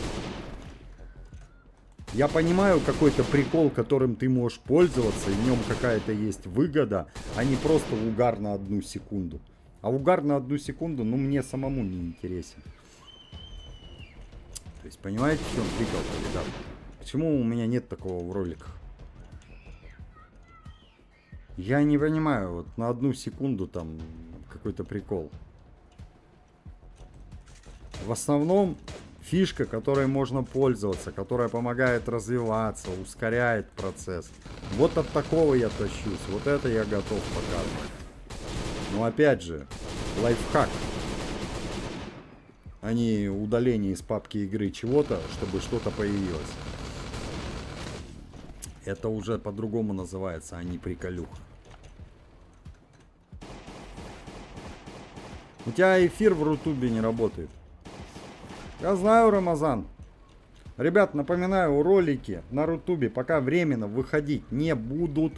Я понимаю какой-то прикол, которым ты можешь пользоваться, и в нем какая-то есть выгода, а не просто угар на 1 секунду. А угар на 1 секунду, ну, мне самому не интересен. То есть, понимаете, в чем прикол-то, ребят? Почему у меня нет такого в роликах? Я не понимаю, вот на 1 секунду там какой-то прикол. В основном фишка, которой можно пользоваться, которая помогает развиваться, ускоряет процесс. Вот от такого я тащусь, вот это я готов показывать. Но опять же, лайфхак, а не удаление из папки игры чего-то, чтобы что-то появилось. Это уже по-другому называется, а не приколюха. У тебя эфир в Рутубе не работает. Я знаю, Рамазан. Ребят, напоминаю, ролики на Рутубе пока временно выходить не будут,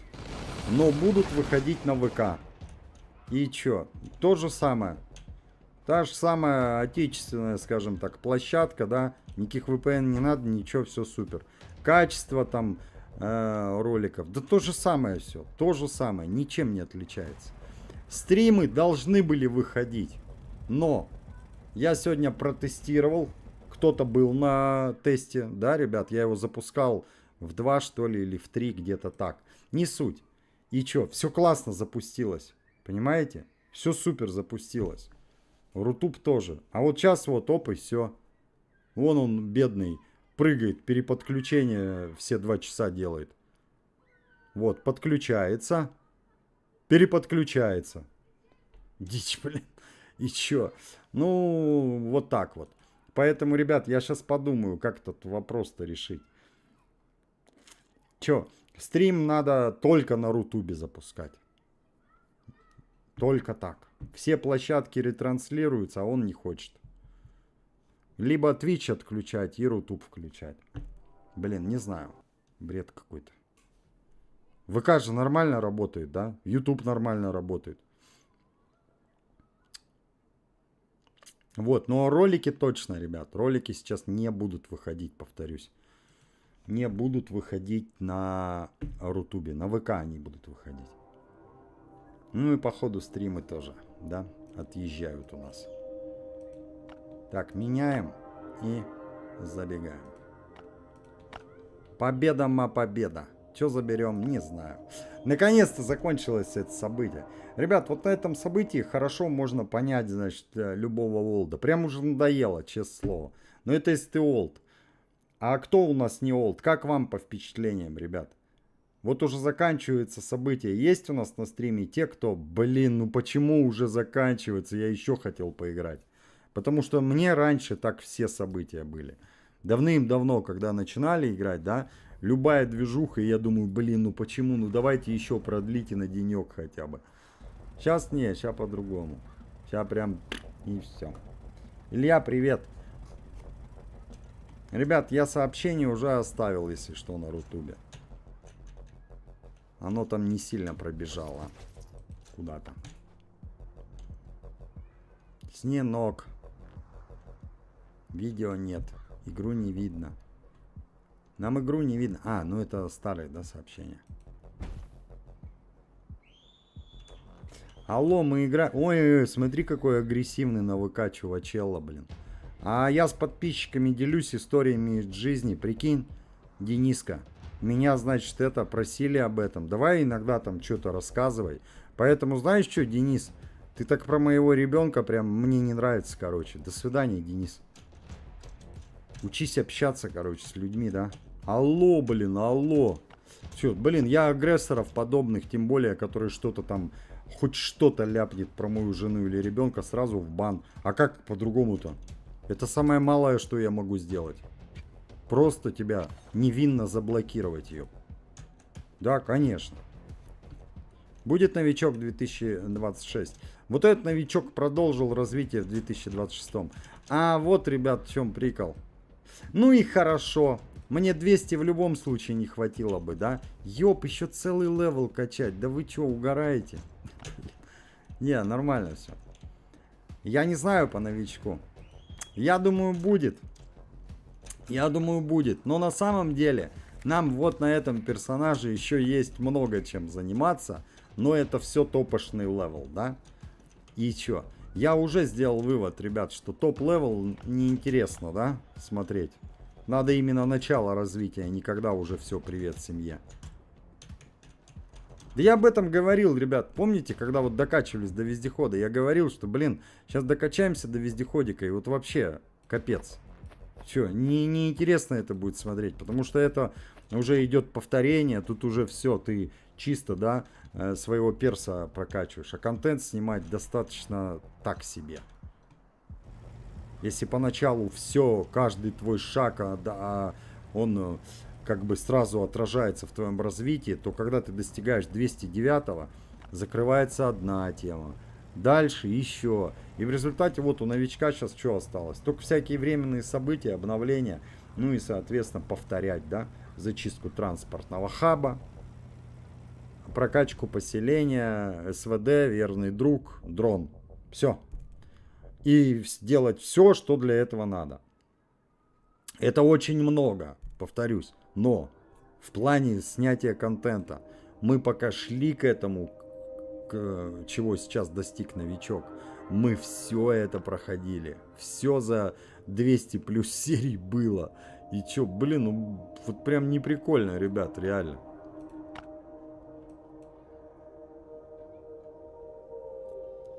но будут выходить на ВК. И чё? То же самое. Та же самая отечественная, скажем так, площадка, да. Никаких VPN не надо, ничего, все супер. Качество там роликов, да то же самое все. То же самое, ничем не отличается. Стримы должны были выходить, но я сегодня протестировал. Кто-то был на тесте, да, ребят, я его запускал в 2, что ли, или в 3, где-то так. Не суть. И чё, все классно запустилось. Понимаете? Все супер запустилось. Рутуб тоже. А вот сейчас вот, оп, и все. Вон он, бедный, прыгает, переподключение все 2 часа делает. Вот, подключается. Переподключается. Дичь, блин. И чё? Ну, вот так вот. Поэтому, ребят, я сейчас подумаю, как этот вопрос-то решить. Чё? Стрим надо только на Рутубе запускать. Только так. Все площадки ретранслируются, а он не хочет. Либо Twitch отключать и Рутуб включать. Блин, не знаю. Бред какой-то. ВК же нормально работает, да? YouTube нормально работает. Вот, но ролики точно, ребят, ролики сейчас не будут выходить, повторюсь. Не будут выходить на Рутубе, на ВК они будут выходить. Ну и по ходу стримы тоже, да, отъезжают у нас. Так, меняем и забегаем. Победа, победа. Что заберем, не знаю. Наконец-то закончилось это событие. Ребят, вот на этом событии хорошо можно понять, значит, любого олда. Прям уже надоело, честное слово. Но это если ты олд. А кто у нас не олд? Как вам по впечатлениям, ребят? Вот уже заканчивается событие. Есть у нас на стриме те, кто, блин, ну почему уже заканчивается? Я еще хотел поиграть. Потому что мне раньше так все события были. Давным-давно, когда начинали играть, да, любая движуха, и я думаю, блин, ну почему? Ну давайте еще продлите на денек хотя бы. Сейчас не, сейчас по-другому. Сейчас прям и все. Илья, привет. Ребят, я сообщение уже оставил, если что, на Рутубе. Оно там не сильно пробежало. Куда-то. Сненок. Видео нет. Игру не видно. Нам игру не видно. А, ну это старые, да, сообщения. Алло, мы играем. Ой, смотри, какой агрессивный на ВК чувачелло, блин. А я с подписчиками делюсь историями из жизни. Прикинь, Дениска. Меня, значит, это просили об этом. Давай иногда там что-то рассказывай. Поэтому, знаешь что, Денис? Ты так про моего ребенка прям мне не нравится, короче. До свидания, Денис. Учись общаться, короче, с людьми, да? Алло, блин, алло. Все, блин, я агрессоров подобных, тем более, которые что-то там, хоть что-то ляпнет про мою жену или ребенка, сразу в бан. А как по-другому-то? Это самое малое, что я могу сделать. Просто тебя невинно заблокировать ее. Да, конечно. Будет новичок 2026. Вот этот новичок продолжил развитие в 2026. А вот, ребят, в чем прикол. Ну и хорошо. Мне 200 в любом случае не хватило бы, да? Ёп, еще целый левел качать. Да вы что, угораете? Не, нормально все. Я не знаю по новичку. Я думаю, будет. Я думаю, будет. Но на самом деле, нам вот на этом персонаже еще есть много чем заниматься. Но это все топошный левел, да? И чё? Я уже сделал вывод, ребят, что топ-левел неинтересно, да, смотреть. Надо именно начало развития, не когда уже все, привет семье. Да я об этом говорил, ребят. Помните, когда вот докачивались до вездехода? Я говорил, что, блин, сейчас докачаемся до вездеходика, и вот вообще капец. Все, неинтересно это будет смотреть, потому что это уже идет повторение, тут уже все, ты чисто, да, своего перса прокачиваешь, а контент снимать достаточно так себе. Если поначалу все, каждый твой шаг, он как бы сразу отражается в твоем развитии, то когда ты достигаешь 209-го, закрывается одна тема. Дальше еще. И в результате вот у новичка сейчас что осталось? Только всякие временные события, обновления. Ну и, соответственно, повторять, да, зачистку транспортного хаба, прокачку поселения, СВД, верный друг, дрон. Все. И сделать все, что для этого надо. Это очень много, повторюсь. Но в плане снятия контента мы пока шли к этому, чего сейчас достиг новичок, мы все это проходили. Все за 200 плюс серий было. И чё, блин, ну вот прям не прикольно, ребят, реально.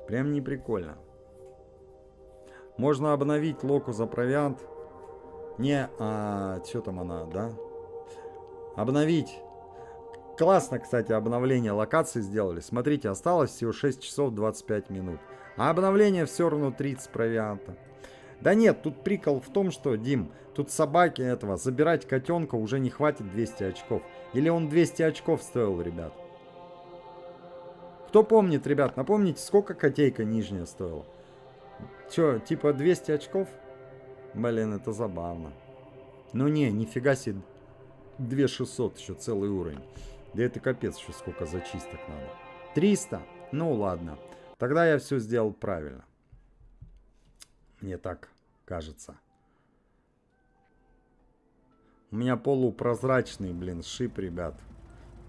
Прям не прикольно. Можно обновить локу за провиант. Не, что там она, да? Обновить. Классно, кстати, обновление локации сделали. Смотрите, осталось всего 6 часов 25 минут. А обновление все равно 30 провианта. Да нет, тут прикол в том, что, Дим, тут собаки этого, забирать котенка уже не хватит 200 очков. Или он 200 очков стоил, ребят? Кто помнит, ребят, напомните, сколько котейка нижняя стоила? Че, типа 200 очков? Блин, это забавно. Ну не, нифига себе. 2600 еще целый уровень. Да это капец, еще сколько зачисток надо. 300? Ну ладно. Тогда я все сделал правильно. Мне так кажется. У меня полупрозрачный, блин, шип, ребят.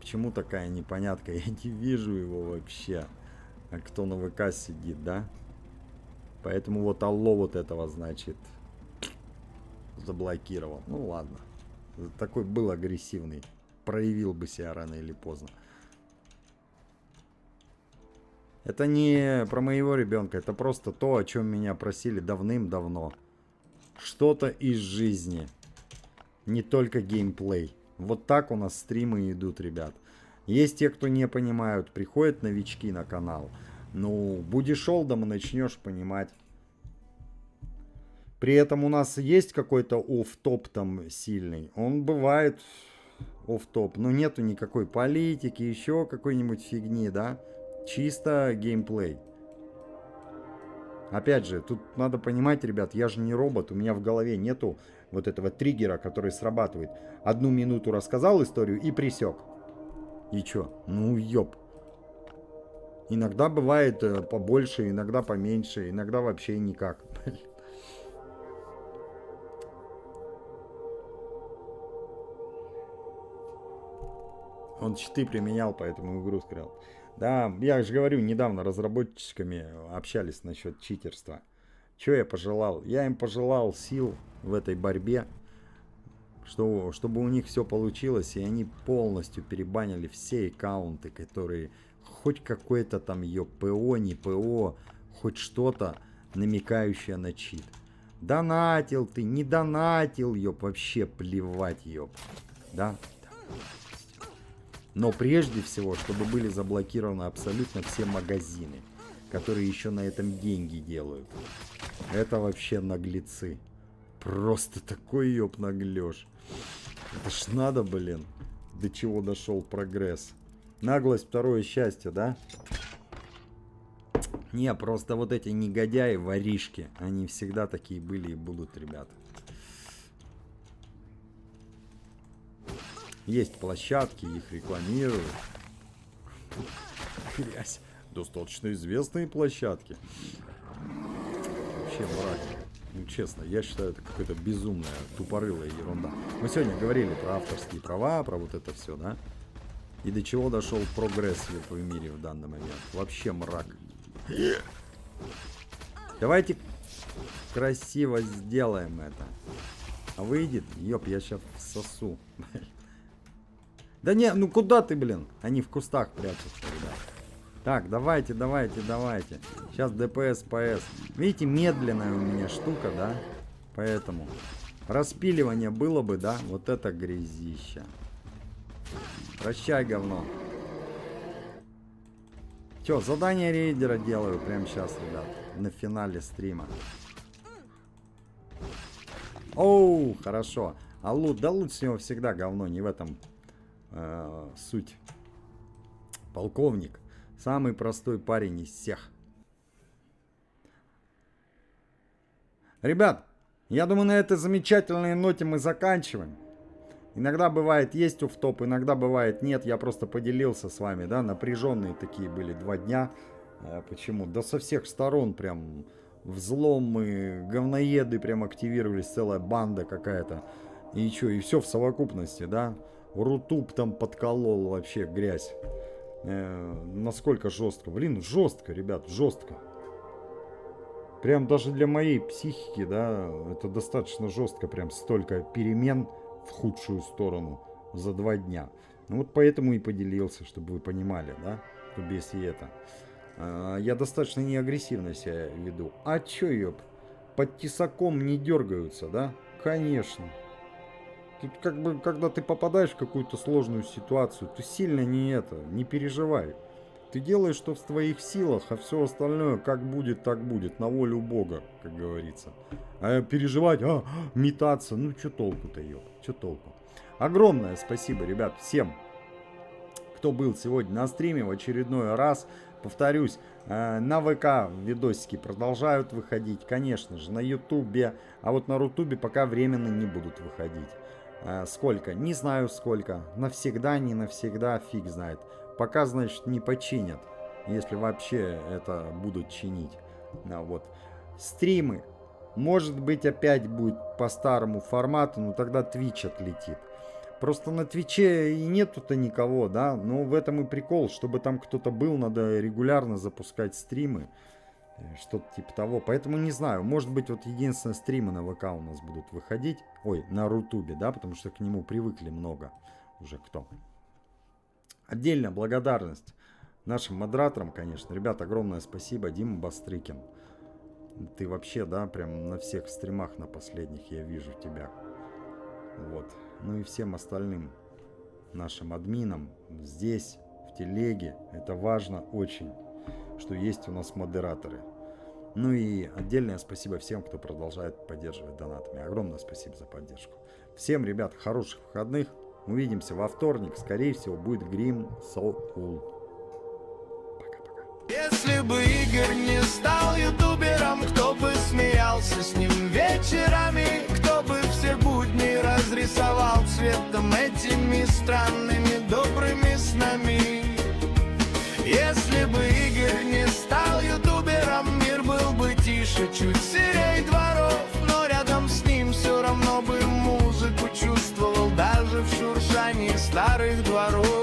Почему такая непонятка? Я не вижу его вообще. А кто на ВК сидит, да? Поэтому вот алло вот этого, значит, заблокировал. Ну ладно. Такой был агрессивный. Проявил бы себя рано или поздно. Это не про моего ребенка. Это просто то, о чем меня просили давным-давно. Что-то из жизни. Не только геймплей. Вот так у нас стримы идут, ребят. Есть те, кто не понимают. Приходят новички на канал. Ну, будешь олдом и начнешь понимать. При этом у нас есть какой-то офф-топ там сильный. Он бывает офф-топ. Но нету никакой политики, еще какой-нибудь фигни, да? Чисто геймплей. Опять же, тут надо понимать, ребят, я же не робот. У меня в голове нету вот этого триггера, который срабатывает. 1 минуту рассказал историю и пресек. И чё? Ну ёп. Иногда бывает побольше, иногда поменьше, иногда вообще никак. Он читы применял, поэтому игру скрыл. Да, я же говорю, недавно разработчиками общались насчет читерства. Что я пожелал? Я им пожелал сил в этой борьбе, чтобы у них все получилось, и они полностью перебанили все аккаунты, которые хоть какое-то там ее ПО, не ПО, хоть что-то, намекающее на чит. Донатил ты, не донатил, ёп, вообще плевать, ёп. Да? Но прежде всего, чтобы были заблокированы абсолютно все магазины, которые еще на этом деньги делают. Это вообще наглецы. Просто такой ёб наглёж. Это ж надо, блин, до чего дошел прогресс. Наглость — второе счастье, да? Не, просто вот эти негодяи, воришки, они всегда такие были и будут, ребята. Есть площадки, их рекламируют. Грязь. Достаточно известные площадки. Вообще брак. Ну, честно, я считаю, это какая-то безумная, тупорылая ерунда. Мы сегодня говорили про авторские права, про вот это все, да? И до чего дошел прогресс в мире в данный момент. Вообще мрак. Давайте красиво сделаем это. А выйдет? Ёп, я сейчас сосу. Да не, ну куда ты, блин? Они в кустах прячутся, ребят. Так, давайте, давайте, давайте. Сейчас ДПС, ПС. Видите, медленная у меня штука, да? Поэтому распиливание было бы, да? Вот это грязища. Прощай, говно. Чё, задание рейдера делаю прямо сейчас, ребят. На финале стрима. Оу, хорошо. А лут, да лут с него всегда говно, не в этом суть. Полковник. Самый простой парень из всех. Ребят, я думаю, на этой замечательной ноте мы заканчиваем. Иногда бывает есть офф-топ, иногда бывает нет. Я просто поделился с вами, да, напряженные такие были 2 дня. Почему? Да со всех сторон прям взломы, говноеды прям активировались, целая банда какая-то. И что, и все в совокупности, да. Рутуб там подколол вообще грязь. Насколько жестко? Блин, жестко, ребят, жестко. Прям даже для моей психики, да, это достаточно жестко. Прям столько перемен в худшую сторону за 2 дня. Ну вот поэтому и поделился, чтобы вы понимали, да, что без и это. Я достаточно не агрессивно себя веду. А чё, ёп, под тесаком не дергаются, да? Конечно. Тут как бы, когда ты попадаешь в какую-то сложную ситуацию, ты сильно не переживай. Ты делаешь, что в твоих силах, а все остальное, как будет, так будет, на волю Бога, как говорится. А переживать, метаться, ну что толку-то, ёп, что толку. Огромное спасибо, ребят, всем, кто был сегодня на стриме в очередной раз. Повторюсь, на ВК видосики продолжают выходить, конечно же, на Ютубе, а вот на Рутубе пока временно не будут выходить. Сколько? Не знаю сколько. Навсегда, не навсегда, фиг знает. Пока, значит, не починят, если вообще это будут чинить. Вот. Стримы Может быть, опять будет по старому формату, но тогда Twitch отлетит. Просто на Твиче и нету-то никого, да, но в этом и прикол, чтобы там кто-то был, надо регулярно запускать стримы, что-то типа того. Поэтому не знаю, может быть, вот единственное, стримы на ВК у нас будут выходить, ой, на Рутубе, да, потому что к нему привыкли много уже кто. Отдельная благодарность нашим модераторам, конечно, ребят, огромное спасибо, Дима Бастрыкин. Ты вообще, да, прям на всех стримах, на последних я вижу тебя. Вот. Ну и всем остальным нашим админам здесь, в телеге. Это важно очень, что есть у нас модераторы. Ну и отдельное спасибо всем, кто продолжает поддерживать донатами. Огромное спасибо за поддержку. Всем, ребят, хороших выходных. Увидимся во вторник. Скорее всего, будет Грим Соул. Пока-пока. Если бы Игорь не стал ютубером, кто бы смеялся с ним вечерами, кто бы все будни разрисовал цветом этими странными добрыми снами. Если бы Игорь не стал ютубером, мир был бы тише, чуть серей дворов, но рядом с ним все равно бы музыку чувствовал даже в шуршании старых дворов.